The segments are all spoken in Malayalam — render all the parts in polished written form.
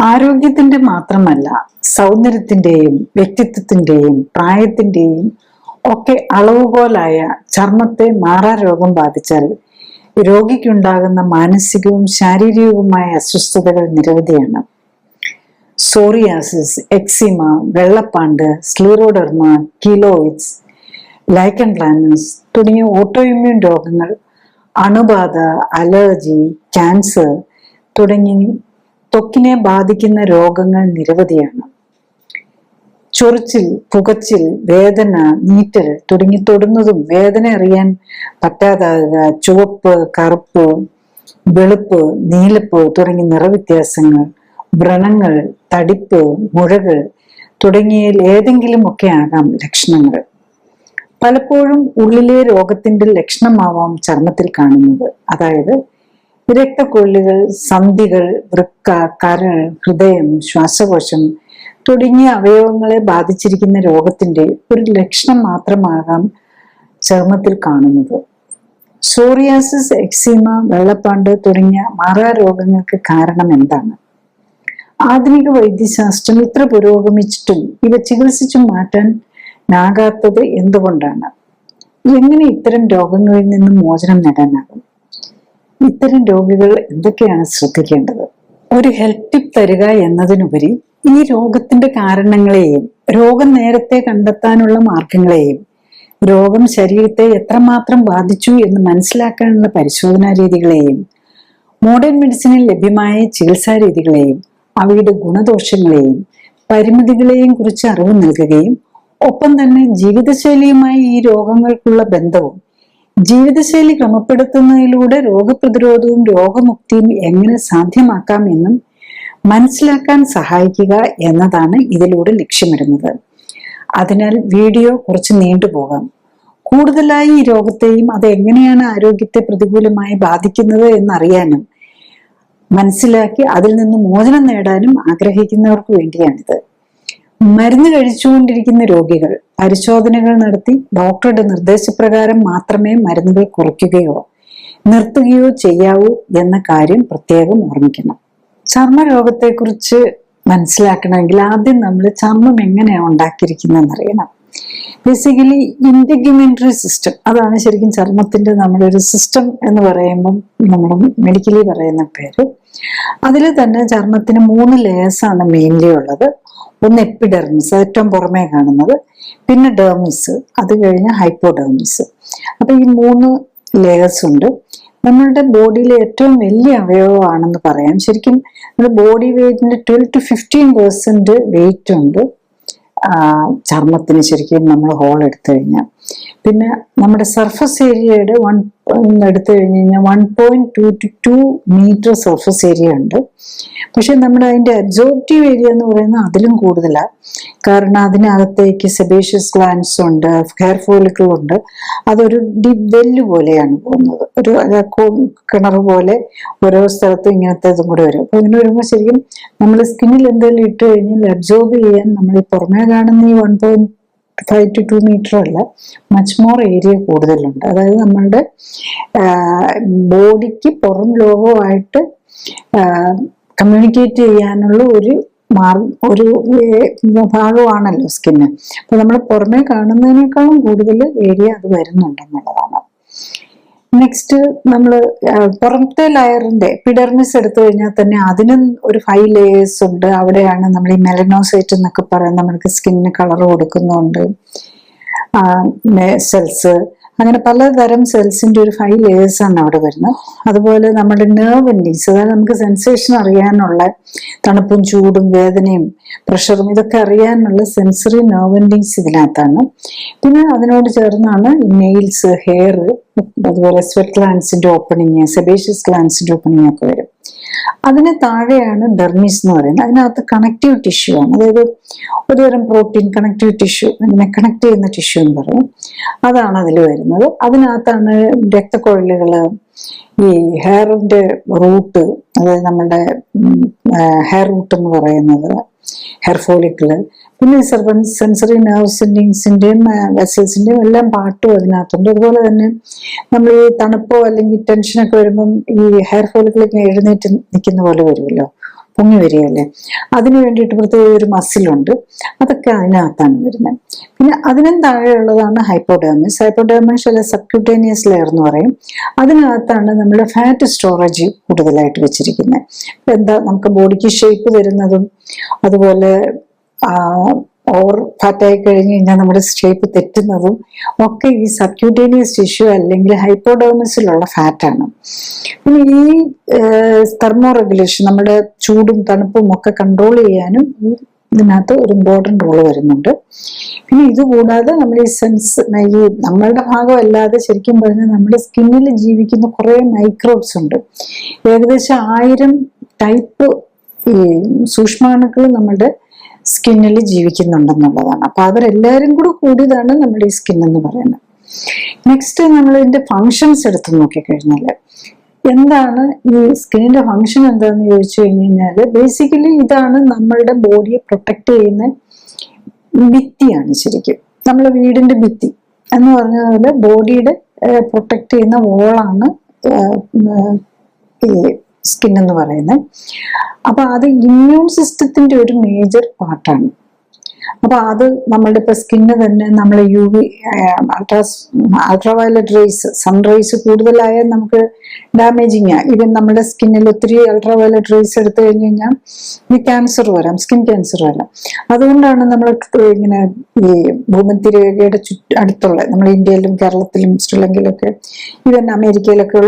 ആരോഗ്യത്തിന്റെ മാത്രമല്ല, സൗന്ദര്യത്തിന്റെയും വ്യക്തിത്വത്തിന്റെയും പ്രായത്തിന്റെയും ഒക്കെ അളവുകോലായ ചർമ്മത്തെ മാറാരോഗം ബാധിച്ചാൽ രോഗിക്കുണ്ടാകുന്ന മാനസികവും ശാരീരികവുമായ അസ്വസ്ഥതകൾ നിരവധിയാണ്. സോറിയാസിസ്, എക്സിമ, വെള്ളപ്പാണ്ട്, സ്ക്ലീറോഡെർമ, കീലോയിഡ്സ്, ലൈക്കൻ പ്ലാനസ് തുടങ്ങിയ ഓട്ടോഇമ്മ്യൂൺ രോഗങ്ങൾ, അണുബാധ, അലർജി, ക്യാൻസർ തുടങ്ങി ത്വക്കിനെ ബാധിക്കുന്ന രോഗങ്ങൾ നിരവധിയാണ്. ചൊറിച്ചിൽ, പുകച്ചിൽ, വേദന, നീറ്റൽ തുടങ്ങി തൊടുന്നതും വേദന അറിയാൻ പറ്റാതാകുക, ചുവപ്പ്, കറുപ്പ്, വെളുപ്പ്, നീലപ്പ് തുടങ്ങിയ നിറവ്യത്യാസങ്ങൾ, വ്രണങ്ങൾ, തടിപ്പ്, മുഴകൾ തുടങ്ങിയതിൽ ഏതെങ്കിലുമൊക്കെ ആകാം ലക്ഷണങ്ങൾ. പലപ്പോഴും ഉള്ളിലെ രോഗത്തിന്റെ ലക്ഷണമാവാം ചർമ്മത്തിൽ കാണുന്നത്. അതായത് രക്തക്കൊള്ളികൾ, സന്ധികൾ, വൃക്ക, കരൾ, ഹൃദയം, ശ്വാസകോശം തുടങ്ങിയ അവയവങ്ങളെ ബാധിച്ചിരിക്കുന്ന രോഗത്തിന്റെ ഒരു ലക്ഷണം മാത്രമാകാം ചർമ്മത്തിൽ കാണുന്നത്. സോറിയാസിസ്, എക്സിമ, വെള്ളപ്പാണ്ട് തുടങ്ങിയ മാറാരോഗങ്ങൾക്ക് കാരണം എന്താണ്? ആധുനിക വൈദ്യശാസ്ത്രം ഇത്ര പുരോഗമിച്ചിട്ടും ഇവ ചികിത്സിച്ചു മാറ്റാനാകാത്തത് എന്തുകൊണ്ടാണ്? എങ്ങനെ ഇത്തരം രോഗങ്ങളിൽ നിന്നും മോചനം നേടാനാകും? ഇത്തരം രോഗികൾ എന്തൊക്കെയാണ് ശ്രദ്ധിക്കേണ്ടത്? ഒരു ഹെൽത്ത് ടിപ്പ് തരിക എന്നതിനുപരി ഈ രോഗത്തിന്റെ കാരണങ്ങളെയും രോഗം നേരത്തെ കണ്ടെത്താനുള്ള മാർഗങ്ങളെയും രോഗം ശരീരത്തെ എത്രമാത്രം ബാധിച്ചു എന്ന് മനസ്സിലാക്കാനുള്ള പരിശോധനാ രീതികളെയും മോഡേൺ മെഡിസിനിൽ ലഭ്യമായ ചികിത്സാ രീതികളെയും അവയുടെ ഗുണദോഷങ്ങളെയും പരിമിതികളെയും കുറിച്ച് അറിവ് നൽകുകയും ഒപ്പം തന്നെ ജീവിതശൈലിയുമായി ഈ രോഗങ്ങൾക്കുള്ള ബന്ധവും ജീവിതശൈലി ക്രമപ്പെടുത്തുന്നതിലൂടെ രോഗപ്രതിരോധവും രോഗമുക്തിയും എങ്ങനെ സാധ്യമാക്കാം എന്നും മനസ്സിലാക്കാൻ സഹായിക്കുക എന്നതാണ് ഇതിലൂടെ ലക്ഷ്യമിടുന്നത്. അതിനാൽ വീഡിയോ കുറച്ച് നീണ്ടുപോകാം. കൂടുതലായി ഈ രോഗത്തെയും അത് എങ്ങനെയാണ് ആരോഗ്യത്തെ പ്രതികൂലമായി ബാധിക്കുന്നത് എന്നറിയാനും മനസ്സിലാക്കി അതിൽ നിന്ന് മോചനം നേടാനും ആഗ്രഹിക്കുന്നവർക്ക് വേണ്ടിയാണിത്. മരുന്ന് കഴിച്ചുകൊണ്ടിരിക്കുന്ന രോഗികൾ പരിശോധനകൾ നടത്തി ഡോക്ടറുടെ നിർദ്ദേശപ്രകാരം മാത്രമേ മരുന്നുകൾ കുറയ്ക്കുകയോ നിർത്തുകയോ ചെയ്യാവൂ എന്ന കാര്യം പ്രത്യേകം ഓർമ്മിക്കണം. ചർമ്മരോഗത്തെക്കുറിച്ച് മനസ്സിലാക്കണമെങ്കിൽ ആദ്യം നമ്മൾ ചർമ്മം എങ്ങനെയാണ് ഉണ്ടാക്കിയിരിക്കുന്നതെന്ന് അറിയണം. ബേസിക്കലി ഇന്റഗ്യുമെന്ററി സിസ്റ്റം, അതാണ് ശരിക്കും ചർമ്മത്തിന്റെ നമ്മുടെ ഒരു സിസ്റ്റം എന്ന് പറയുമ്പം നമ്മൾ മെഡിക്കലി പറയുന്ന പേര്. അതിൽ തന്നെ ചർമ്മത്തിന് 3 ലെയേഴ്സാണ് മെയിൻലി ഉള്ളത്. ഒന്ന് എപ്പിഡെർമിസ്, ഏറ്റവും പുറമേ കാണുന്നത്, പിന്നെ ഡെർമിസ്, അത് കഴിഞ്ഞ് ഹൈപ്പോഡെർമിസ്. അപ്പൊ ഈ 3 ലെയേഴ്സ് ഉണ്ട്. നമ്മളുടെ ബോഡിയിലെ ഏറ്റവും വലിയ അവയവമാണെന്ന് പറയാം. ശരിക്കും നമ്മുടെ ബോഡി വെയിറ്റിന്റെ 12 to 15% വെയിറ്റ് ഉണ്ട് ചർമ്മത്തിന് ശരിക്കും നമ്മൾ ഹോൾ എടുത്തു കഴിഞ്ഞാൽ. പിന്നെ നമ്മുടെ സർഫസ് ഏരിയയുടെ എടുത്തു കഴിഞ്ഞ് കഴിഞ്ഞാൽ 1.2 to 2 മീറ്റർ സർഫസ് ഏരിയ ഉണ്ട്. പക്ഷെ നമ്മുടെ അതിന്റെ അബ്സോർപ്റ്റീവ് ഏരിയ എന്ന് പറയുന്നത് അതിലും കൂടുതലാണ്. കാരണം അതിനകത്തേക്ക് സെബേഷ്യസ് ഗ്ലാൻഡ്സ് ഉണ്ട്, ഹെയർ ഫോളിക്കിൾ ഉണ്ട്. അതൊരു ഡീപ് വെല്ല് പോലെയാണ് പോകുന്നത്, ഒരു കിണർ പോലെ ഓരോ സ്ഥലത്തും ഇങ്ങനത്തെ ഇതും കൂടെ വരും. അപ്പൊ ഇങ്ങനെ വരുമ്പോൾ ശരിക്കും നമ്മൾ സ്കിന്നിൽ എന്തെങ്കിലും ഇട്ട് കഴിഞ്ഞാൽ അബ്സോർബ് ചെയ്യാൻ നമ്മൾ ഈ പുറമേ കാണുന്ന ഈ 1.5 to 2 മീറ്റർ അല്ല, മച്ച് മോർ ഏരിയ കൂടുതലുണ്ട്. അതായത് നമ്മളുടെ ബോഡിക്ക് പുറം ലോകവുമായിട്ട് കമ്മ്യൂണിക്കേറ്റ് ചെയ്യാനുള്ള ഒരു ഭാഗമാണല്ലോ സ്കിന്ന്. അപ്പൊ നമ്മൾ പുറമേ കാണുന്നതിനേക്കാളും കൂടുതൽ ഏരിയ അത് വരുന്നുണ്ടെന്നുള്ളതാണ്. നെക്സ്റ്റ് നമ്മൾ പുറത്തെ ലെയറിന്റെ എപ്പിഡെർമിസ് എടുത്തു കഴിഞ്ഞാൽ തന്നെ അതിനും ഒരു 5 ലെയേഴ്സ് ഉണ്ട്. അവിടെയാണ് നമ്മൾ ഈ മെലനോസൈറ്റ് എന്നൊക്കെ പറയുന്നത്, നമ്മൾക്ക് സ്കിന്നിന് കളർ കൊടുക്കുന്നുണ്ട്, സെൽസ്, അങ്ങനെ പലതരം സെൽസിന്റെ ഒരു 5 ലെയേഴ്സ് ആണ് അവിടെ വരുന്നത്. അതുപോലെ നമ്മുടെ നെർവ് എൻഡിങ്സ്, അതായത് നമുക്ക് സെൻസേഷൻ അറിയാനുള്ള തണുപ്പും ചൂടും വേദനയും പ്രഷറും ഇതൊക്കെ അറിയാനുള്ള സെൻസറി നെർവ് എൻഡിങ്സ് ഇതിനകത്താണ്. പിന്നെ അതിനോട് ചേർന്നാണ് നെയിൽസ്, ഹെയർ, അതുപോലെ സ്വെറ്റ് ഗ്ലാൻസിന്റെ ഓപ്പണിങ്, സെബേഷ്യസ് ഗ്ലാൻസിന്റെ ഓപ്പണിങ് ഒക്കെ വരും. അതിന് താഴെയാണ് ഡെർമിസ് എന്ന് പറയുന്നത്. അതിനകത്ത് കണക്റ്റീവ് ടിഷ്യൂ ആണ്, അതായത് ഒരുതരം പ്രോട്ടീൻ കണക്റ്റീവ് ടിഷ്യൂ, അതിനെ കണക്ട് ചെയ്യുന്ന ടിഷ്യൂ എന്ന് പറയും, അതാണ് അതിൽ വരുന്നത്. അതിനകത്താണ് രക്തക്കൊഴലുകള്, ഈ ഹെയറിന്റെ റൂട്ട്, അതായത് നമ്മുടെ ഹെയർ റൂട്ട് എന്ന് പറയുന്നത്, ഹെയർ ഫോളിക്കിള്, പിന്നെ സെൻസറി നെർവ് എൻഡിങ്സിന്റെയും വെസൽസിന്റെയും എല്ലാം പാട്ടും അതിനകത്തുണ്ട്. അതുപോലെ തന്നെ നമ്മൾ ഈ തണുപ്പോ അല്ലെങ്കിൽ ടെൻഷനൊക്കെ വരുമ്പം ഈ ഹെയർ ഫോളിക്കിളൊക്കെ എഴുന്നേറ്റ് നിൽക്കുന്ന പോലെ വരുമല്ലോ, പൊങ്ങി വരികയല്ലേ. അതിന് വേണ്ടിയിട്ട് പ്രത്യേക ഒരു മസിലുണ്ട്, അതൊക്കെ അതിനകത്താണ് വരുന്നത്. പിന്നെ അതിനും താഴെയുള്ളതാണ് ഹൈപ്പോഡെർമിസ്. ഹൈപ്പോഡെർമിസ് അല്ലെ സബ്ക്യൂട്ടേനിയസ് ലെയർ എന്ന് പറയും. അതിനകത്താണ് നമ്മുടെ ഫാറ്റ് സ്റ്റോറേജ് കൂടുതലായിട്ട് വെച്ചിരിക്കുന്നത്. എന്താ നമുക്ക് ബോഡിക്ക് ഷേപ്പ് തരുന്നതും അതുപോലെ ഓവർ ഫാറ്റായി കഴിഞ്ഞ് കഴിഞ്ഞാൽ നമ്മുടെ ഷേപ്പ് തെറ്റുന്നതും ഒക്കെ ഈ സബ്ക്യൂട്ടേനിയസ് ടിഷ്യൂ അല്ലെങ്കിൽ ഹൈപ്പോഡെർമിസിലുള്ള ഫാറ്റാണ്. പിന്നെ ഈ തെർമോ റെഗുലേഷൻ, നമ്മുടെ ചൂടും തണുപ്പും ഒക്കെ കൺട്രോൾ ചെയ്യാനും ഈ ഇതിനകത്ത് ഒരു ഇമ്പോർട്ടൻ്റ് റോള് വരുന്നുണ്ട്. പിന്നെ ഇതുകൂടാതെ നമ്മൾ ഈ നമ്മളുടെ ഭാഗമല്ലാതെ ശരിക്കും പറഞ്ഞാൽ നമ്മുടെ സ്കിന്നിൽ ജീവിക്കുന്ന കുറേ മൈക്രോബ്സ് ഉണ്ട്. ഏകദേശം 1000 ടൈപ്പ് ഈ സൂക്ഷ്മാണുക്കൾ നമ്മുടെ സ്കിന്നിൽ ജീവിക്കുന്നുണ്ടെന്നുള്ളതാണ്. അപ്പൊ അവരെല്ലാവരും കൂടെ കൂടിയതാണ് നമ്മുടെ ഈ സ്കിൻ എന്ന് പറയുന്നത്. നെക്സ്റ്റ് നമ്മൾ ഇതിന്റെ ഫങ്ഷൻസ് എടുത്ത് നോക്കിക്കഴിഞ്ഞാൽ എന്താണ് ഈ സ്കിന്നിന്റെ ഫങ്ഷൻ എന്താണെന്ന് ചോദിച്ചു കഴിഞ്ഞാൽ ബേസിക്കലി ഇതാണ് നമ്മളുടെ ബോഡിയെ പ്രൊട്ടക്ട് ചെയ്യുന്ന ഭിത്തിയാണ്. ശരിക്കും നമ്മളെ വീടിന്റെ ഭിത്തി എന്ന് പറഞ്ഞ പോലെ ബോഡിയുടെ പ്രൊട്ടക്ട് ചെയ്യുന്ന വോളാണ് ഈ സ്കിൻ എന്ന് പറയുന്നത്. അപ്പൊ അത് ഇമ്മ്യൂൺ സിസ്റ്റത്തിന്റെ ഒരു മേജർ പാർട്ടാണ്. അപ്പൊ അത് നമ്മളുടെ ഇപ്പൊ സ്കിന്ന് തന്നെ നമ്മളെ UV അൾട്രാവയലറ്റ് റേസ്, സൺറൈസ് കൂടുതലായാൽ നമുക്ക് ഡാമേജിങ് ആണ്. ഈവൻ നമ്മുടെ സ്കിന്നിൽ ഒത്തിരി അൾട്രാവയലറ്റ് റേസ് എടുത്തു കഴിഞ്ഞ് കഴിഞ്ഞാൽ ഈ ക്യാൻസർ വരാം, സ്കിൻ ക്യാൻസർ വരാം. അതുകൊണ്ടാണ് നമ്മൾ ഇങ്ങനെ ഈ ഭൂമധ്യരേഖയുടെ അടുത്തുള്ള നമ്മുടെ ഇന്ത്യയിലും കേരളത്തിലും ശ്രീലങ്കയിലൊക്കെ ഈവൻ അമേരിക്കയിലൊക്കെ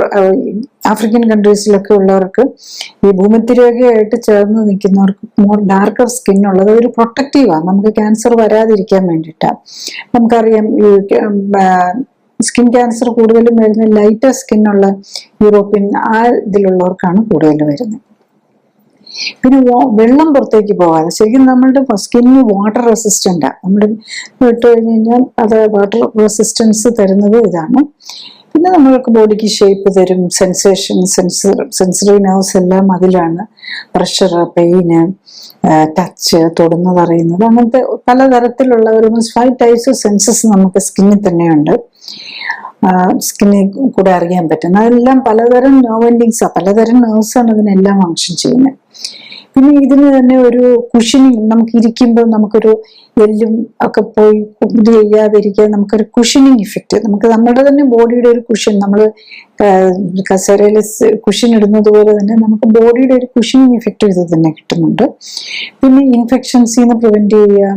ആഫ്രിക്കൻ കൺട്രീസിലൊക്കെ ഉള്ളവർക്ക് ഈ ഭൂമധ്യരേഖയായിട്ട് ചേർന്ന് നിൽക്കുന്നവർക്ക് മോർ ഡാർക്കർ സ്കിൻ ഉള്ളത് ഒരു പ്രൊട്ടക്റ്റീവാണ്, നമുക്ക് ക്യാൻസർ വരാതിരിക്കാൻ വേണ്ടിയിട്ടാണ്. നമുക്കറിയാം ഈ സ്കിൻ ക്യാൻസർ കൂടുതലും വരുന്നത് ലൈറ്റർ സ്കിന്നുള്ള യൂറോപ്യൻ ഇതിലുള്ളവർക്കാണ് കൂടുതൽ വരുന്നത്. പിന്നെ വെള്ളം പുറത്തേക്ക് പോകാതെ ശരിക്കും നമ്മളുടെ സ്കിന്നിന് വാട്ടർ റെസിസ്റ്റൻ്റാണ്. നമ്മുടെ ഇട്ട് കഴിഞ്ഞ് കഴിഞ്ഞാൽ അത് വാട്ടർ റെസിസ്റ്റൻസ് തരുന്നത് ഇതാണ്. പിന്നെ നമ്മൾക്ക് ബോഡിക്ക് ഷേപ്പ് തരും, സെൻസറി നെർവ്സ് എല്ലാം അതിലാണ്. പ്രഷർ, പെയിന്, ടച്ച്, തൊടുന്നത്, അറിയുന്നത്, അങ്ങനത്തെ പലതരത്തിലുള്ള ഒരു 5 ടൈപ്സ് ഓഫ് സെൻസസ് നമുക്ക് സ്കിന്നിൽ തന്നെയുണ്ട്. സ്കിന്നിൽ കൂടെ അറിയാൻ പറ്റുന്ന അതെല്ലാം പലതരം നെർവ് എൻഡിങ്സാണ്, പലതരം നെർവ്സാണ് അതിനെല്ലാം ഫങ്ഷൻ ചെയ്യുന്നത്. പിന്നെ ഇതിന് തന്നെ ഒരു കുഷനിങ്, നമുക്ക് ഇരിക്കുമ്പോൾ നമുക്കൊരു എല്ലും ഒക്കെ പോയി ഇത് ചെയ്യാതിരിക്കാൻ നമുക്കൊരു കുഷനിങ് ഇഫക്റ്റ്, നമുക്ക് നമ്മുടെ തന്നെ ബോഡിയുടെ ഒരു കുഷൻ, നമ്മൾ കസേരയിൽ കുഷൻ ഇടുന്നത് പോലെ തന്നെ നമുക്ക് ബോഡിയുടെ ഒരു കുഷനിങ് ഇഫക്റ്റ് ഇത് തന്നെ കിട്ടുന്നുണ്ട്. പിന്നെ ഇൻഫെക്ഷൻസിൽ നിന്ന് പ്രിവെന്റ് ചെയ്യുക,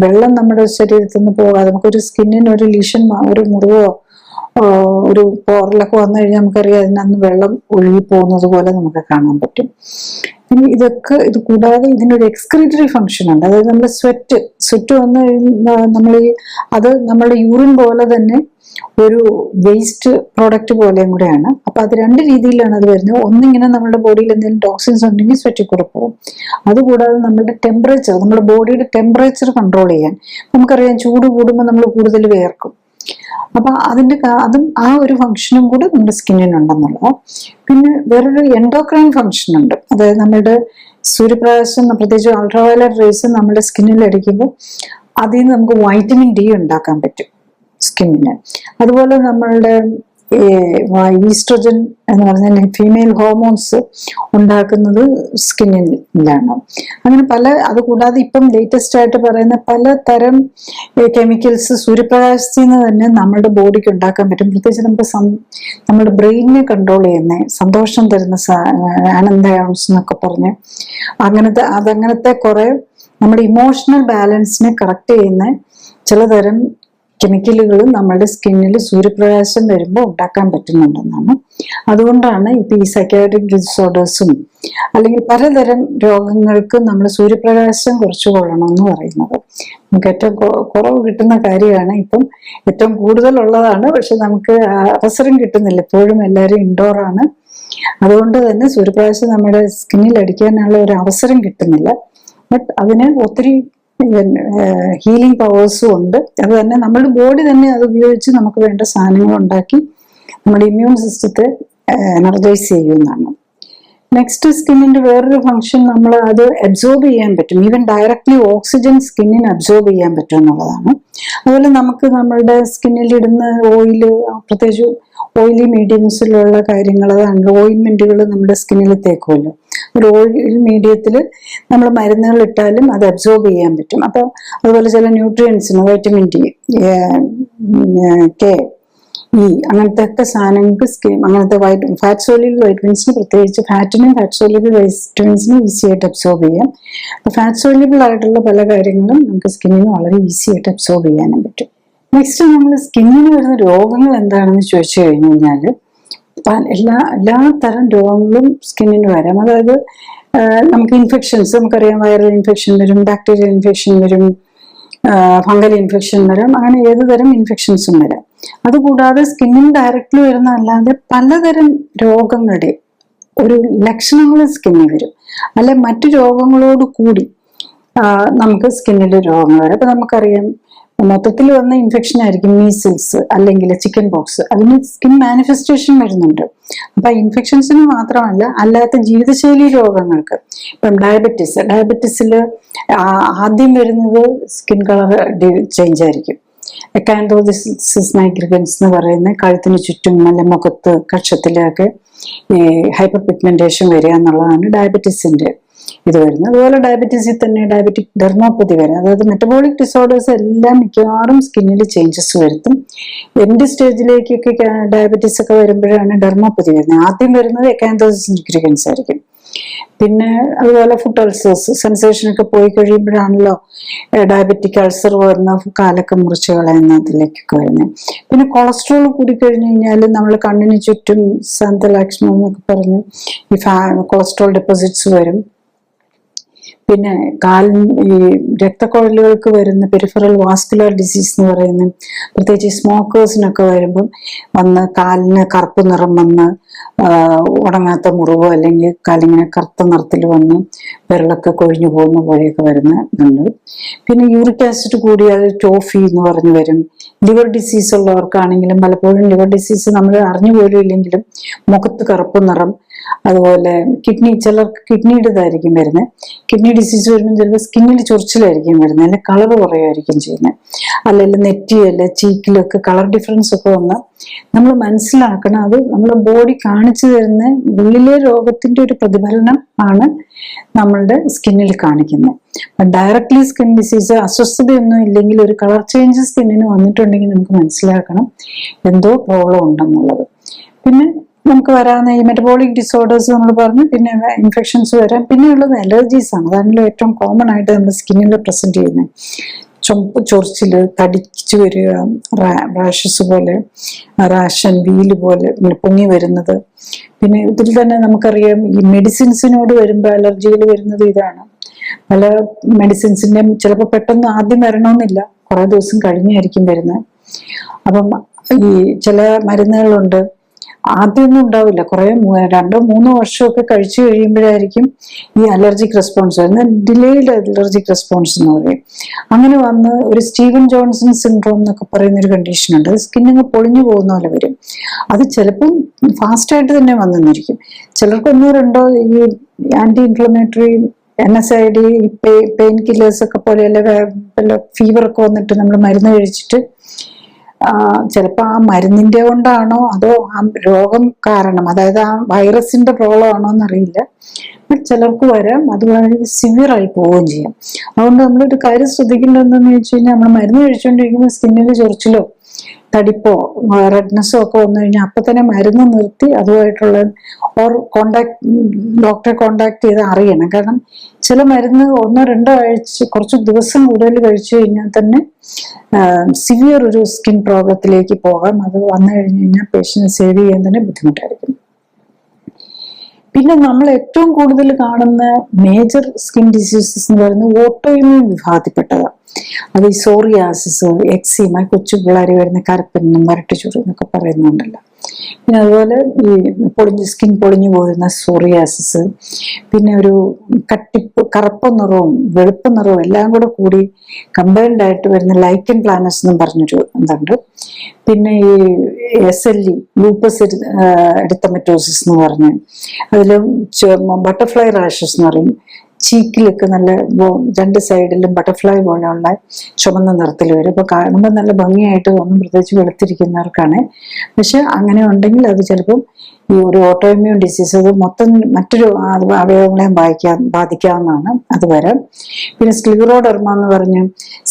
വെള്ളം നമ്മുടെ ശരീരത്തിൽ നിന്ന് പോകാതെ, നമുക്കൊരു സ്കിന്നിന് ഒരു ലീഷൻ, ഒരു മുറിവോ ഒരു പോറലൊക്കെ വന്നു കഴിഞ്ഞാൽ നമുക്കറിയാം അതിനകത്ത് വെള്ളം ഒഴുകി പോകുന്നത് പോലെ നമുക്ക് കാണാൻ പറ്റും. പിന്നെ ഇത് കൂടാതെ ഇതിനൊരു എക്സ്ക്രീറ്ററി ഫംഗ്ഷൻ ഉണ്ട്. അതായത് നമ്മുടെ സ്വെറ്റ് വന്നു കഴിയുമ്പോൾ അത് നമ്മളുടെ യൂറിൻ പോലെ തന്നെ ഒരു വേസ്റ്റ് പ്രോഡക്റ്റ് പോലെയും കൂടെയാണ്. അപ്പൊ അത് 2 രീതിയിലാണ് അത് വരുന്നത്. ഒന്നിങ്ങനെ നമ്മുടെ ബോഡിയിൽ എന്തെങ്കിലും ടോക്സിൻസ് ഉണ്ടെങ്കിൽ സ്വെറ്റിൽ കൂടെ പോകും. അതുകൂടാതെ നമ്മുടെ ടെമ്പറേച്ചർ, നമ്മുടെ ബോഡിയുടെ ടെമ്പറേച്ചർ കൺട്രോൾ ചെയ്യാൻ, നമുക്കറിയാം ചൂട് കൂടുമ്പോൾ നമ്മൾ കൂടുതൽ വിയർക്കും. അപ്പൊ അതും ആ ഒരു ഫംഗ്ഷനും കൂടെ നമ്മുടെ സ്കിന്നിനുണ്ടെന്നുള്ളത്. പിന്നെ വേറൊരു എൻഡോക്രൈൻ ഫംഗ്ഷൻ ഉണ്ട്. അതായത് നമ്മുടെ സൂര്യപ്രകാശം, പ്രത്യേകിച്ച് അൾട്രാവയലറ്റ് റേസ് നമ്മുടെ സ്കിന്നിൽ അടിക്കുമ്പോൾ അതിൽ നിന്ന് നമുക്ക് വൈറ്റമിൻ D ഉണ്ടാക്കാൻ പറ്റും സ്കിന്നിന്. അതുപോലെ നമ്മളുടെ ഈസ്ട്രജൻ എന്ന് പറഞ്ഞാൽ ഫീമെയിൽ ഹോർമോൺസ് ഉണ്ടാക്കുന്നത് സ്കിന്നിലാണ്. അങ്ങനെ അതുകൂടാതെ ഇപ്പം ലേറ്റസ്റ്റ് ആയിട്ട് പറയുന്ന പലതരം കെമിക്കൽസ് സൂര്യപ്രകാശത്തിൽ നിന്ന് തന്നെ നമ്മുടെ ബോഡിക്ക് ഉണ്ടാക്കാൻ പറ്റും. പ്രത്യേകിച്ച് നമുക്ക് നമ്മുടെ ബ്രെയിനിനെ കൺട്രോൾ ചെയ്യുന്ന, സന്തോഷം തരുന്ന ആനന്ദയോൺസ് എന്നൊക്കെ പറഞ്ഞ് അങ്ങനത്തെ കുറെ നമ്മുടെ ഇമോഷണൽ ബാലൻസിനെ കറക്റ്റ് ചെയ്യുന്ന ചിലതരം കെമിക്കലുകൾ നമ്മുടെ സ്കിന്നിൽ സൂര്യപ്രകാശം വരുമ്പോൾ ഉണ്ടാക്കാൻ പറ്റുന്നുണ്ടെന്നാണ്. അതുകൊണ്ടാണ് ഇപ്പൊ ഈ സൈക്കാട്രിക് ഡിസോർഡേഴ്സും അല്ലെങ്കിൽ പലതരം രോഗങ്ങൾക്ക് നമ്മൾ സൂര്യപ്രകാശം കുറച്ച് കൊള്ളണമെന്ന് പറയുന്നത്. നമുക്ക് ഏറ്റവും കുറവ് കിട്ടുന്ന കാര്യമാണ്, ഇപ്പം ഏറ്റവും കൂടുതലുള്ളതാണ്, പക്ഷെ നമുക്ക് അവസരം കിട്ടുന്നില്ല. എപ്പോഴും എല്ലാവരും ഇൻഡോറാണ്. അതുകൊണ്ട് തന്നെ സൂര്യപ്രകാശം നമ്മുടെ സ്കിന്നിൽ അടിക്കാനുള്ള ഒരു അവസരം കിട്ടുന്നില്ല. ബട്ട് അതിന് ഒത്തിരി ഹീലിംഗ് പവേഴ്സും ഉണ്ട്. അത് തന്നെ നമ്മുടെ ബോഡി തന്നെ അത് ഉപയോഗിച്ച് നമുക്ക് വേണ്ട സാധനങ്ങൾ ഉണ്ടാക്കി നമ്മുടെ ഇമ്മ്യൂൺ സിസ്റ്റത്തെ എനർജൈസ് ചെയ്യുന്നതാണ്. നെക്സ്റ്റ്, സ്കിന്നിന്റെ വേറൊരു ഫംഗ്ഷൻ, നമ്മൾ അത് അബ്സോർബ് ചെയ്യാൻ പറ്റും. ഈവൻ ഡയറക്ട്ലി ഓക്സിജൻ സ്കിന്നിന് അബ്സോർബ് ചെയ്യാൻ പറ്റും എന്നുള്ളതാണ്. അതുപോലെ നമുക്ക് നമ്മളുടെ സ്കിന്നിൽ ഇടുന്ന ഓയില്, പ്രത്യേകിച്ച് ഓയിലി മീഡിയംസിലുള്ള കാര്യങ്ങൾ, ഓയിൻമെന്റുകൾ നമ്മുടെ സ്കിന്നിൽ തേക്കുമല്ലോ, ഒരു ഓയിൽ മീഡിയത്തിൽ നമ്മൾ മരുന്നുകൾ ഇട്ടാലും അത് അബ്സോർബ് ചെയ്യാൻ പറ്റും. അപ്പോൾ അതുപോലെ ചില ന്യൂട്രിയൻസിന് വൈറ്റമിൻ ഡി, കെ, ഇ അങ്ങനത്തെ ഒക്കെ സാധനങ്ങൾക്ക് അങ്ങനത്തെ ഫാറ്റ് സോല്യൂബിൾ വൈറ്റമിൻസിന്, പ്രത്യേകിച്ച് ഫാറ്റിനും ഫാറ്റ് സോല്യൂബിൾ വൈറ്റമിൻസിനും ഈസി ആയിട്ട് അബ്സോർബ് ചെയ്യാം. അപ്പോൾ ഫാറ്റ് സോല്യൂബിൾ ആയിട്ടുള്ള പല കാര്യങ്ങളും നമുക്ക് സ്കിന്നിന് വളരെ ഈസി ആയിട്ട് അബ്സോർബ് ചെയ്യാനും പറ്റും. നെക്സ്റ്റ് നമ്മൾ സ്കിന്നിന് വരുന്ന രോഗങ്ങൾ എന്താണെന്ന് ചോദിച്ചു കഴിഞ്ഞു കഴിഞ്ഞാൽ എല്ലാ തരം രോഗങ്ങളും സ്കിന്നിന് വരാം. അതായത് നമുക്ക് ഇൻഫെക്ഷൻസ്, നമുക്കറിയാം വൈറൽ ഇൻഫെക്ഷൻ വരും, ബാക്ടീരിയൽ ഇൻഫെക്ഷൻ വരും, ഫംഗൽ ഇൻഫെക്ഷൻ വരാം, അങ്ങനെ ഏത് തരം ഇൻഫെക്ഷൻസും വരാം. അതുകൂടാതെ സ്കിന്നിന് ഡയറക്റ്റ്ലി വരുന്ന അല്ലാതെ പലതരം രോഗങ്ങളുടെ ഒരു ലക്ഷണങ്ങൾ സ്കിന്നിൽ വരും. അല്ലെ മറ്റു രോഗങ്ങളോട് കൂടി നമുക്ക് സ്കിന്നിൽ രോഗങ്ങൾ വരാം. അപ്പൊ നമുക്കറിയാം മൊത്തത്തിൽ വന്ന ഇൻഫെക്ഷൻ ആയിരിക്കും മീസിൽസ് അല്ലെങ്കിൽ ചിക്കൻ പോക്സ്, അതിന് സ്കിൻ മാനിഫെസ്റ്റേഷൻ വരുന്നുണ്ട്. അപ്പൊ ഇൻഫെക്ഷൻസിന് മാത്രമല്ല അല്ലാത്ത ജീവിതശൈലി രോഗങ്ങൾക്ക്, ഇപ്പം ഡയബറ്റിസിൽ ആദ്യം വരുന്നത് സ്കിൻ കളർ ചേഞ്ച് ആയിരിക്കും. അക്കാൻഡ്രോസിസ് നൈഗ്രിഗൻസ് എന്ന് പറയുന്ന കഴുത്തിന് ചുറ്റും നല്ല മുഖത്ത് കക്ഷത്തിലൊക്കെ ഈ ഹൈപ്പർ പിഗ്മെന്റേഷൻ വരിക എന്നുള്ളതാണ് ഡയബറ്റീസിന്റെ ഇത് വരുന്നത്. അതുപോലെ ഡയബറ്റീസിൽ തന്നെ ഡയബറ്റിക് ഡെർമോപ്പതി വരാം. അതായത് മെറ്റബോളിക് ഡിസോർഡേഴ്സ് എല്ലാം മിക്കവാറും സ്കിന്നിൽ ചേഞ്ചസ് വരുത്തും. എൻഡ് സ്റ്റേജിലേക്കൊക്കെ ഡയബറ്റീസ് ഒക്കെ വരുമ്പോഴാണ് ഡെർമോപ്പതി വരുന്നത്. ആദ്യം വരുന്നത് അക്കാൻഡ്രോസിസ് നിഗ്രിഗൻസ് ആയിരിക്കും. പിന്നെ അതുപോലെ ഫുഡ് അൾസേഴ്സ്, സെൻസേഷൻ ഒക്കെ പോയി കഴിയുമ്പോഴാണല്ലോ ഡയബറ്റിക് അൾസർ വരുന്ന കാലൊക്കെ മുറിച്ച് കളയുന്നതിലേക്കൊക്കെ വരുന്നത്. പിന്നെ കൊളസ്ട്രോൾ കൂടി കഴിഞ്ഞു കഴിഞ്ഞാൽ നമ്മൾ കണ്ണിന് ചുറ്റും സാന്തലാക്ഷ്മം എന്നൊക്കെ പറഞ്ഞു ഈ കൊളസ്ട്രോൾ ഡെപ്പോസിറ്റ്സ് വരും. പിന്നെ ഈ രക്തക്കുഴലുകൾക്ക് വരുന്ന പെരിഫറൽ വാസ്കുലർ ഡിസീസ് എന്ന് പറയുന്ന, പ്രത്യേകിച്ച് സ്മോക്കേഴ്സിനൊക്കെ വരുമ്പം വന്ന് കാലിന് കറുപ്പ് നിറം വന്ന് ഉണങ്ങാത്ത മുറിവോ അല്ലെങ്കിൽ കാലിങ്ങനെ കറുത്ത നിറത്തിൽ വന്ന് വിരളൊക്കെ കൊഴിഞ്ഞു പോകുന്ന പോലെയൊക്കെ വരുന്നുണ്ട്. പിന്നെ യൂറിക് ആസിഡ് കൂടിയാൽ ടോഫി എന്ന് പറഞ്ഞു വരും. ലിവർ ഡിസീസ് ഉള്ളവർക്കാണെങ്കിലും പലപ്പോഴും ലിവർ ഡിസീസ് നമ്മൾ അറിഞ്ഞു പോലും ഇല്ലെങ്കിലും മുഖത്ത് കറുപ്പ് നിറം, അതുപോലെ ചിലർക്ക് കിഡ്നിയുടെ ഇതായിരിക്കും വരുന്നത്. കിഡ്നി ഡിസീസ് വരുമ്പോൾ ചിലപ്പോൾ സ്കിന്നിൽ ചൊറിച്ചിലായിരിക്കും വരുന്നത്, അല്ലെങ്കിൽ കളർ കുറയായിരിക്കും ചെയ്യുന്നത്. അല്ലെങ്കിൽ നെറ്റിയല്ല ചീക്കിലൊക്കെ കളർ ഡിഫറൻസ് ഒക്കെ വന്നാൽ നമ്മൾ മനസ്സിലാക്കണം അത് നമ്മുടെ ബോഡി കാണിച്ചു തരുന്ന ഉള്ളിലെ രോഗത്തിന്റെ ഒരു പ്രതിഫലനം ആണ് നമ്മളുടെ സ്കിന്നിൽ കാണിക്കുന്നത്. ഡയറക്ട്ലി സ്കിൻ ഡിസീസ് അസ്വസ്ഥതയൊന്നും ഇല്ലെങ്കിൽ ഒരു കളർ ചേഞ്ച് സ്കിന്നിന് വന്നിട്ടുണ്ടെങ്കിൽ നമുക്ക് മനസ്സിലാക്കണം എന്തോ പ്രോബ്ലം ഉണ്ടെന്നുള്ളത്. പിന്നെ നമുക്ക് വരാവുന്ന ഈ മെറ്റബോളിക് ഡിസോർഡേഴ്സ് നമ്മൾ പറഞ്ഞു, പിന്നെ ഇൻഫെക്ഷൻസ് വരാം. പിന്നെയുള്ളത് അലർജീസ് ആണ്. അതാണല്ലോ ഏറ്റവും കോമൺ ആയിട്ട് നമ്മുടെ സ്കിന്നിൽ പ്രസന്റ് ചെയ്യുന്നത്. ചൊറിച്ചില്, തടിച്ചു വരിക, റാഷസ് പോലെ, റാഷൻ വീല് പോലെ പൊങ്ങി വരുന്നത്. പിന്നെ ഇതിൽ തന്നെ നമുക്കറിയാം ഈ മെഡിസിൻസിനോട് വരുമ്പോൾ അലർജികൾ വരുന്നത് ഇതാണ്. പല മെഡിസിൻസിന്റെ ചിലപ്പോൾ പെട്ടെന്ന് ആദ്യം വരണമെന്നില്ല, കുറെ ദിവസം കഴിഞ്ഞായിരിക്കും വരുന്നത്. അപ്പം ഈ ചില മരുന്നുകളുണ്ട് ആദ്യമൊന്നും ഉണ്ടാവില്ല, കുറെ 2-3 വർഷമൊക്കെ കഴിച്ചു കഴിയുമ്പോഴായിരിക്കും ഈ അലർജിക് റെസ്പോൺസ് വരുന്നത്. ഡിലേഡ് അലർജിക് റെസ്പോൺസ് എന്ന് പറയും. അങ്ങനെ വന്ന് ഒരു സ്റ്റീവൻ ജോൺസൺ സിൻഡ്രോം എന്നൊക്കെ പറയുന്ന ഒരു കണ്ടീഷൻ ഉണ്ട്. അത് സ്കിന്നിങ് പൊളിഞ്ഞു പോകുന്ന പോലെ വരും. അത് ചിലപ്പം ഫാസ്റ്റായിട്ട് തന്നെ വന്നിരിക്കും. ചിലർക്ക് 1-2 ഈ anti inflammatory NSAID, pain killers ഒക്കെ പോലെയല്ല ഫീവർ ഒക്കെ വന്നിട്ട് നമ്മൾ മരുന്ന് കഴിച്ചിട്ട് ചിലപ്പോൾ ആ മരുന്നിന്റെ കൊണ്ടാണോ അതോ ആ രോഗം കാരണം, അതായത് ആ വൈറസിന്റെ പ്രോബ്ലം ആണോ എന്നറിയില്ല, ചിലർക്ക് വരാം. അത് വളരെ സിവിയർ ആയി പോവുകയും ചെയ്യാം. അതുകൊണ്ട് നമ്മളൊരു കാര്യം ശ്രദ്ധിക്കേണ്ടതെന്ന് വെച്ച് കഴിഞ്ഞാൽ നമ്മൾ മരുന്ന് കഴിച്ചുകൊണ്ടിരിക്കുമ്പോൾ സ്കിന്നിൽ ചൊറിച്ചിലോ തടിപ്പോ റെഡ്നെസ്സോ ഒക്കെ വന്നു കഴിഞ്ഞാൽ അപ്പൊ തന്നെ മരുന്ന് നിർത്തി അതുമായിട്ടുള്ള ഡോക്ടറെ കോണ്ടാക്ട് ചെയ്ത് അറിയണം. കാരണം ചില മരുന്ന് 1-2 ആഴ്ച കുറച്ച് ദിവസം കൂടുതൽ കഴിച്ചു കഴിഞ്ഞാൽ തന്നെ സിവിയർ ഒരു സ്കിൻ പ്രോബ്ലത്തിലേക്ക് പോകാം. അത് വന്നു കഴിഞ്ഞു കഴിഞ്ഞാൽ പേഷ്യന്റ് സേവ് ചെയ്യാൻ തന്നെ ബുദ്ധിമുട്ടായിരിക്കും. പിന്നെ നമ്മൾ ഏറ്റവും കൂടുതൽ കാണുന്ന മേജർ സ്കിൻ ഡിസീസസ് എന്ന് പറയുന്നത് ഓട്ടോഇമ്യൂൺ വിഭാഗത്തിൽപ്പെട്ടതാണ്. അത് ഈ സോറിയാസിസ്, എക്സീമ, കൊച്ചു പിള്ളേർ വരുന്ന കറുപ്പെന്നും വരട്ടുചൊറി എന്നൊക്കെ പറയുന്നുണ്ടല്ലോ. പിന്നെ അതുപോലെ ഈ സ്കിൻ പൊളിഞ്ഞു പോകുന്ന സോറിയാസിസ്, പിന്നെ ഒരു കറുപ്പ് നിറവും വെളുപ്പ് നിറവും എല്ലാം കൂടി കമ്പൈൻഡ് ആയിട്ട് വരുന്ന ലൈക്കൻ പ്ലാനസ് എന്നും പറഞ്ഞൊരു ഇതുണ്ട്. പിന്നെ ഈ SLE, ലൂപ്പസ് എരിത്തമറ്റോസിസ് എന്ന് പറഞ്ഞ് അതിൽ ബട്ടർഫ്ലൈ റാഷസ് എന്ന് പറയും. ചീക്കിലൊക്കെ നല്ല രണ്ട് സൈഡിലും ബട്ടർഫ്ലൈ പോലെയുള്ള ചുവന്ന നിറത്തിൽ വരും. അപ്പോൾ കാണുമ്പോൾ നല്ല ഭംഗിയായിട്ട് തോന്നും, പ്രത്യേകിച്ച് വെളുത്തിരിക്കുന്നവർക്കാണ്. പക്ഷെ അങ്ങനെ ഉണ്ടെങ്കിൽ അത് ചിലപ്പം ഈ ഒരു ഓട്ടോഇമ്മ്യൂൺ ഡിസീസ് അത് മൊത്തം മറ്റൊരു അവയവങ്ങളെയും ബാധിക്കാവുന്നതാണ്. അത് വരാം. പിന്നെ സ്ക്ലിറോഡെർമ എന്ന് പറഞ്ഞ്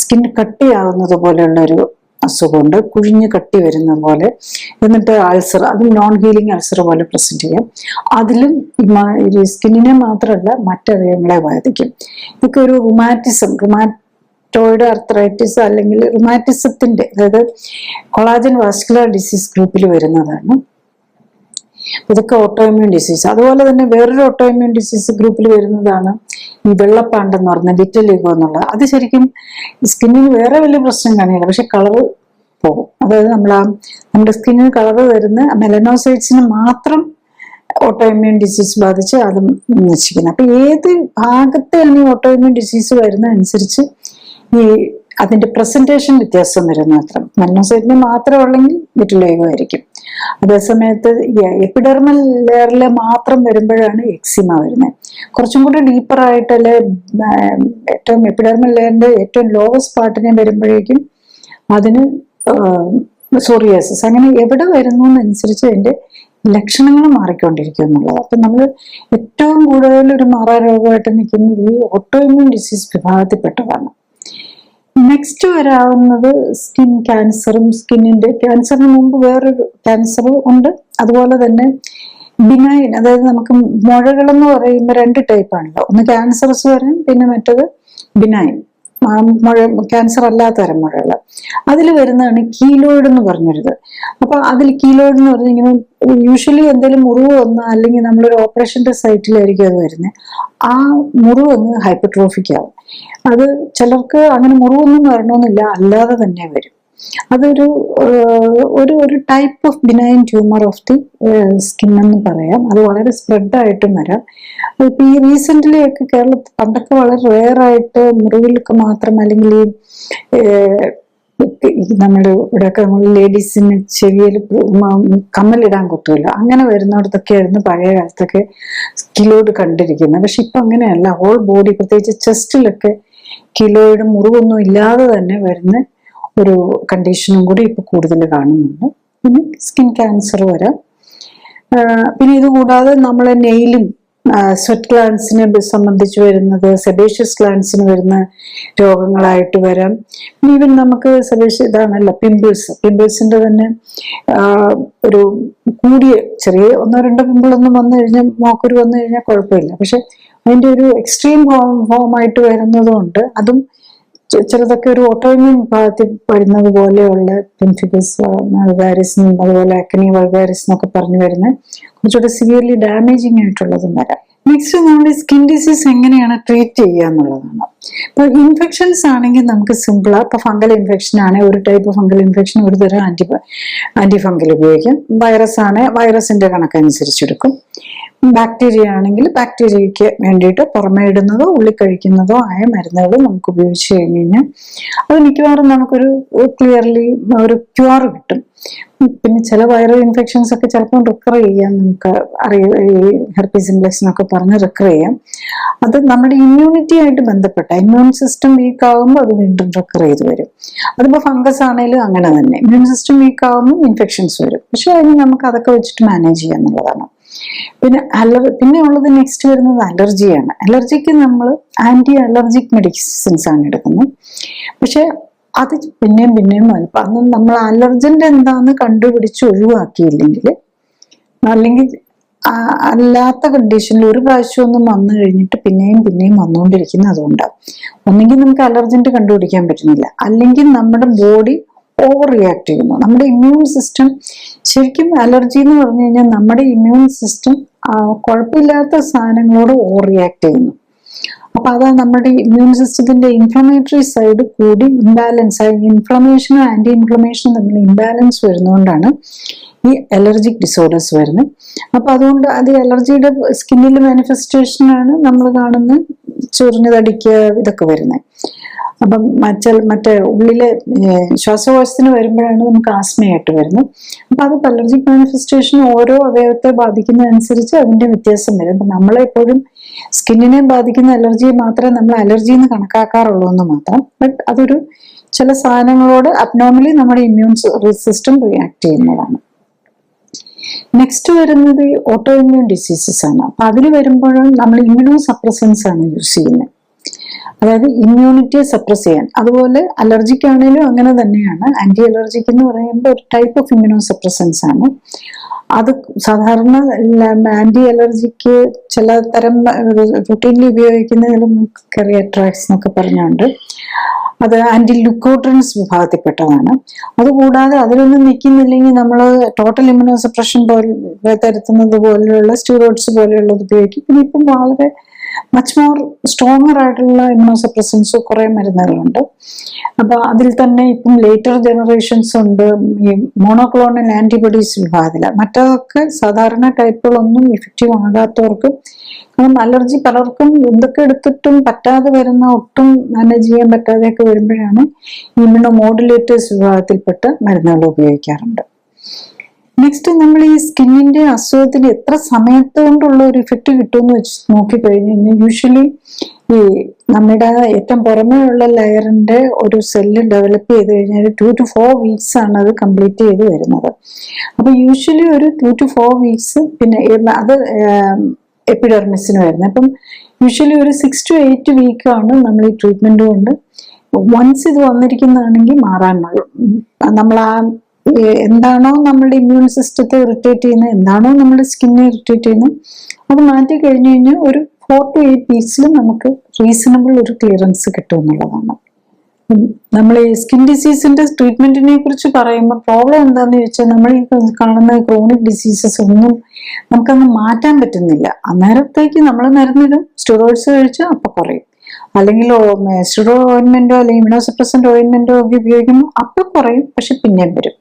സ്കിൻ കട്ടിയാവുന്നത് പോലെയുള്ള ഒരു അസുഖമുണ്ട്, കുഴിഞ്ഞ് കട്ടി വരുന്ന പോലെ. എന്നിട്ട് അൾസർ, അത് നോൺ ഹീലിംഗ് അൾസർ പോലെ പ്രസന്റ് ചെയ്യാം. അതിലും സ്കിന്നിനെ മാത്രമല്ല മറ്റവയവങ്ങളെ ബാധിക്കും. ഇതൊക്കെ ഒരു റുമാറ്റോയിഡ് ആർത്രൈറ്റിസ് അല്ലെങ്കിൽ റുമാറ്റിസത്തിന്റെ, അതായത് കൊളാജൻ വാസ്കുലർ ഡിസീസ് ഗ്രൂപ്പിൽ വരുന്നതാണ്. ഇതൊക്കെ ഓട്ടോഇമ്മ്യൂൺ ഡിസീസ്. അതുപോലെ തന്നെ വേറൊരു ഓട്ടോഇമ്മ്യൂൺ ഡിസീസ് ഗ്രൂപ്പിൽ വരുന്നതാണ് ഈ വെള്ളപ്പാണ്ടെന്ന് പറഞ്ഞ വിറ്റിലിഗോ എന്നുള്ളത്. അത് ശരിക്കും സ്കിന്നിന് വേറെ വലിയ പ്രശ്നം കാണില്ല, പക്ഷെ കളറ് പോകും. അതായത് നമ്മുടെ സ്കിന്നിന് കളറ് വരുന്ന മെലനോസൈറ്റ്സിന് മാത്രം ഓട്ടോഇമ്മ്യൂൺ ഡിസീസ് ബാധിച്ച് അത് നശിക്കുന്നത്. അപ്പൊ ഏത് ഭാഗത്താണ് ഈ ഓട്ടോഇമ്മ്യൂൺ ഡിസീസ് വരുന്ന അനുസരിച്ച് ഈ അതിന്റെ പ്രസന്റേഷൻ വ്യത്യാസം വരുന്ന മാത്രം. മെലനോസൈറ്റിന് മാത്രം ഉള്ളെങ്കിൽ വിറ്റിലിഗോ ആയിരിക്കും. അതേസമയത്ത് എപ്പിഡെർമൽ ലെയറിൽ മാത്രം വരുമ്പോഴാണ് എക്സിമ വരുന്നത്. കുറച്ചും കൂടി ഡീപ്പർ ആയിട്ട് അല്ലെ ഏറ്റവും എപ്പിഡെർമൽ ലെയറിന്റെ ഏറ്റവും ലോവസ്റ്റ് പാർട്ടിനെ വരുമ്പോഴേക്കും അതിന് സോറിയാസിസ്. അങ്ങനെ എവിടെ വരുന്നു എന്നനുസരിച്ച് അതിന്റെ ലക്ഷണങ്ങൾ മാറിക്കൊണ്ടിരിക്കും എന്നുള്ളത്. അപ്പൊ നമ്മൾ ഏറ്റവും കൂടുതൽ ഒരു മാറാരോഗമായിട്ട് നിൽക്കുന്നത് ഈ ഓട്ടോഇമ്മ്യൂൺ ഡിസീസ് വിഭാഗത്തിൽപ്പെട്ടതാണ്. നെക്സ്റ്റ് വരാവുന്നത് സ്കിൻ ക്യാൻസറും. ക്യാൻസറിന് മുമ്പ് വേറൊരു ക്യാൻസറും ഉണ്ട്. അതുപോലെ തന്നെ ബിനൈൻ, അതായത് നമുക്ക് മുഴകളെന്ന് പറയുമ്പോൾ രണ്ട് ടൈപ്പാണല്ലോ. ഒന്ന് ക്യാൻസറസ് വരാം, പിന്നെ മറ്റത് ബിനൈൻ, ക്യാൻസർ അല്ലാത്ത തരം മുഴകൾ. അതിൽ വരുന്നതാണ് കീലോയിഡ് എന്ന് പറഞ്ഞൊരിത്. അപ്പൊ അതിൽ കീലോയിഡ് എന്ന് പറഞ്ഞാൽ ഇങ്ങനെ യൂഷ്വലി എന്തെങ്കിലും മുറിവ് വന്ന, അല്ലെങ്കിൽ നമ്മളൊരു ഓപ്പറേഷന്റെ സൈറ്റിലായിരിക്കും അത് വരുന്നത്. ആ മുറിവ് അങ്ങ് ഹൈപ്പർട്രോഫിക് ആവും. അത് ചിലർക്ക് അങ്ങനെ മുറിവൊന്നും വരണമെന്നില്ല, അല്ലാതെ തന്നെ വരും. അതൊരു ഒരു type of benign tumour of the skin എന്ന് പറയാം. അത് വളരെ സ്പ്രെഡായിട്ടും വരാം. ഇപ്പൊ ഈ റീസെന്റ്ലി ഒക്കെ കേരളത്തിൽ പണ്ടൊക്കെ വളരെ റെയർ ആയിട്ട് മുറിവിലൊക്കെ മാത്രം, അല്ലെങ്കിൽ നമ്മുടെ ഇവിടെയൊക്കെ നമ്മൾ ലേഡീസിന് ചെവിയിൽ കമ്മലിടാൻ കുത്തുമല്ല, അങ്ങനെ വരുന്നിടത്തൊക്കെ ആയിരുന്നു പഴയ കാലത്തൊക്കെ കിലോയിഡ് കണ്ടിരിക്കുന്നത്. പക്ഷെ ഇപ്പൊ അങ്ങനെയല്ല. ഹോൾ ബോഡി, പ്രത്യേകിച്ച് ചെസ്റ്റിലൊക്കെ കിലോയിഡ് മുറിവൊന്നും ഇല്ലാതെ തന്നെ വരുന്ന ഒരു കണ്ടീഷനും കൂടി ഇപ്പൊ കൂടുതൽ കാണുന്നുണ്ട്. പിന്നെ സ്കിൻ ക്യാൻസർ വരാം. പിന്നെ ഇത് കൂടാതെ നമ്മളെ നെയിലും സ്വെറ്റ് ഗ്ലാൻസിനെ സംബന്ധിച്ച് വരുന്നത്, സെബേഷ്യസ് ഗ്ലാൻസിന് വരുന്ന രോഗങ്ങളായിട്ട് വരാം. ഈവൻ നമുക്ക് ഇതാണല്ലോ പിമ്പിൾസിന്റെ തന്നെ ഒരു കൂടിയ ചെറിയ 1-2 പിമ്പിളൊന്നും വന്നു കഴിഞ്ഞാൽ, മോക്കുരു വന്നു കഴിഞ്ഞാൽ കുഴപ്പമില്ല. പക്ഷെ അതിന്റെ ഒരു എക്സ്ട്രീം ഫോമായിട്ട് വരുന്നതുകൊണ്ട് അതും ചിലതൊക്കെ ഒരു ഓട്ടോഇമ്മ്യൂൺ വിഭാഗത്തിൽ വരുന്നത് പോലെയുള്ള പിംഫിക്കസ് വൾഗാരിസ്, അതുപോലെ അക്നി വൾഗാരിസ് എന്നൊക്കെ പറഞ്ഞു വരുന്ന കുറച്ചുകൂടെ സിവിയർലി ഡാമേജിങ് ആയിട്ടുള്ളതും വരാം. നെക്സ്റ്റ് നമ്മൾ ഈ സ്കിൻ ഡിസീസ് എങ്ങനെയാണ് ട്രീറ്റ് ചെയ്യുക എന്നുള്ളതാണ്. ഇപ്പൊ ഇൻഫെക്ഷൻസ് ആണെങ്കിൽ നമുക്ക് സിമ്പിളാ. ഇപ്പൊ ഫംഗൽ ഇൻഫെക്ഷൻ ആണെങ്കിൽ ഒരു ടൈപ്പ് ഫംഗൽ ഇൻഫെക്ഷൻ ഒരു തരം ആന്റി ഫംഗൽ ഉപയോഗിക്കും. വൈറസ് ആണ് വൈറസിന്റെ കണക്കനുസരിച്ചെടുക്കും. ബാക്ടീരിയ ആണെങ്കിൽ ബാക്ടീരിയയ്ക്ക് വേണ്ടിയിട്ട് പുറമേ ഇടുന്നതോ ഉള്ളിൽ കഴിക്കുന്നതോ ആയ മരുന്നുകൾ നമുക്ക് ഉപയോഗിച്ച് കഴിഞ്ഞ് കഴിഞ്ഞാൽ അത് മിക്കവാറും നമുക്കൊരു ക്ലിയർലി ഒരു ക്യൂർ കിട്ടും. പിന്നെ ചില വൈറൽ ഇൻഫെക്ഷൻസ് ഒക്കെ ചിലപ്പോൾ റിക്കർ ചെയ്യാൻ നമുക്ക് അറിയാം. ഈ ഹെർപ്പീസ് സിംപ്ലെക്സ് എന്നൊക്കെ പറഞ്ഞ് റിക്കർ ചെയ്യാം. അത് നമ്മുടെ ഇമ്മ്യൂണിറ്റി ആയിട്ട് ബന്ധപ്പെട്ട, ഇമ്മ്യൂൺ സിസ്റ്റം വീക്ക് ആകുമ്പോൾ അത് വീണ്ടും റിക്കർ ചെയ്ത് വരും. അതിപ്പോ ഫംഗസ് ആണെങ്കിലും അങ്ങനെ തന്നെ, ഇമ്മ്യൂൺ സിസ്റ്റം വീക്ക് ആകുമ്പോൾ ഇൻഫെക്ഷൻസ് വരും. പക്ഷെ അതിന് നമുക്ക് അതൊക്കെ വെച്ചിട്ട് മാനേജ് ചെയ്യാം എന്നുള്ളതാണ്. പിന്നെ ഉള്ളത് നെക്സ്റ്റ് വരുന്നത് അലർജിയാണ്. അലർജിക്ക് നമ്മൾ ആന്റി അലർജിക് മെഡിസിൻസ് ആണ് എടുക്കുന്നത്. പക്ഷെ അത് പിന്നെയും അന്ന് നമ്മൾ അലർജന്റെ എന്താന്ന് കണ്ടുപിടിച്ച് ഒഴിവാക്കിയില്ലെങ്കിൽ, അല്ലെങ്കിൽ അല്ലാത്ത കണ്ടീഷനിൽ ഒരു പ്രാവശ്യം ഒന്നും വന്നു കഴിഞ്ഞിട്ട് പിന്നെയും വന്നുകൊണ്ടിരിക്കുന്നത് അതുകൊണ്ടാണ്. ഒന്നെങ്കിൽ നമുക്ക് അലർജന്റ് കണ്ടുപിടിക്കാൻ പറ്റുന്നില്ല, അല്ലെങ്കിൽ നമ്മുടെ ബോഡി ഓവർ റിയാക്ട് ചെയ്യുന്നു. നമ്മുടെ ഇമ്മ്യൂൺ സിസ്റ്റം ശരിക്കും അലർജി എന്ന് പറഞ്ഞു കഴിഞ്ഞാൽ നമ്മുടെ ഇമ്മ്യൂൺ സിസ്റ്റം കുഴപ്പമില്ലാത്ത സാധനങ്ങളോട് ഓവർ റിയാക്ട് ചെയ്യുന്നു. അപ്പൊ അതാ നമ്മുടെ ഇമ്മ്യൂൺ സിസ്റ്റത്തിന്റെ ഇൻഫ്ലമേറ്ററി സൈഡ് കൂടി ഇംബാലൻസ് ആയി, ഇൻഫ്ലമേഷനും ആന്റി ഇൻഫ്ലമേഷനും തമ്മിൽ ഇംബാലൻസ് വരുന്നതുകൊണ്ടാണ് ഈ അലർജിക് ഡിസോർഡേഴ്സ് വരുന്നത്. അപ്പൊ അതുകൊണ്ട് അത് അലർജിയുടെ സ്കിന്നിൽ മാനിഫെസ്റ്റേഷനാണ് നമ്മൾ കാണുന്ന ചൊറിഞ്ഞ് തടിക്കുക ഇതൊക്കെ വരുന്നത്. അപ്പം മറ്റേ ഉള്ളിലെ ശ്വാസകോശത്തിന് വരുമ്പോഴാണ് നമുക്ക് ആസ്മയായിട്ട് വരുന്നത്. അപ്പൊ അത് അലർജിക് മാനിഫെസ്റ്റേഷൻ ഓരോ അവയവത്തെ ബാധിക്കുന്നതനുസരിച്ച് അതിന്റെ വ്യത്യാസം വരും. അപ്പൊ നമ്മളെപ്പോഴും സ്കിന്നിനെ ബാധിക്കുന്ന അലർജിയെ മാത്രമേ നമ്മൾ അലർജി എന്ന് കണക്കാക്കാറുള്ളൂ എന്ന് മാത്രം. ബട്ട് അതൊരു ചില സാധനങ്ങളോട് അബ്നോർമലി നമ്മുടെ ഇമ്മ്യൂൺ സിസ്റ്റം റിയാക്ട് ചെയ്യുന്നതാണ്. നെക്സ്റ്റ് വരുന്നത് ഓട്ടോ ഇമ്മ്യൂൺ ഡിസീസസ് ആണ്. അപ്പൊ അതിൽ വരുമ്പോഴും നമ്മൾ ഇമ്മ്യൂണോ സപ്രസൻസ് ആണ് യൂസ് ചെയ്യുന്നത്, അതായത് ഇമ്മ്യൂണിറ്റിയെ സപ്രസ് ചെയ്യാൻ. അതുപോലെ അലർജിക് ആണെങ്കിലും അങ്ങനെ തന്നെയാണ്. ആന്റി അലർജിക് എന്ന് പറയുമ്പോൾ ഒരു ടൈപ്പ് ഓഫ് ഇമ്മ്യൂണോ സപ്രസൻസ് ആണ്. അത് സാധാരണ ആന്റി അലർജിക്ക് ചില തരം റുട്ടീനിൽ ഉപയോഗിക്കുന്ന കെറിയട്രാക്സ് എന്നൊക്കെ പറഞ്ഞുകൊണ്ട് അത് ആന്റി ലുക്കോട്രിൻസ് വിഭാഗത്തിൽപ്പെട്ടതാണ്. അതുകൂടാതെ അതിലൊന്നും നിൽക്കുന്നില്ലെങ്കിൽ നമ്മൾ ടോട്ടൽ ഇമ്മ്യൂണോ സപ്രഷൻ പോലെ തരുത്തുന്നത് പോലെയുള്ള സ്റ്റീറോയിഡ്സ് പോലെയുള്ളത് ഉപയോഗിക്കും. പിന്നെ ഇപ്പം വളരെ മച്ച് മോർ സ്ട്രോങ്ങർ ആയിട്ടുള്ള ഇമ്മ്യൂണോ സപ്രസൻസ് കുറെ മരുന്നുകളുണ്ട്. അപ്പൊ അതിൽ തന്നെ ഇപ്പം ലേറ്റർ ജനറേഷൻസ് ഉണ്ട്, ഈ മോണോക്ലോണൽ ആന്റിബോഡീസ് വിഭാഗത്തില. മറ്റതൊക്കെ സാധാരണ ടൈപ്പുകളൊന്നും ഇഫക്റ്റീവ് ആകാത്തവർക്ക്, കാരണം അലർജി പലർക്കും എന്തൊക്കെ എടുത്തിട്ടും പറ്റാതെ വരുന്ന, ഒട്ടും മാനേജ് ചെയ്യാൻ പറ്റാതെയൊക്കെ വരുമ്പോഴാണ് ഇമ്മ്യൂണോ മോഡുലേറ്റേഴ്സ് വിഭാഗത്തിൽപ്പെട്ട മരുന്നുകൾ ഉപയോഗിക്കാറുണ്ട്. നെക്സ്റ്റ് നമ്മൾ ഈ സ്കിന്നിന്റെ അസുഖത്തിന് എത്ര സമയത്ത് കൊണ്ടുള്ള ഒരു ഇഫക്റ്റ് കിട്ടുമെന്ന് വെച്ച് നോക്കിക്കഴിഞ്ഞു കഴിഞ്ഞാൽ യൂഷ്വലി ഈ നമ്മുടെ ഏറ്റവും പുറമേ ഉള്ള ലെയറിന്റെ ഒരു സെല്ല് ഡെവലപ്പ് ചെയ്ത് കഴിഞ്ഞാൽ 2 to 4 weeks ആണ് അത് കംപ്ലീറ്റ് ചെയ്ത് വരുന്നത്. അപ്പൊ യൂഷ്വലി ഒരു 2 to 4 weeks, പിന്നെ അത് എപ്പിഡെർമിസിന് വരുന്നത്. അപ്പം യൂഷ്വലി ഒരു 6 to 8 week ആണ് നമ്മൾ ഈ ട്രീറ്റ്മെന്റ് കൊണ്ട്, വൺസ് ഇത് വന്നിരിക്കുന്നതാണെങ്കിൽ മാറാനുള്ളൂ. നമ്മൾ ആ എന്താണോ നമ്മുടെ ഇമ്മ്യൂൺ സിസ്റ്റത്തെ ഇറിറ്റേറ്റ് ചെയ്യുന്നത്, എന്താണോ നമ്മുടെ സ്കിന്നെ ഇറിറ്റേറ്റ് ചെയ്യുന്നത്, അത് മാറ്റി കഴിഞ്ഞു കഴിഞ്ഞാൽ ഒരു 4 to 8 weeks നമുക്ക് റീസണബിൾ ഒരു ക്ലിയറൻസ് കിട്ടും എന്നുള്ളതാണ്. നമ്മൾ ഈ സ്കിൻ ഡിസീസിന്റെ ട്രീറ്റ്മെന്റിനെ കുറിച്ച് പറയുമ്പോൾ പ്രോബ്ലം എന്താന്ന് ചോദിച്ചാൽ, നമ്മൾ ഈ കാണുന്ന ക്രോണിക് ഡിസീസസ് ഒന്നും നമുക്കങ്ങ് മാറ്റാൻ പറ്റുന്നില്ല. അന്നേരത്തേക്ക് നമ്മൾ മരുന്നിടും, സ്റ്റെറോയിഡ്സ് കഴിച്ചാൽ അപ്പൊ കുറയും, അല്ലെങ്കിൽ സ്റ്റെറോയിഡ് ഓയിൻമെന്റോ അല്ലെങ്കിൽ ഇമ്യൂണോസപ്രസന്റ് ഓയിൻമെന്റോ ഒക്കെ ഉപയോഗിക്കുമ്പോൾ അപ്പൊ കുറയും, പക്ഷെ പിന്നെയും വരും.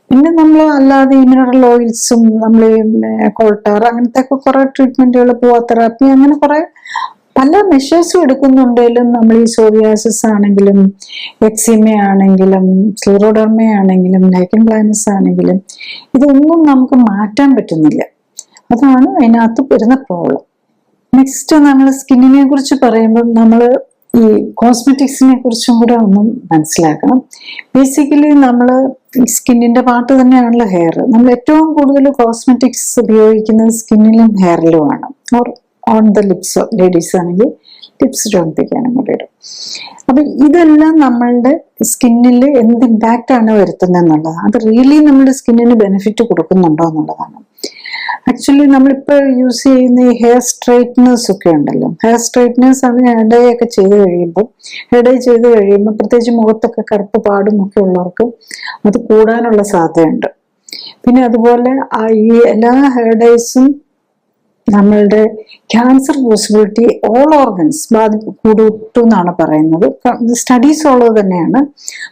പിന്നെ നമ്മൾ അല്ലാതെ ഈ മിനറൽ ഓയിൽസും നമ്മൾ കോൾട്ടാർ അങ്ങനത്തെ ഒക്കെ കുറെ ട്രീറ്റ്മെന്റുകൾ, പോവാ തെറാപ്പി, അങ്ങനെ കുറെ പല മെഷേഴ്സും എടുക്കുന്നുണ്ടെങ്കിലും നമ്മൾ ഈ സോറിയാസിസ് ആണെങ്കിലും എക്സിമ ആണെങ്കിലും സ്ക്ലെറോഡെർമ ആണെങ്കിലും ലൈക്കൻ പ്ലാനസ് ആണെങ്കിലും ഇതൊന്നും നമുക്ക് മാറ്റാൻ പറ്റുന്നില്ല. അതാണ് അതിനകത്ത് വരുന്ന പ്രോബ്ലം. നെക്സ്റ്റ് നമ്മൾ സ്കിന്നിനെ കുറിച്ച് പറയുമ്പോൾ നമ്മൾ ഈ കോസ്മെറ്റിക്സിനെ കുറിച്ചും കൂടെ ഒന്നും മനസ്സിലാക്കണം. ബേസിക്കലി നമ്മൾ സ്കിന്നിന്റെ പാർട്ട് തന്നെയാണല്ലോ ഹെയർ. നമ്മൾ ഏറ്റവും കൂടുതൽ കോസ്മെറ്റിക്സ് ഉപയോഗിക്കുന്നത് സ്കിന്നിലും ഹെയറിലുമാണ്. Or on the lips, ladies ആണെങ്കിൽ ലിപ്സ് ചോദിപ്പിക്കാനും കൂടി ഇടും. അപ്പൊ ഇതെല്ലാം നമ്മളുടെ സ്കിന്നിൽ എന്ത് ഇമ്പാക്റ്റ് ആണ് വരുത്തുന്നത് എന്നുള്ളത്, അത് റിയലി നമ്മുടെ സ്കിന്നിന് ബെനിഫിറ്റ് കൊടുക്കുന്നുണ്ടോ എന്നുള്ളതാണ്. ആക്ച്വലി നമ്മളിപ്പോൾ യൂസ് ചെയ്യുന്ന ഈ ഹെയർ സ്ട്രൈറ്റ്നേഴ്സ് ഒക്കെ ഉണ്ടല്ലോ, ഹെയർ സ്ട്രൈറ്റ്നേഴ്സ് ആണ് ഹെയർ ഡൈ ഒക്കെ ചെയ്ത് കഴിയുമ്പോൾ, പ്രത്യേകിച്ച് മുഖത്തൊക്കെ കറുപ്പ് പാടും ഒക്കെ ഉള്ളവർക്ക് അത് കൂടാനുള്ള സാധ്യതയുണ്ട്. പിന്നെ അതുപോലെ ഈ എല്ലാ ഹെയർ ഡൈസും നമ്മളുടെ ക്യാൻസർ പോസിബിലിറ്റി ഓൾ ഓർഗൻസ് കൂട്ടും എന്നാണ് പറയുന്നത്. സ്റ്റഡീസ് ഉള്ളത് തന്നെയാണ്.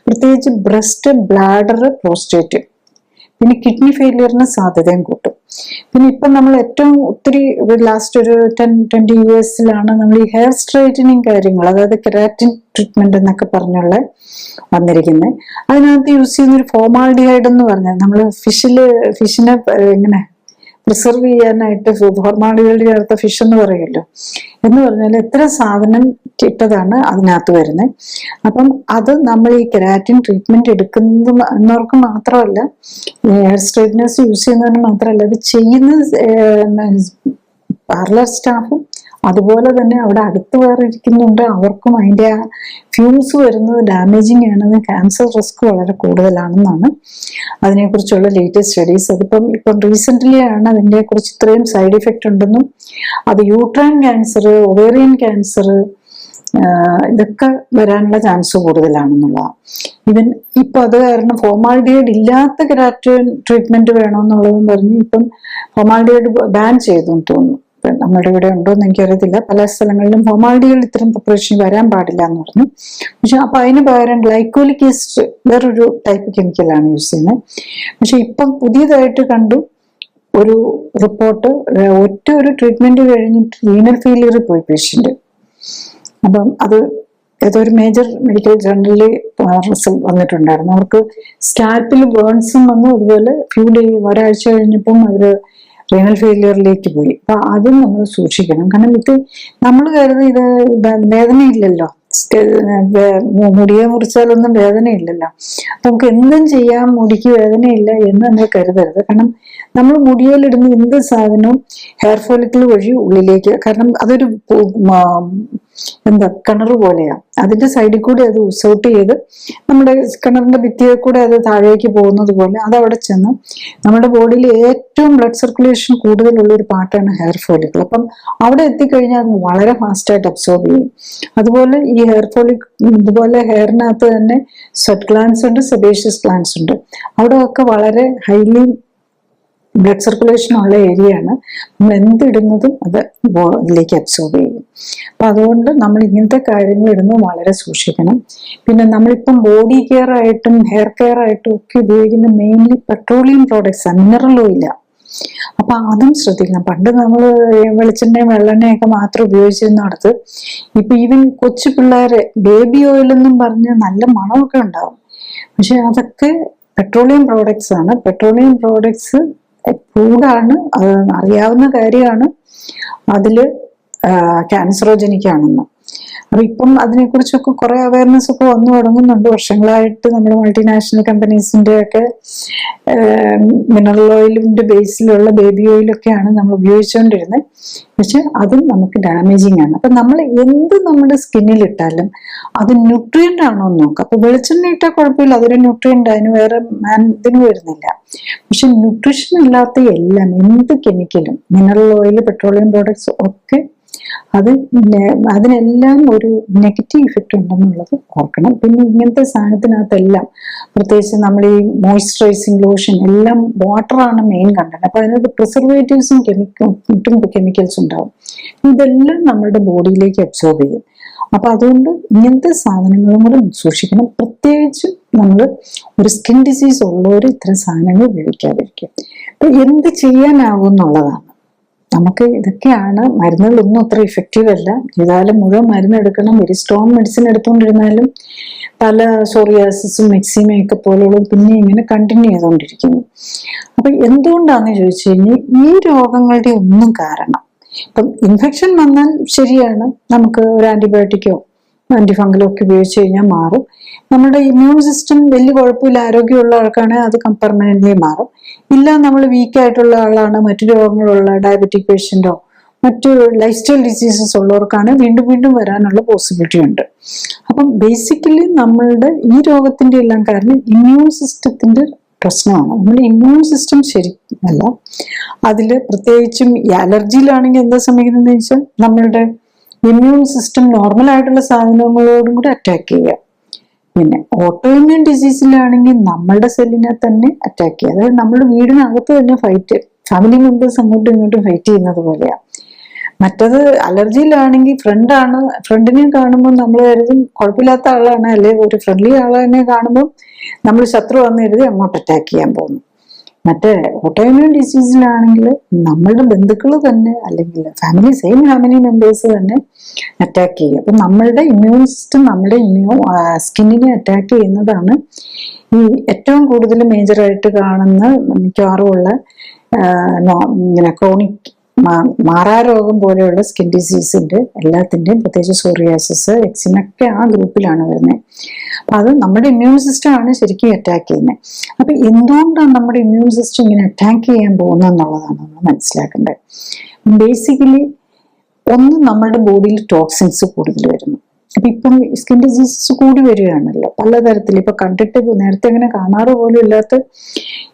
പ്രത്യേകിച്ച് ബ്രസ്റ്റ്, ബ്ലാഡർ, പ്രോസ്റ്റേറ്റ്, പിന്നെ കിഡ്നി ഫെയിലിയറിന് സാധ്യതയും കൂട്ടും. പിന്നെ ഇപ്പം നമ്മൾ ഏറ്റവും ഒത്തിരി ലാസ്റ്റ് ഒരു 10-20 yearsലാണ് നമ്മൾ ഈ ഹെയർ സ്ട്രൈറ്റനിങ് കാര്യങ്ങൾ, അതായത് കെരാറ്റിൻ ട്രീറ്റ്മെന്റ് എന്നൊക്കെ പറഞ്ഞുള്ള വന്നിരിക്കുന്നത്. അതിനകത്ത് യൂസ് ചെയ്യുന്ന ഒരു ഫോമാൽഡിഹൈഡ് എന്ന് പറഞ്ഞാൽ, നമ്മൾ ഫിഷിനെ ഇങ്ങനെ പ്രിസർവ് ചെയ്യാനായിട്ട് ഫോർമാലിറ്റികൾ ചേർത്ത ഫിഷ് എന്ന് പറയുമല്ലോ, എന്ന് പറഞ്ഞാൽ എത്ര സാധനം ഇട്ടതാണ് അതിനകത്ത് വരുന്നത്. അപ്പം അത് നമ്മൾ ഈ കെരാറ്റിൻ ട്രീറ്റ്മെന്റ് എന്നവർക്ക് മാത്രമല്ല, ഹെയർ സ്ട്രൈറ്റ്നേഴ്സ് യൂസ് ചെയ്യുന്നവന് മാത്രമല്ല, അത് ചെയ്യുന്ന പാർലർ സ്റ്റാഫും അതുപോലെ തന്നെ അവിടെ അടുത്ത് വേറെ ഇരിക്കുന്നുണ്ട്, അവർക്കും അതിന്റെ ആ ഫ്യൂംസ് വരുന്നത് ഡാമേജിങ് ആണ്, ക്യാൻസർ റിസ്ക് വളരെ കൂടുതലാണെന്നാണ് അതിനെക്കുറിച്ചുള്ള ലേറ്റസ്റ്റ് സ്റ്റഡീസ്. ഇപ്പം റീസെന്റ്ലി ആണ് അതിനെ കുറിച്ച് ഇത്രയും സൈഡ് ഇഫക്റ്റ് ഉണ്ടെന്നും, അത് യൂട്രൈൻ ക്യാൻസർ, ഒവേറിയൻ ക്യാൻസർ, ഇതൊക്കെ വരാനുള്ള ചാൻസ് കൂടുതലാണെന്നുള്ളതാണ്. ഇവൻ ഇപ്പൊ അത് കാരണം ഫോമാൽഡിഹൈഡ് ഇല്ലാത്ത കെരാറ്റിൻ ട്രീറ്റ്മെന്റ് വേണമെന്നുള്ളതും പറഞ്ഞ് ഇപ്പം ഫോമാൽഡിഹൈഡ് ബാൻ ചെയ്തു തോന്നുന്നു. നമ്മുടെ ഇവിടെ ഉണ്ടോന്ന് എനിക്കറിയത്തില്ല. പല സ്ഥലങ്ങളിലും ഫോമാൽഡിഹൈഡ് ഇത്തരം പ്രിപ്പറേഷൻ വരാൻ പാടില്ല എന്ന് പറഞ്ഞു. പക്ഷെ അപ്പൊ അതിന് പകരം ഗ്ലൈക്കോലിക് ആസിഡ് വേറൊരു ടൈപ്പ് കെമിക്കലാണ് യൂസ് ചെയ്യുന്നത്. പക്ഷെ ഇപ്പം പുതിയതായിട്ട് കണ്ടു ഒരു റിപ്പോർട്ട്, ഒരു ട്രീറ്റ്മെന്റ് കഴിഞ്ഞിട്ട് റീനൽ ഫെയിലിയർ പോയി പേഷ്യന്റ്. അപ്പം അത് ഏതോ ഒരു മേജർ മെഡിക്കൽ ജേർണലിൽ റിസൾട്ട് വന്നിട്ടുണ്ടായിരുന്നു. അവർക്ക് സ്കാൽപ്പിൽ ബേൺസും വന്നു, അതുപോലെ ഒരാഴ്ച കഴിഞ്ഞപ്പം അവര് റീനൽ ഫെയിലിയറിലേക്ക് പോയി. അപ്പൊ അതും നമ്മൾ സൂക്ഷിക്കണം. കാരണം ഇത് നമ്മൾ കരുതി ഇത് വേദനയില്ലല്ലോ, മുടിയെ മുറിച്ചാലൊന്നും വേദനയില്ലല്ലോ, അപ്പൊ നമുക്ക് എന്തും ചെയ്യാം, മുടിക്ക് വേദനയില്ല എന്ന് നമ്മൾ കരുതരുത്. കാരണം നമ്മൾ മുടിയിലിടുന്ന എന്ത് സാധനവും ഹെയർ ഫോളിക്കിൾ വഴി ഉള്ളിലേക്ക്, കാരണം അതൊരു കിണർ പോലെയാണ്, അതിന്റെ സൈഡിൽ കൂടെ അത് ഔട്ട് ചെയ്ത് നമ്മുടെ കിണറിന്റെ ഭിത്തിയെ കൂടെ അത് താഴേക്ക് പോകുന്നത് പോലെ അത് അവിടെ ചെന്ന് നമ്മുടെ ബോഡിയിൽ ഏറ്റവും ബ്ലഡ് സർക്കുലേഷൻ കൂടുതലുള്ള ഒരു പാർട്ടാണ് ഹെയർ ഫോളിക്കിൾ. അപ്പം അവിടെ എത്തിക്കഴിഞ്ഞാൽ അത് വളരെ ഫാസ്റ്റായിട്ട് അബ്സോർബ് ചെയ്യും. അതുപോലെ ഈ ഹെയർ ഫോളിക്കിൾ, ഇതുപോലെ ഹെയറിനകത്ത് തന്നെ സ്വെറ്റ് ഗ്ലാൻസ് ഉണ്ട്, സെബേഷ്യസ് ഗ്ലാൻസ് ഉണ്ട്. അവിടെ ഒക്കെ വളരെ ഹൈലി ബ്ലഡ് സർക്കുലേഷൻ ഉള്ള ഏരിയയാണ്. നമ്മൾ എന്തിടുന്നതും അത് ഇതിലേക്ക് അബ്സോർബ് ചെയ്യും. അപ്പൊ അതുകൊണ്ട് നമ്മൾ ഇങ്ങനത്തെ കാര്യങ്ങൾ ഇടുന്നത് വളരെ സൂക്ഷിക്കണം. പിന്നെ നമ്മളിപ്പം ബോഡി കെയർ ആയിട്ടും ഹെയർ കെയർ ആയിട്ടും ഒക്കെ ഉപയോഗിക്കുന്ന മെയിൻലി പെട്രോളിയം പ്രോഡക്ട്സ് ആണ്, മിനറൽ ഓയില. അപ്പൊ അതും ശ്രദ്ധിക്കണം. പണ്ട് നമ്മൾ വെളിച്ചെണ്ണയും വെള്ളെണ്ണയൊക്കെ മാത്രം ഉപയോഗിച്ചിരുന്നിടത്ത് ഇപ്പൊ ഈവൻ കൊച്ചു പിള്ളേരെ ബേബി ഓയിൽ എന്നും പറഞ്ഞ് നല്ല മണമൊക്കെ ഉണ്ടാവും. പക്ഷെ അതൊക്കെ പെട്രോളിയം പ്രോഡക്ട്സ് ആണ്. പെട്രോളിയം പ്രോഡക്ട്സ് ഫൂഡാണ്, അത് അറിയാവുന്ന കാര്യമാണ്, അതില് ക്യാൻസറോജനിക് ആണെന്ന്. അപ്പൊ ഇപ്പം അതിനെക്കുറിച്ചൊക്കെ കുറെ അവയർനെസ് ഒക്കെ വന്നു തുടങ്ങുന്നുണ്ട്. വർഷങ്ങളായിട്ട് നമ്മുടെ മൾട്ടിനാഷണൽ കമ്പനീസിന്റെ ഒക്കെ മിനറൽ ഓയിലിന്റെ ബേസിലുള്ള ബേബി ഓയിലൊക്കെയാണ് നമ്മൾ ഉപയോഗിച്ചുകൊണ്ടിരുന്നത്. പക്ഷെ അതും നമുക്ക് ഡാമേജിങ് ആണ്. അപ്പൊ നമ്മൾ എന്ത് നമ്മുടെ സ്കിന്നിൽ ഇട്ടാലും അത് ന്യൂട്രിയന്റ് ആണോ എന്ന് നോക്കാം. അപ്പൊ വെളിച്ചെണ്ണ ഇട്ടാൽ കുഴപ്പമില്ല, അതൊരു ന്യൂട്രിയന്റ്, അതിന് വേറെ ഇതിന് വരുന്നില്ല. പക്ഷെ ന്യൂട്രീഷൻ ഇല്ലാത്ത എല്ലാം, എന്ത് കെമിക്കലും, മിനറൽ ഓയിൽ, പെട്രോളിയം പ്രോഡക്ട്സ് ഒക്കെ അതിനെല്ലാം ഒരു നെഗറ്റീവ് ഇഫക്റ്റ് ഉണ്ടെന്നുള്ളത് ഓർക്കണം. പിന്നെ ഇങ്ങനത്തെ സാധനത്തിനകത്തെല്ലാം, പ്രത്യേകിച്ച് നമ്മൾ ഈ മോയ്സ്ചറൈസിങ് ലോഷൻ എല്ലാം വാട്ടറാണ് മെയിൻ കണ്ടന്റ്. അപ്പൊ അതിനകത്ത് പ്രിസർവേറ്റീവ്സും കെമിക്കൽസ് ഉണ്ടാവും. ഇതെല്ലാം നമ്മുടെ ബോഡിയിലേക്ക് അബ്സോർബ് ചെയ്യും. അപ്പൊ അതുകൊണ്ട് ഇങ്ങനത്തെ സാധനങ്ങളും കൂടെ സൂക്ഷിക്കണം. പ്രത്യേകിച്ച് നമ്മൾ ഒരു സ്കിൻ ഡിസീസ് ഉള്ളവർ ഇത്തരം സാധനങ്ങൾ ഉപയോഗിക്കാതിരിക്കും. അപ്പൊ എന്ത് ചെയ്യാനാവും എന്നുള്ളതാണ്. നമുക്ക് ഇതൊക്കെയാണ്. മരുന്നുകളൊന്നും അത്ര ഇഫക്റ്റീവ് അല്ല. ചെയ്താലും മുഴുവൻ മരുന്ന് എടുക്കണം. വെരി സ്ട്രോങ് മെഡിസിൻ എടുത്തുകൊണ്ടിരുന്നാലും പല സോറിയാസിസും എക്സിമയൊക്കെ പോലുള്ള പിന്നെ ഇങ്ങനെ കണ്ടിന്യൂ ചെയ്തുകൊണ്ടിരിക്കുന്നു. അപ്പൊ എന്തുകൊണ്ടാന്ന് ചോദിച്ചു കഴിഞ്ഞാൽ ഈ രോഗങ്ങളുടെ ഒന്നും കാരണം, ഇപ്പം ഇൻഫെക്ഷൻ വന്നാൽ ശരിയാണ്, നമുക്ക് ഒരു ആന്റിബയോട്ടിക്കോ ആന്റിഫംഗലോ ഒക്കെ ഉപയോഗിച്ച് കഴിഞ്ഞാൽ മാറും. നമ്മുടെ ഇമ്മ്യൂൺ സിസ്റ്റം വലിയ കുഴപ്പമില്ല, ആരോഗ്യമുള്ള ആൾക്കാണെങ്കിൽ അത് പെർമനന്റ്ലി മാറും. ഇല്ല, നമ്മൾ വീക്ക് ആയിട്ടുള്ള ആളാണ്, മറ്റു രോഗങ്ങളുള്ള ഡയബറ്റിക് പേഷ്യന്റോ മറ്റു ലൈഫ് സ്റ്റൈൽ ഡിസീസസ് ഉള്ളവർക്കാണ് വീണ്ടും വീണ്ടും വരാനുള്ള പോസിബിലിറ്റി ഉണ്ട്. അപ്പം ബേസിക്കലി നമ്മളുടെ ഈ രോഗത്തിന്റെ എല്ലാം കാരണം ഇമ്മ്യൂൺ സിസ്റ്റത്തിന്റെ പ്രശ്നമാണ്. നമ്മുടെ ഇമ്മ്യൂൺ സിസ്റ്റം ശരിയല്ല. അതില് പ്രത്യേകിച്ചും ഈ അലർജിയിലാണെങ്കിൽ എന്താ സംഭവിക്കുന്നതെന്ന് വെച്ചാൽ നമ്മളുടെ ഇമ്മ്യൂൺ സിസ്റ്റം നോർമൽ ആയിട്ടുള്ള സാധനങ്ങളോടും കൂടി അറ്റാക്ക് ചെയ്യുക. പിന്നെ ഓട്ടോ ഇമ്മ്യൂൺ ഡിസീസിലാണെങ്കിൽ നമ്മളുടെ സെല്ലിനെ തന്നെ അറ്റാക്ക് ചെയ്യുക. അതായത് നമ്മുടെ വീടിനകത്ത് തന്നെ ഫൈറ്റ്, ഫാമിലി മെമ്പേഴ്സ് അങ്ങോട്ടും ഇങ്ങോട്ടും ഫൈറ്റ് ചെയ്യുന്നത് പോലെയാണ്. മറ്റത് അലർജിയിലാണെങ്കിൽ ഫ്രണ്ടിനെ കാണുമ്പോൾ നമ്മൾ കരുതും കുഴപ്പമില്ലാത്ത ആളാണ്, അല്ലെങ്കിൽ ഒരു ഫ്രണ്ട്ലി ആളെ കാണുമ്പോൾ നമ്മൾ ശത്രു വന്ന് കരുതി അങ്ങോട്ട് അറ്റാക്ക് ചെയ്യാൻ പോകുന്നു. മറ്റേ ഓട്ടോഇമ്യൂൺ ഡിസീസിലാണെങ്കിൽ നമ്മളുടെ ബന്ധുക്കൾ തന്നെ, അല്ലെങ്കിൽ സെയിം ഫാമിലി മെമ്പേഴ്സ് തന്നെ അറ്റാക്ക് ചെയ്യും. അപ്പൊ നമ്മളുടെ ഇമ്മ്യൂൺ സിസ്റ്റം നമ്മുടെ സ്കിന്നിനെ അറ്റാക്ക് ചെയ്യുന്നതാണ് ഈ ഏറ്റവും കൂടുതൽ മേജറായിട്ട് കാണുന്ന മിക്കവാറും ഉള്ള ഇങ്ങനെ ക്രോണിക് മാറാരോഗം പോലെയുള്ള സ്കിൻ ഡിസീസിന്റെ എല്ലാത്തിന്റെയും, പ്രത്യേകിച്ച് സോറിയാസിസ്, എക്സിമ ഒക്കെ ആ ഗ്രൂപ്പിലാണ് വരുന്നത്. അപ്പൊ അത് നമ്മുടെ ഇമ്മ്യൂൺ സിസ്റ്റം ആണ് ശരിക്കും അറ്റാക്ക് ചെയ്യുന്നത്. അപ്പൊ എന്തുകൊണ്ടാണ് നമ്മുടെ ഇമ്മ്യൂൺ സിസ്റ്റം ഇങ്ങനെ അറ്റാക്ക് ചെയ്യാൻ പോകുന്നത് എന്നുള്ളതാണ് നമ്മൾ മനസ്സിലാക്കേണ്ടത്. ബേസിക്കലി ഒന്ന്, നമ്മുടെ ബോഡിയിൽ ടോക്സിൻസ് കൂടുതൽ വരുന്നു. അപ്പൊ ഇപ്പം സ്കിൻ ഡിസീസസ് കൂടി വരികയാണല്ലോ പലതരത്തിൽ. ഇപ്പൊ കണ്ടിട്ട് നേരത്തെ അങ്ങനെ കാണാറ് പോലും ഇല്ലാത്ത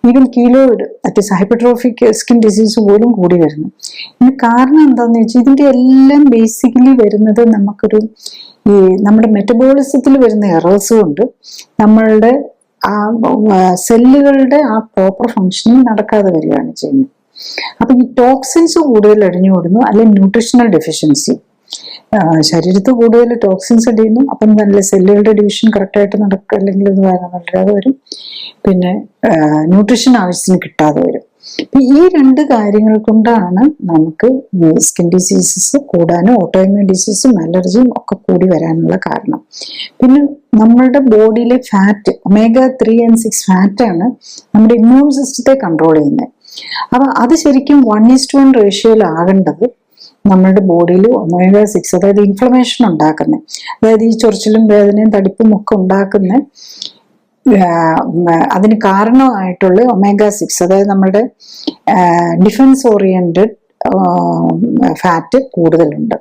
even keloid, at least hypertrophic skin disease പോലും കൂടി വരുന്നു. ഇതിന് കാരണം എന്താന്ന് വെച്ചാൽ ഇതിന്റെ എല്ലാം ബേസിക്കലി വരുന്നത് നമുക്കൊരു ഈ നമ്മുടെ മെറ്റബോളിസത്തിൽ വരുന്ന എറേഴ്സ് കൊണ്ട് നമ്മളുടെ ആ സെല്ലുകളുടെ ആ പ്രോപ്പർ ഫങ്ഷനിങ് നടക്കാതെ വരികയാണ് ചെയ്യുന്നത്. അപ്പൊ ഈ ടോക്സിൻസ് കൂടുതൽ അടിഞ്ഞുകൂടുന്നു, അല്ലെങ്കിൽ ന്യൂട്രീഷണൽ ഡെഫിഷ്യൻസി, ശരീരത്തിൽ കൂടുതൽ ടോക്സിൻസ് അടിയുന്നു. അപ്പം നല്ല സെല്ലുകളുടെ ഡിവിഷൻ കറക്റ്റായിട്ട് നടക്കുക, അല്ലെങ്കിൽ ഇത് വളരാതെ വരും. പിന്നെ ന്യൂട്രീഷൻ ആവശ്യത്തിന് കിട്ടാതെ വരും. അപ്പൊ ഈ രണ്ട് കാര്യങ്ങൾ കൊണ്ടാണ് നമുക്ക് സ്കിൻ ഡിസീസസ് കൂടാനും ഓട്ടോഇമ്യൂൺ ഡിസീസും അലർജിയും ഒക്കെ കൂടി വരാനുള്ള കാരണം. പിന്നെ നമ്മളുടെ ബോഡിയിലെ ഫാറ്റ്, omega-3 and 6 ഫാറ്റാണ് നമ്മുടെ ഇമ്മ്യൂൺ സിസ്റ്റത്തെ കൺട്രോൾ ചെയ്യുന്നത്. അപ്പൊ അത് ശരിക്കും 1:1 റേഷ്യോയിലാകേണ്ടത് നമ്മളുടെ ബോഡിയിൽ omega-6, അതായത് ഇൻഫ്ലമേഷൻ ഉണ്ടാക്കുന്നത്, അതായത് ഈ ചൊറിച്ചിലും വേദനയും തടിപ്പും ഒക്കെ ഉണ്ടാക്കുന്ന അതിന് കാരണമായിട്ടുള്ള omega-6, അതായത് നമ്മുടെ ഡിഫൻസ് ഓറിയന്റഡ് ഫാറ്റ് കൂടുതലുണ്ട്.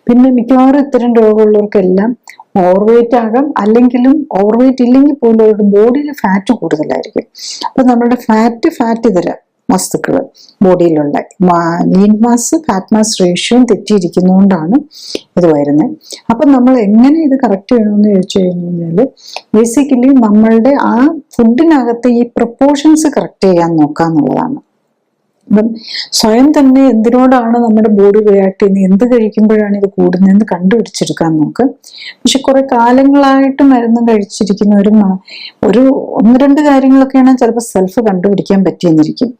പിന്നെ മിക്കവാറും ഇത്തരം രോഗമുള്ളവർക്കെല്ലാം ഓവർവെയിറ്റ് ആകാം, അല്ലെങ്കിലും ഓവർവെയിറ്റ് ഇല്ലെങ്കിൽ പോലും അവരുടെ ബോഡിയിൽ ഫാറ്റ് കൂടുതലായിരിക്കും. അപ്പൊ നമ്മുടെ ഫാറ്റ് ഇതര വസ്തുക്കൾ ബോഡിയിലുള്ള ലീൻ മാസ് ഫാറ്റ് മാസ് റേഷ്യോയും തെറ്റിയിരിക്കുന്നതുകൊണ്ടാണ് ഇത് വരുന്നത്. അപ്പൊ നമ്മൾ എങ്ങനെ ഇത് കറക്റ്റ് ചെയ്യണമെന്ന് ചോദിച്ചു കഴിഞ്ഞാല് ബേസിക്കലി നമ്മളുടെ ആ ഫുഡിനകത്ത് ഈ പ്രപ്പോർഷൻസ് കറക്റ്റ് ചെയ്യാൻ നോക്കാന്നുള്ളതാണ്. അപ്പം സ്വയം തന്നെ എന്തിനോടാണ് നമ്മുടെ ബോഡി റിയാക്ട് ചെയ്യുന്നത്, എന്ത് കഴിക്കുമ്പോഴാണ് ഇത് കൂടുന്നതെന്ന് കണ്ടുപിടിച്ചെടുക്കാൻ നോക്ക്. പക്ഷെ കുറെ കാലങ്ങളായിട്ട് മരുന്നും കഴിച്ചിരിക്കുന്നവരും ഒരു 1-2 കാര്യങ്ങളൊക്കെയാണ് ചിലപ്പോൾ സെൽഫ് കണ്ടുപിടിക്കാൻ പറ്റിയെന്നിരിക്കും.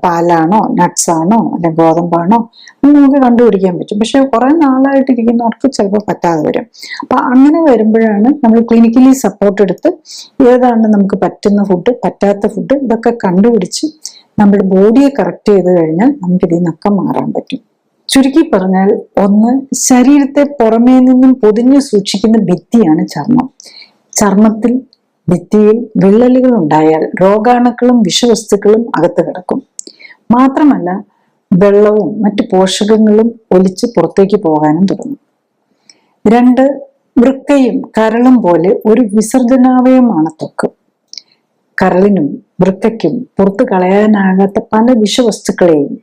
പാലാണോ, നട്ട്സ് ആണോ, അല്ലെങ്കിൽ ഗോതമ്പാണോ, നമുക്ക് കണ്ടുപിടിക്കാൻ പറ്റും. പക്ഷെ കുറെ നാളായിട്ടിരിക്കുന്നവർക്ക് ചിലപ്പോൾ പറ്റാതെ വരും. അപ്പൊ അങ്ങനെ വരുമ്പോഴാണ് നമ്മൾ ക്ലിനിക്കലി സപ്പോർട്ട് എടുത്ത് ഏതാണ് നമുക്ക് പറ്റുന്ന ഫുഡ്, പറ്റാത്ത ഫുഡ്, ഇതൊക്കെ കണ്ടുപിടിച്ച് നമ്മുടെ ബോഡിയെ കറക്റ്റ് ചെയ്ത് കഴിഞ്ഞാൽ നമുക്ക് ഇതിൽ നിന്നൊക്കെ മാറാൻ പറ്റും. ചുരുക്കി പറഞ്ഞാൽ, ഒന്ന്, ശരീരത്തെ പുറമേ നിന്നും പൊതിഞ്ഞു സൂക്ഷിക്കുന്ന ഭിത്തിയാണ് ചർമ്മം. ചർമ്മത്തിൽ ഭിത്തിയിൽ വിള്ളലുകൾ ഉണ്ടായാൽ രോഗാണുക്കളും വിഷവസ്തുക്കളും അകത്ത് കിടക്കും. മാത്രമല്ല വെള്ളവും മറ്റു പോഷകങ്ങളും ഒലിച്ച് പുറത്തേക്ക് പോകാനും തുടങ്ങും. 2, വൃക്കയും കരളും പോലെ ഒരു വിസർജനാവയവമാണ് ത്വക്ക്. കരളിനും വൃക്കയ്ക്കും പുറത്തു കളയാനാകാത്ത പല വിഷവസ്തുക്കളെയും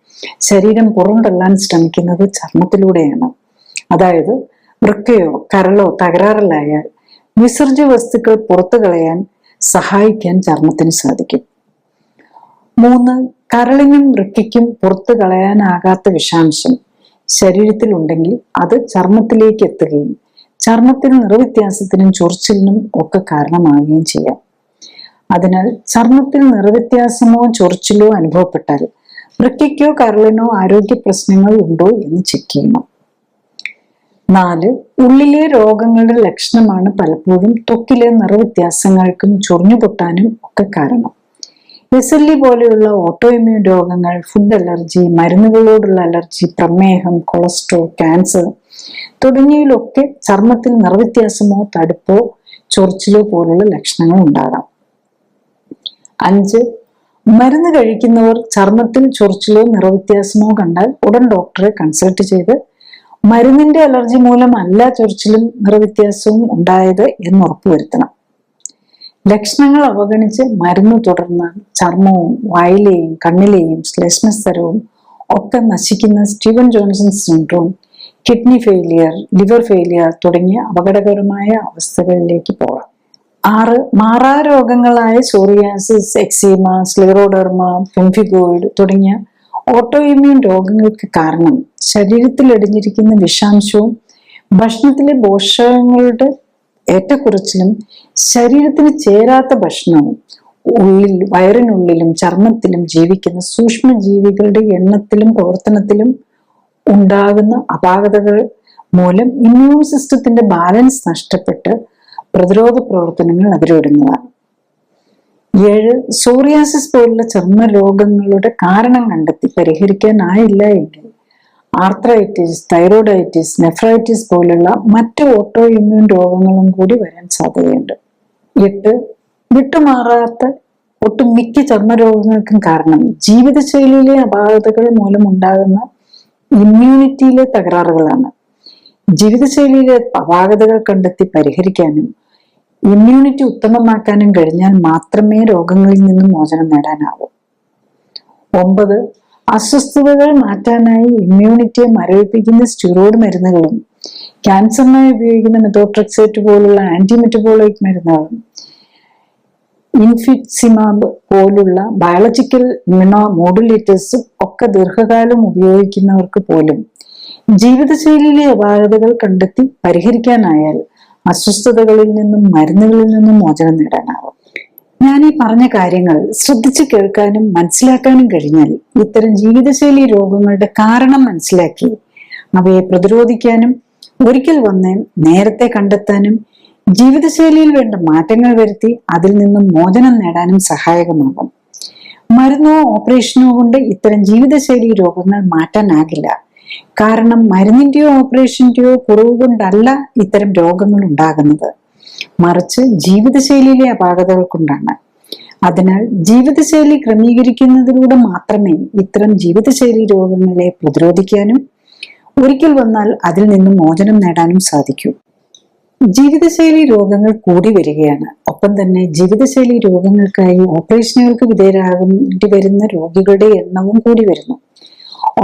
ശരീരം പുറന്തള്ളാൻ ശ്രമിക്കുന്നത് ചർമ്മത്തിലൂടെയാണ്. അതായത് വൃക്കയോ കരളോ തകരാറിലായാൽ വിസർജ്യ വസ്തുക്കൾ പുറത്തു കളയാൻ സഹായിക്കാൻ ചർമ്മത്തിന് സാധിക്കും. 3, കരളിനും വൃക്കയ്ക്കും പുറത്തു കളയാനാകാത്ത വിഷാംശം ശരീരത്തിൽ ഉണ്ടെങ്കിൽ അത് ചർമ്മത്തിലേക്ക് എത്തുകയും ചർമ്മത്തിൽ നിറവ്യത്യാസത്തിനും ചൊറിച്ചിലിനും ഒക്കെ കാരണമാകുകയും ചെയ്യാം. അതിനാൽ ചർമ്മത്തിൽ നിറവ്യത്യാസമോ ചൊറിച്ചിലോ അനുഭവപ്പെട്ടാൽ വൃക്കയ്ക്കോ കരളിനോ ആരോഗ്യ പ്രശ്നങ്ങൾ ഉണ്ടോ എന്ന് ചെക്ക് ചെയ്യണം. 4, ഉള്ളിലെ രോഗങ്ങളുടെ ലക്ഷണമാണ് പലപ്പോഴും ത്വക്കിലെ നിറവ്യത്യാസങ്ങൾക്കും ചൊറിഞ്ഞു പൊട്ടാനും ഒക്കെ കാരണം. SLE പോലെയുള്ള ഓട്ടോഇമ്യൂൺ രോഗങ്ങൾ, ഫുഡ് അലർജി, മരുന്നുകളോടുള്ള അലർജി, പ്രമേഹം, കൊളസ്ട്രോൾ, ക്യാൻസർ തുടങ്ങിയതിലൊക്കെ ചർമ്മത്തിൽ നിറവ്യത്യാസമോ തടുപ്പോ ചൊറിച്ചിലോ പോലുള്ള ലക്ഷണങ്ങൾ ഉണ്ടാകാം. 5, മരുന്ന് കഴിക്കുന്നവർ ചർമ്മത്തിൽ ചൊറിച്ചിലോ നിറവ്യത്യാസമോ കണ്ടാൽ ഉടൻ ഡോക്ടറെ കൺസൾട്ട് ചെയ്ത് മരുന്നിന്റെ അലർജി മൂലമല്ല ചൊറിച്ചിലും നിറവ്യത്യാസവും ഉണ്ടായത് എന്ന് ഉറപ്പുവരുത്തണം. ലക്ഷണങ്ങൾ അവഗണിച്ച് മരുന്ന് തുടർന്നാൽ ചർമ്മവും വായിലെയും കണ്ണിലെയും ശ്ലേഷ്മസ്തരവും ഒക്കെ നശിക്കുന്ന Steven Johnson syndrome, kidney failure, liver failure തുടങ്ങിയ അപകടകരമായ അവസ്ഥകളിലേക്ക് പോകാം. 6, മാറാരോഗങ്ങളായ സോറിയാസിസ്, എക്സീമ, സ്ക്ലെറോഡെർമ, പെംഫിഗോയിഡ് തുടങ്ങിയ ഓട്ടോഇമ്യൂൺ രോഗങ്ങൾക്ക് കാരണം ശരീരത്തിൽ അടിഞ്ഞിരിക്കുന്ന വിഷാംശവും ഭക്ഷണത്തിലെ പോഷകങ്ങളുടെ ഏറ്റക്കുറച്ചിലും ശരീരത്തിന് ചേരാത്ത ഭക്ഷണവും വയറിനുള്ളിലും ചർമ്മത്തിലും ജീവിക്കുന്ന സൂക്ഷ്മജീവികളുടെ എണ്ണത്തിലും പ്രവർത്തനത്തിലും ഉണ്ടാകുന്ന അപാകതകൾ മൂലം ഇമ്മ്യൂൺ സിസ്റ്റത്തിന്റെ ബാലൻസ് നഷ്ടപ്പെട്ട് പ്രതിരോധ പ്രവർത്തനങ്ങൾ അതിരിടുന്നതാണ്. 7, സോറിയാസിസ് പോലുള്ള ചർമ്മ രോഗങ്ങളുടെ കാരണം കണ്ടെത്തി പരിഹരിക്കാനായില്ല എങ്കിൽ ആർത്രൈറ്റിസ്, തൈറോയിഡൈറ്റിസ്, നെഫ്രൈറ്റിസ് പോലുള്ള മറ്റ് ഓട്ടോ ഇമ്മ്യൂൺ രോഗങ്ങളും കൂടി വരാൻ സാധ്യതയുണ്ട്. 8, വിട്ടുമാറാത്ത ഒട്ടുമിക്ക ചർമ്മരോഗങ്ങൾക്കും കാരണം ജീവിതശൈലിയിലെ അപാകതകൾ മൂലം ഉണ്ടാകുന്ന ഇമ്മ്യൂണിറ്റിയിലെ തകരാറുകളാണ്. ജീവിതശൈലിയിലെ അപാകതകൾ കണ്ടെത്തി പരിഹരിക്കാനും ഇമ്മ്യൂണിറ്റി ഉത്തമമാക്കാനും കഴിഞ്ഞാൽ മാത്രമേ രോഗങ്ങളിൽ നിന്നും മോചനം നേടാനാവൂ. 9, അസ്വസ്ഥതകൾ മാറ്റാനായി ഇമ്മ്യൂണിറ്റിയെ മരവിപ്പിക്കുന്ന സ്റ്റിറോയിഡ് മരുന്നുകളും ക്യാൻസറിനായി ഉപയോഗിക്കുന്ന മെത്തോട്രെക്സേറ്റ് പോലുള്ള ആന്റിമെറ്റബോളിക് മരുന്നുകളും ഇൻഫിക്സിമാബ് പോലുള്ള ബയോളജിക്കൽ മോഡുലേറ്റേഴ്സും ഒക്കെ ദീർഘകാലം ഉപയോഗിക്കുന്നവർക്ക് പോലും ജീവിതശൈലിയിലെ അപാകതകൾ കണ്ടെത്തി പരിഹരിക്കാനായാൽ അസ്വസ്ഥതകളിൽ നിന്നും മരുന്നുകളിൽ നിന്നും മോചനം നേടാനാവും. ഞാൻ ഈ പറഞ്ഞ കാര്യങ്ങൾ ശ്രദ്ധിച്ചു കേൾക്കാനും മനസ്സിലാക്കാനും കഴിഞ്ഞാൽ ഇത്തരം ജീവിതശൈലി രോഗങ്ങളുടെ കാരണം മനസ്സിലാക്കി അവയെ പ്രതിരോധിക്കാനും ഒരിക്കൽ വന്ന് നേരത്തെ കണ്ടെത്താനും ജീവിതശൈലിയിൽ വേണ്ട മാറ്റങ്ങൾ വരുത്തി അതിൽ നിന്നും മോചനം നേടാനും സഹായകമാകും. മരുന്നോ ഓപ്പറേഷനോ കൊണ്ട് ഇത്തരം ജീവിതശൈലി രോഗങ്ങൾ മാറ്റാനാകില്ല. കാരണം മരുന്നിന്റെയോ ഓപ്പറേഷന്റെയോ കുറവ് കൊണ്ടല്ല ഇത്തരം രോഗങ്ങൾ ഉണ്ടാകുന്നത്, മറിച്ച് ജീവിതശൈലിയിലെ അപാകതകൾ കൊണ്ടാണ്. അതിനാൽ ജീവിതശൈലി ക്രമീകരിക്കുന്നതിലൂടെ മാത്രമേ ഇത്തരം ജീവിതശൈലി രോഗങ്ങളെ പ്രതിരോധിക്കാനും ഒരിക്കൽ വന്നാൽ അതിൽ നിന്നും മോചനം നേടാനും സാധിക്കൂ. ജീവിതശൈലി രോഗങ്ങൾ കൂടി വരികയാണ്. ഒപ്പം തന്നെ ജീവിതശൈലി രോഗങ്ങൾക്കായി ഓപ്പറേഷനുകൾക്ക് വിധേയരാകേണ്ടി വരുന്ന രോഗികളുടെ എണ്ണവും കൂടി വരുന്നു.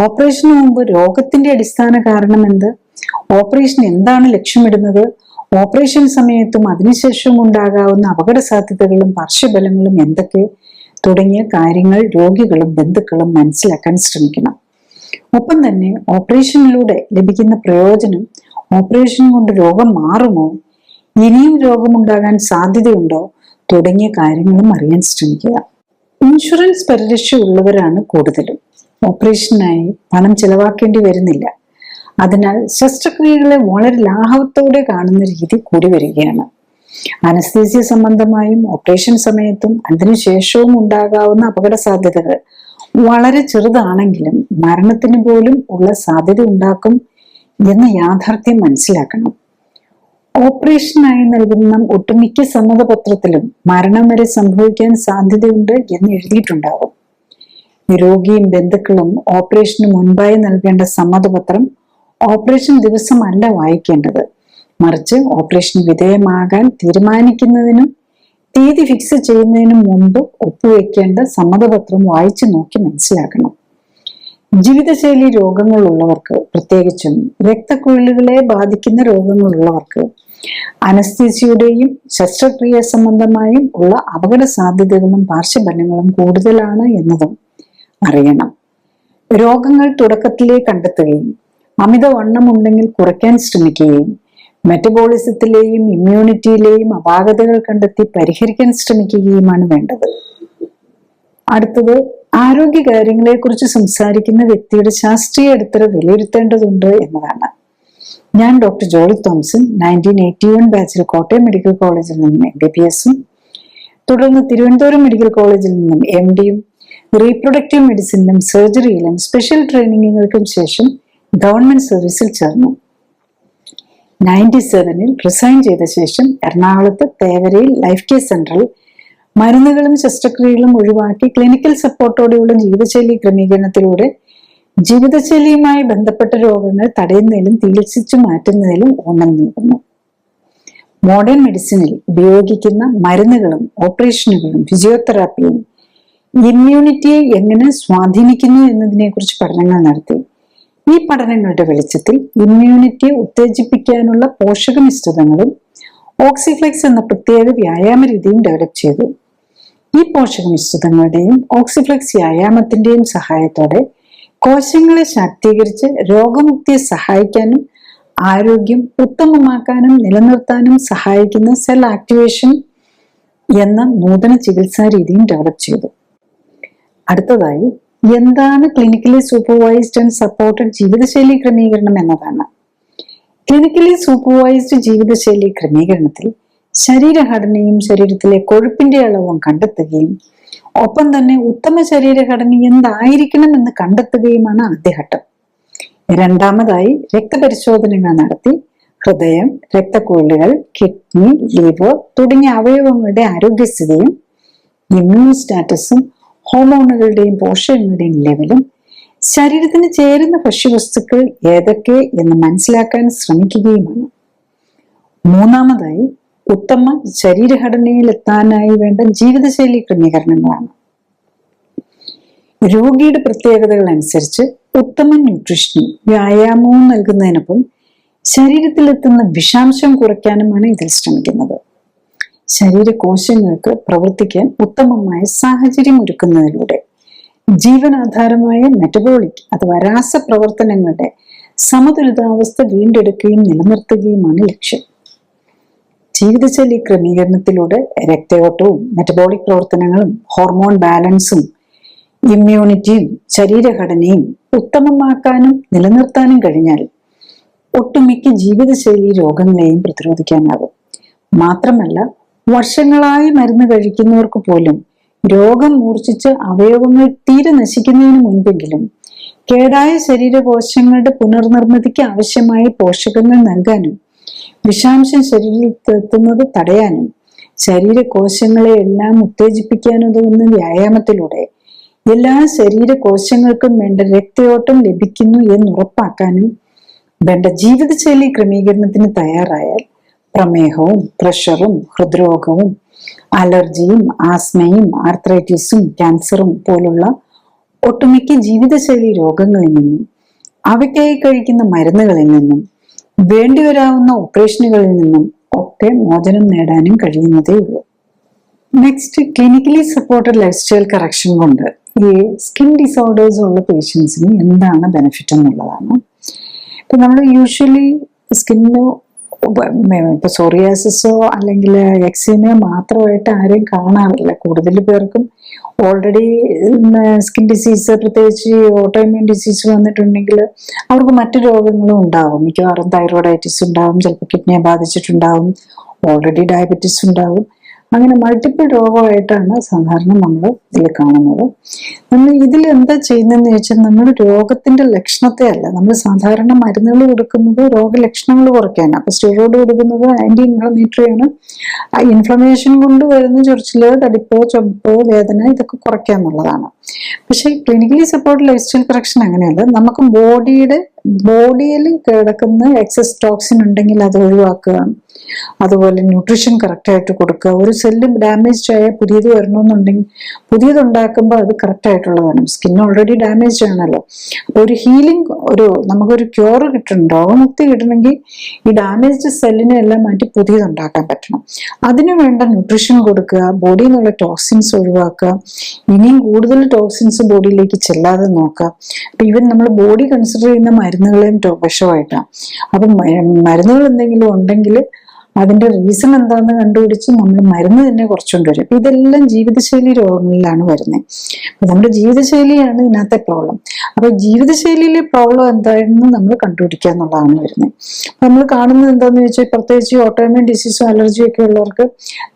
ഓപ്പറേഷന് മുമ്പ് രോഗത്തിന്റെ അടിസ്ഥാന കാരണം എന്ത്, ഓപ്പറേഷൻ എന്താണ് ലക്ഷ്യമിടുന്നത്, ഓപ്പറേഷൻ സമയത്തും അതിനുശേഷവും ഉണ്ടാകാവുന്ന അപകട സാധ്യതകളും പാർശ്വഫലങ്ങളും എന്തൊക്കെ തുടങ്ങിയ കാര്യങ്ങൾ രോഗികളും ബന്ധുക്കളും മനസ്സിലാക്കാൻ ശ്രമിക്കണം. ഒപ്പം തന്നെ ഓപ്പറേഷനിലൂടെ ലഭിക്കുന്ന പ്രയോജനം, ഓപ്പറേഷൻ കൊണ്ട് രോഗം മാറുമോ, ഇനിയും രോഗമുണ്ടാകാൻ സാധ്യതയുണ്ടോ തുടങ്ങിയ കാര്യങ്ങളും അറിയാൻ ശ്രമിക്കുക. ഇൻഷുറൻസ് പരിരക്ഷ ഉള്ളവരാണ് കൂടുതലും ഓപ്പറേഷനായി പണം ചെലവാക്കേണ്ടി വരുന്നില്ല. അതിനാൽ ശസ്ത്രക്രിയകളെ വളരെ ലാഘവത്തോടെ കാണുന്ന രീതി കൂടി വരികയാണ്. അനസ്തീസിയ സംബന്ധമായും ഓപ്പറേഷൻ സമയത്തും അതിനുശേഷവും ഉണ്ടാകാവുന്ന അപകട സാധ്യതകൾ വളരെ ചെറുതാണെങ്കിലും മരണത്തിന് പോലും ഉള്ള സാധ്യത ഉണ്ടാക്കും എന്ന യാഥാർത്ഥ്യം മനസ്സിലാക്കണം. ഓപ്പറേഷനായി നൽകുന്ന ഒട്ടുമിക്ക സമ്മതപത്രത്തിലും മരണം വരെ സംഭവിക്കാൻ സാധ്യതയുണ്ട് എന്ന് എഴുതിയിട്ടുണ്ടാകും. രോഗിയും ബന്ധുക്കളും ഓപ്പറേഷന് മുൻപായി നൽകേണ്ട സമ്മതപത്രം ഓപ്പറേഷൻ ദിവസമല്ല വായിക്കേണ്ടത്, മറിച്ച് ഓപ്പറേഷന് വിധേയമാകാൻ തീരുമാനിക്കുന്നതിനും തീയതി ഫിക്സ് ചെയ്യുന്നതിനും മുമ്പ് ഒപ്പുവെക്കേണ്ട സമ്മതപത്രം വായിച്ചു നോക്കി മനസ്സിലാക്കണം. ജീവിതശൈലി രോഗങ്ങളുള്ളവർക്ക്, പ്രത്യേകിച്ചും രക്തക്കുഴലുകളെ ബാധിക്കുന്ന രോഗങ്ങളുള്ളവർക്ക് അനസ്തീസിയുടെയും ശസ്ത്രക്രിയ സംബന്ധമായും ഉള്ള അപകട സാധ്യതകളും പാർശ്വഫലങ്ങളും കൂടുതലാണ് എന്നതും അറിയണം. രോഗങ്ങൾ തുടക്കത്തിലേ കണ്ടെത്തുകയും അമിതവണ്ണം ഉണ്ടെങ്കിൽ കുറയ്ക്കാൻ ശ്രമിക്കുകയും മെറ്റബോളിസത്തിലെയും ഇമ്മ്യൂണിറ്റിയിലെയും അപാകതകൾ കണ്ടെത്തി പരിഹരിക്കാൻ ശ്രമിക്കുകയുമാണ് വേണ്ടത്. അടുത്തത്, ആരോഗ്യകാര്യങ്ങളെ കുറിച്ച് സംസാരിക്കുന്ന വ്യക്തിയുടെ ശാസ്ത്രീയ അടിത്തറ വിലയിരുത്തേണ്ടതുണ്ട് എന്നതാണ്. ഞാൻ ഡോക്ടർ ജോളി തോംസൺ 1981 ബാച്ചിൽ കോട്ടയം മെഡിക്കൽ കോളേജിൽ നിന്നും MBBS-ഉം തുടർന്ന് തിരുവനന്തപുരം മെഡിക്കൽ കോളേജിൽ നിന്നും MD-യും റീപ്രൊഡക്റ്റീവ് മെഡിസിനിലും സർജറിയിലും സ്പെഷ്യൽ ട്രെയിനിങ്ങുകൾക്കും ശേഷം ഗവൺമെന്റ് സർവീസിൽ ചേർന്നു. 97-ൽ റിസൈൻ ചെയ്ത ശേഷം എറണാകുളത്ത് തേവരയിൽ ലൈഫ് കെയർ സെന്ററിൽ മരുന്നുകളും ശസ്ത്രക്രിയകളും ഒഴിവാക്കി ക്ലിനിക്കൽ സപ്പോർട്ടോടെയുള്ള ജീവിതശൈലി ക്രമീകരണത്തിലൂടെ ജീവിതശൈലിയുമായി ബന്ധപ്പെട്ട രോഗങ്ങൾ തടയുന്നതിലും ചികിത്സിച്ചു മാറ്റുന്നതിലും ഊന്നൽ നൽകുന്നു. മോഡേൺ മെഡിസിനിൽ ഉപയോഗിക്കുന്ന മരുന്നുകളും ഓപ്പറേഷനുകളും ഫിസിയോതെറാപ്പിയും ഇമ്മ്യൂണിറ്റിയെ എങ്ങനെ സ്വാധീനിക്കുന്നു എന്നതിനെ കുറിച്ച് പഠനങ്ങൾ നടത്തി. ഈ പഠനങ്ങളുടെ വെളിച്ചത്തിൽ ഇമ്മ്യൂണിറ്റിയെ ഉത്തേജിപ്പിക്കാനുള്ള പോഷക മിശ്രിതങ്ങളും ഓക്സിഫ്ലെക്സ് എന്ന പ്രത്യേക വ്യായാമ രീതിയും ഡെവലപ്പ് ചെയ്തു. ഈ പോഷക മിശ്രിതങ്ങളുടെയും ഓക്സിഫ്ലെക്സ് വ്യായാമത്തിന്റെയും സഹായത്തോടെ കോശങ്ങളെ ശാക്തീകരിച്ച് രോഗമുക്തിയെ സഹായിക്കാനും ആരോഗ്യം ഉത്തമമാക്കാനും നിലനിർത്താനും സഹായിക്കുന്ന സെൽ ആക്ടിവേഷൻ എന്ന നൂതന ചികിത്സാ രീതിയും ഡെവലപ്പ് ചെയ്തു. അടുത്തതായി, എന്താണ് ക്ലിനിക്കലി സൂപ്പർവൈസ്ഡ് ആൻഡ് സപ്പോർട്ടഡ് ജീവിതശൈലി ക്രമീകരണം എന്നതാണ്. ക്ലിനിക്കലി സൂപ്പർവൈസ്ഡ് ജീവിതശൈലി ക്രമീകരണത്തിൽ ശരീരഘടനയും ശരീരത്തിലെ കൊഴുപ്പിന്റെ അളവും കണ്ടെത്തുകയും ഒപ്പം തന്നെ ഉത്തമ ശരീരഘടന എന്തായിരിക്കണം എന്ന് കണ്ടെത്തുകയുമാണ് ആദ്യഘട്ടം. രണ്ടാമതായി, രക്തപരിശോധനകൾ നടത്തി ഹൃദയം, രക്തക്കുഴലുകൾ, കിഡ്നി, ലിവർ തുടങ്ങിയ അവയവങ്ങളുടെ ആരോഗ്യസ്ഥിതിയും ഇമ്മ്യൂൺ സ്റ്റാറ്റസും ഹോർമോണുകളുടെയും പോഷകങ്ങളുടെയും ലെവലും ശരീരത്തിന് ചേരുന്ന ഭക്ഷ്യവസ്തുക്കൾ ഏതൊക്കെ എന്ന് മനസ്സിലാക്കാൻ ശ്രമിക്കുകയുമാണ്. മൂന്നാമതായി, ഉത്തമ ശരീരഘടനയിൽ എത്താനായി വേണ്ട ജീവിതശൈലി ക്രമീകരണങ്ങളാണ്. രോഗിയുടെ പ്രത്യേകതകൾ അനുസരിച്ച് ഉത്തമ ന്യൂട്രീഷനും വ്യായാമവും നൽകുന്നതിനൊപ്പം ശരീരത്തിലെത്തുന്ന വിഷാംശം കുറയ്ക്കാനുമാണ് ഇതിൽ ശ്രമിക്കുന്നത്. ശരീരകോശങ്ങൾക്ക് പ്രവർത്തിക്കാൻ ഉത്തമമായ സാഹചര്യം ഒരുക്കുന്നതിലൂടെ ജീവനാധാരമായ മെറ്റബോളിക് അഥവാ രാസപ്രവർത്തനങ്ങളുടെ സമതുലിതാവസ്ഥ വീണ്ടെടുക്കുകയും നിലനിർത്തുകയുമാണ് ലക്ഷ്യം. ജീവിതശൈലി ക്രമീകരണത്തിലൂടെ രക്തയോട്ടവും മെറ്റബോളിക് പ്രവർത്തനങ്ങളും ഹോർമോൺ ബാലൻസും ഇമ്മ്യൂണിറ്റിയും ശരീരഘടനയും ഉത്തമമാക്കാനും നിലനിർത്താനും കഴിഞ്ഞാൽ ഒട്ടുമിക്ക ജീവിതശൈലി രോഗങ്ങളെയും പ്രതിരോധിക്കാനാകും. മാത്രമല്ല, വർഷങ്ങളായി മരുന്ന് കഴിക്കുന്നവർക്ക് പോലും രോഗം മൂർച്ഛിച്ച് അവയവങ്ങൾ തീരെ നശിക്കുന്നതിന് മുൻപെങ്കിലും കേടായ ശരീരകോശങ്ങളുടെ പുനർനിർമ്മിതിക്ക് ആവശ്യമായ പോഷകങ്ങൾ നൽകാനും വിഷാംശം ശരീരത്തിൽ എത്തുന്നത് തടയാനും ശരീരകോശങ്ങളെ എല്ലാം ഉത്തേജിപ്പിക്കാനുതകുന്ന വ്യായാമത്തിലൂടെ എല്ലാ ശരീരകോശങ്ങൾക്കും വേണ്ട രക്തയോട്ടം ലഭിക്കുന്നു എന്നുറപ്പാക്കാനും വേണ്ട ജീവിതശൈലി ക്രമീകരണത്തിന് തയ്യാറായാൽ പ്രമേഹവും പ്രഷറും ഹൃദ്രോഗവും അലർജിയും ആസ്മയും ആർത്രൈറ്റിസും ക്യാൻസറും പോലുള്ള ഒട്ടുമിക്ക ജീവിതശൈലി രോഗങ്ങളിൽ നിന്നും അവയ്ക്കായി കഴിക്കുന്ന മരുന്നുകളിൽ നിന്നും വേണ്ടിവരാവുന്ന ഓപ്പറേഷനുകളിൽ നിന്നും ഒക്കെ മോചനം നേടാനും കഴിയുന്നതേ ഉള്ളൂ. Next, clinically supported life style correction കൊണ്ട് ഈ സ്കിൻ ഡിസോർഡേഴ്സ് ഉള്ള പേഷ്യൻസിന് എന്താണ് ബെനിഫിറ്റ് എന്നുള്ളതാണ്. ഇപ്പൊ നമ്മൾ യൂഷ്വലി സ്കിന്നിന് ഇപ്പൊ സോറിയാസിസോ അല്ലെങ്കിൽ എക്സീമയോ മാത്രമായിട്ട് ആരെയും കാണാറില്ല. കൂടുതൽ പേർക്കും ഓൾറെഡി സ്കിൻ ഡിസീസ്, പ്രത്യേകിച്ച് ഓട്ടോഇമ്യൂൺ ഡിസീസ് വന്നിട്ടുണ്ടെങ്കിൽ അവർക്ക് മറ്റു രോഗങ്ങളും ഉണ്ടാവും. മിക്കവാറും തൈറോയിഡൈറ്റിസ് ഉണ്ടാവും, ചിലപ്പോൾ കിഡ്നിയെ ബാധിച്ചിട്ടുണ്ടാവും, ഓൾറെഡി ഡയബറ്റീസ് ഉണ്ടാവും. അങ്ങനെ മൾട്ടിപ്പിൾ രോഗമായിട്ടാണ് സാധാരണ നമ്മൾ ഇതിൽ കാണുന്നത്. നമ്മൾ ഇതിൽ എന്താ ചെയ്യുന്നതെന്ന് ചോദിച്ചാൽ, നമ്മൾ രോഗത്തിന്റെ ലക്ഷണത്തെ അല്ല, നമ്മൾ സാധാരണ മരുന്നുകൾ കൊടുക്കുന്നത് രോഗലക്ഷണങ്ങൾ കുറയ്ക്കാനാണ്. അപ്പൊ സ്റ്റിറോയിഡ് കൊടുക്കുന്നത് ആന്റി ഇൻഫ്ലമേറ്ററി ആണ്. ആ ഇൻഫ്ലമേഷൻ കൊണ്ട് വരുന്ന ചൊറിച്ചില്, തടിപ്പ്, ചുമപ്പ്, വേദന ഇതൊക്കെ കുറയ്ക്കാന്നുള്ളതാണ്. പക്ഷെ clinically support life style correction അങ്ങനെയല്ല. നമുക്ക് ബോഡിയിൽ കിടക്കുന്ന എക്സസ് ടോക്സിൻ ഉണ്ടെങ്കിൽ അത് ഒഴിവാക്കുക, അതുപോലെ ന്യൂട്രീഷൻ കറക്റ്റായിട്ട് കൊടുക്കുക. ഒരു സെല്ല് ഡാമേജ് ആയ പുതിയത് വരണമെന്നുണ്ടെങ്കിൽ പുതിയത് ഉണ്ടാക്കുമ്പോൾ അത് കറക്റ്റ് ആയിട്ടുള്ളത് വേണം. സ്കിൻ ഓൾറെഡി ഡാമേജ് ആണല്ലോ. അപ്പൊ ഒരു ഹീലിംഗ്, നമുക്കൊരു ക്യൂർ കിട്ടണം, രോഗമുക്തി കിട്ടണമെങ്കിൽ ഈ ഡാമേജ്ഡ് സെല്ലിനെ എല്ലാം മാറ്റി പുതിയത് ഉണ്ടാക്കാൻ പറ്റണം. അതിനു വേണ്ട ന്യൂട്രീഷൻ കൊടുക്കുക, ബോഡിയിൽ നിന്നുള്ള ടോക്സിൻസ് ഒഴിവാക്കുക, ഇനിയും കൂടുതൽ ടോക്സിൻസ് ബോഡിയിലേക്ക് ചെല്ലാതെ നോക്കുക. അപ്പൊ ഈവൻ നമ്മൾ ബോഡി കൺസിഡർ ചെയ്യുന്ന മരുന്നുകളെയും വിഷമായിട്ടാണ്. അപ്പൊ മരുന്നുകൾ എന്തെങ്കിലും ഉണ്ടെങ്കിൽ അതിന്റെ റീസൺ എന്താണെന്ന് കണ്ടുപിടിച്ച് നമ്മൾ മരുന്ന് തന്നെ കുറച്ചുകൊണ്ടുവരും. അപ്പൊ ഇതെല്ലാം ജീവിതശൈലി രോഗങ്ങളിലാണ് വരുന്നത്. അപ്പൊ നമ്മുടെ ജീവിതശൈലിയാണ് ഇതിനകത്തെ പ്രോബ്ലം. അപ്പൊ ജീവിതശൈലിയിലെ പ്രോബ്ലം എന്താണെന്ന് നമ്മൾ കണ്ടുപിടിക്കുക എന്നുള്ളതാണ് വരുന്നത്. അപ്പൊ നമ്മൾ കാണുന്നത് എന്താന്ന് ചോദിച്ചാൽ, പ്രത്യേകിച്ച് ഓട്ടോഇമ്യൂൺ ഡിസീസും അലർജിയും ഒക്കെ ഉള്ളവർക്ക്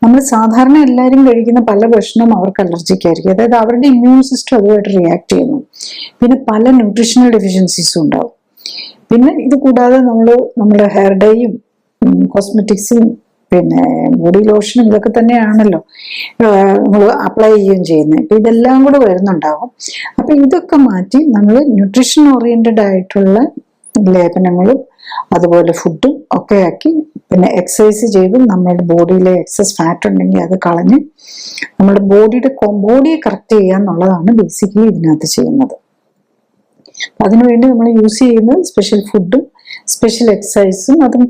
നമ്മൾ സാധാരണ എല്ലാവരും കഴിക്കുന്ന പല ഭക്ഷണം അവർക്ക് അലർജിക്കായിരിക്കും. അതായത് അവരുടെ ഇമ്മ്യൂൺ സിസ്റ്റം അതുമായിട്ട് റിയാക്ട് ചെയ്യുന്നു. പിന്നെ പല ന്യൂട്രീഷണൽ ഡെഫിഷ്യൻസീസും ഉണ്ടാവും. പിന്നെ ഇത് കൂടാതെ നമ്മുടെ ഹെയർ ഡേയും കോസ്മെറ്റിക്സും പിന്നെ ബോഡി ലോഷനും ഇതൊക്കെ തന്നെയാണല്ലോ നമ്മൾ അപ്ലൈ ചെയ്യുകയും ചെയ്യുന്നത്. അപ്പൊ ഇതെല്ലാം കൂടെ വരുന്നുണ്ടാവും. അപ്പൊ ഇതൊക്കെ മാറ്റി നമ്മൾ ന്യൂട്രീഷൻ ഓറിയന്റഡ് ആയിട്ടുള്ള ലേപനങ്ങളും അതുപോലെ ഫുഡും ഒക്കെ ആക്കി, പിന്നെ എക്സസൈസ് ചെയ്ത് നമ്മുടെ ബോഡിയിലെ എക്സസ് ഫാറ്റ് ഉണ്ടെങ്കിൽ അത് കളഞ്ഞ് നമ്മുടെ ബോഡിയെ കറക്റ്റ് ചെയ്യുക എന്നുള്ളതാണ് ബേസിക്കലി ഇതിനകത്ത് ചെയ്യുന്നത്. അതിനുവേണ്ടി നമ്മൾ യൂസ് ചെയ്യുന്നത് സ്പെഷ്യൽ ഫുഡും സ്പെഷ്യൽ എക്സസൈസും, അതും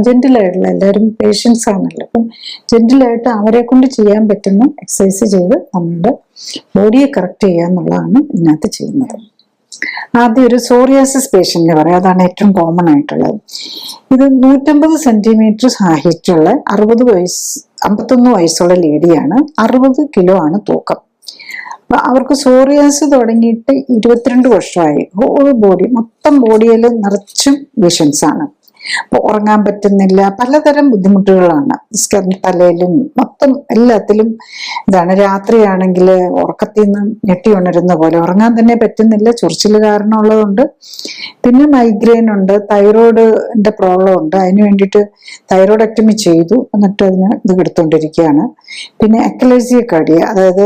ജെന്റിലായിട്ടുള്ള, എല്ലാവരും പേഷ്യൻസ് ആണല്ലോ, അപ്പം ജെന്റിലായിട്ട് അവരെ കൊണ്ട് ചെയ്യാൻ പറ്റുന്ന എക്സസൈസ് ചെയ്ത് നമ്മുടെ ബോഡിയെ കറക്റ്റ് ചെയ്യുക എന്നുള്ളതാണ് ഇതിനകത്ത് ചെയ്യുന്നത്. ആദ്യം ഒരു സോറിയാസിസ് പേഷ്യന്റിനെ പറയാം. അതാണ് ഏറ്റവും കോമൺ ആയിട്ടുള്ളത്. ഇത് 150 സെന്റിമീറ്റർ ഹൈറ്റുള്ള 51 വയസ്സുള്ള ലേഡിയാണ്. 60 കിലോ ആണ് തൂക്കം. അപ്പൊ അവർക്ക് സോറിയാസ് തുടങ്ങിയിട്ട് 22 വർഷമായി. മൊത്തം ബോഡിയിൽ നിറച്ചും വിഷൻസ് ആണ്. അപ്പൊ ഉറങ്ങാൻ പറ്റുന്നില്ല, പലതരം ബുദ്ധിമുട്ടുകളാണ്. തലയിലും മൊത്തം എല്ലാത്തിലും ഇതാണ്. രാത്രിയാണെങ്കിൽ ഉറക്കത്തിൽ നിന്ന് ഞെട്ടി ഉണരുന്ന പോലെ, ഉറങ്ങാൻ തന്നെ പറ്റുന്നില്ല, ചൊറിച്ചിൽ കാരണമുള്ളതുകൊണ്ട്. പിന്നെ മൈഗ്രെയിൻ ഉണ്ട്, തൈറോയിഡിന്റെ പ്രോബ്ലം ഉണ്ട്. അതിന് വേണ്ടിയിട്ട് തൈറോയിഡക്ടമി ചെയ്തു, എന്നിട്ട് അതിന് ഇത് എടുത്തുകൊണ്ടിരിക്കുകയാണ്. പിന്നെ അക്ലേസിയ കാർഡിയ, അതായത്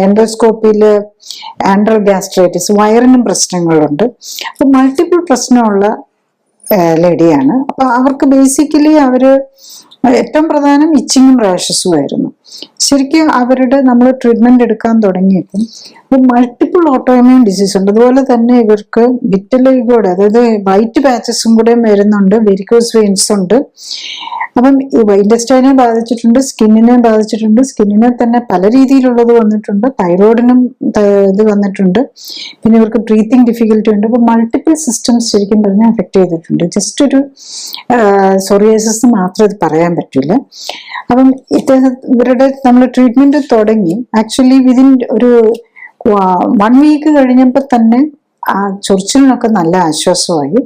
എൻഡോസ്കോപ്പിയിൽ ആൻഡ്രൽ ഗാസ്ട്രൈറ്റിസ്, വയറിനും പ്രശ്നങ്ങളുണ്ട്. അപ്പൊ മൾട്ടിപ്പിൾ പ്രശ്നമുള്ള ലേഡിയാണ്. അപ്പൊ അവർക്ക് ബേസിക്കലി ഏറ്റവും പ്രധാനം ഇച്ചിങ്ങും റാഷസും ആയിരുന്നു. ശരിക്കും നമ്മൾ ട്രീറ്റ്മെന്റ് എടുക്കാൻ തുടങ്ങിയപ്പം മൾട്ടിപ്പിൾ ഓട്ടോഇമ്യൂൺ ഡിസീസ് ഉണ്ട്. അതുപോലെ തന്നെ ഇവർക്ക് വിറ്റലിഗോയുടെ, അതായത് വൈറ്റ് പാച്ചസും കൂടെ വരുന്നുണ്ട്, വെരിക്കോസ് വെയിൻസ് ഉണ്ട്. അപ്പം ഇൻഡസ്റ്റൈനെ ബാധിച്ചിട്ടുണ്ട്, സ്കിന്നിനെ ബാധിച്ചിട്ടുണ്ട്. സ്കിന്നിനെ തന്നെ പല രീതിയിലുള്ളത് വന്നിട്ടുണ്ട്, തൈറോയിഡിനും ഇത് വന്നിട്ടുണ്ട്. പിന്നെ ഇവർക്ക് ബ്രീത്തിങ് ഡിഫിക്കൽറ്റി ഉണ്ട്. അപ്പൊ മൾട്ടിപ്പിൾ സിസ്റ്റംസ് ശരിക്കും പറഞ്ഞാൽ അഫക്ട് ചെയ്തിട്ടുണ്ട്. ജസ്റ്റ് ഒരു സോറിയാസിസ് മാത്രമേ ഇത് പറയാൻ പറയാൻ പറ്റില്ല. അപ്പം ഇവരുടെ നമ്മൾ ട്രീറ്റ്മെന്റ് തുടങ്ങി ആക്ച്വലി വിതിൻ ഒരു 1 വീക്ക് കഴിഞ്ഞപ്പോൾ തന്നെ ആ ചൊറിച്ചിലിനൊക്കെ നല്ല ആശ്വാസമായി.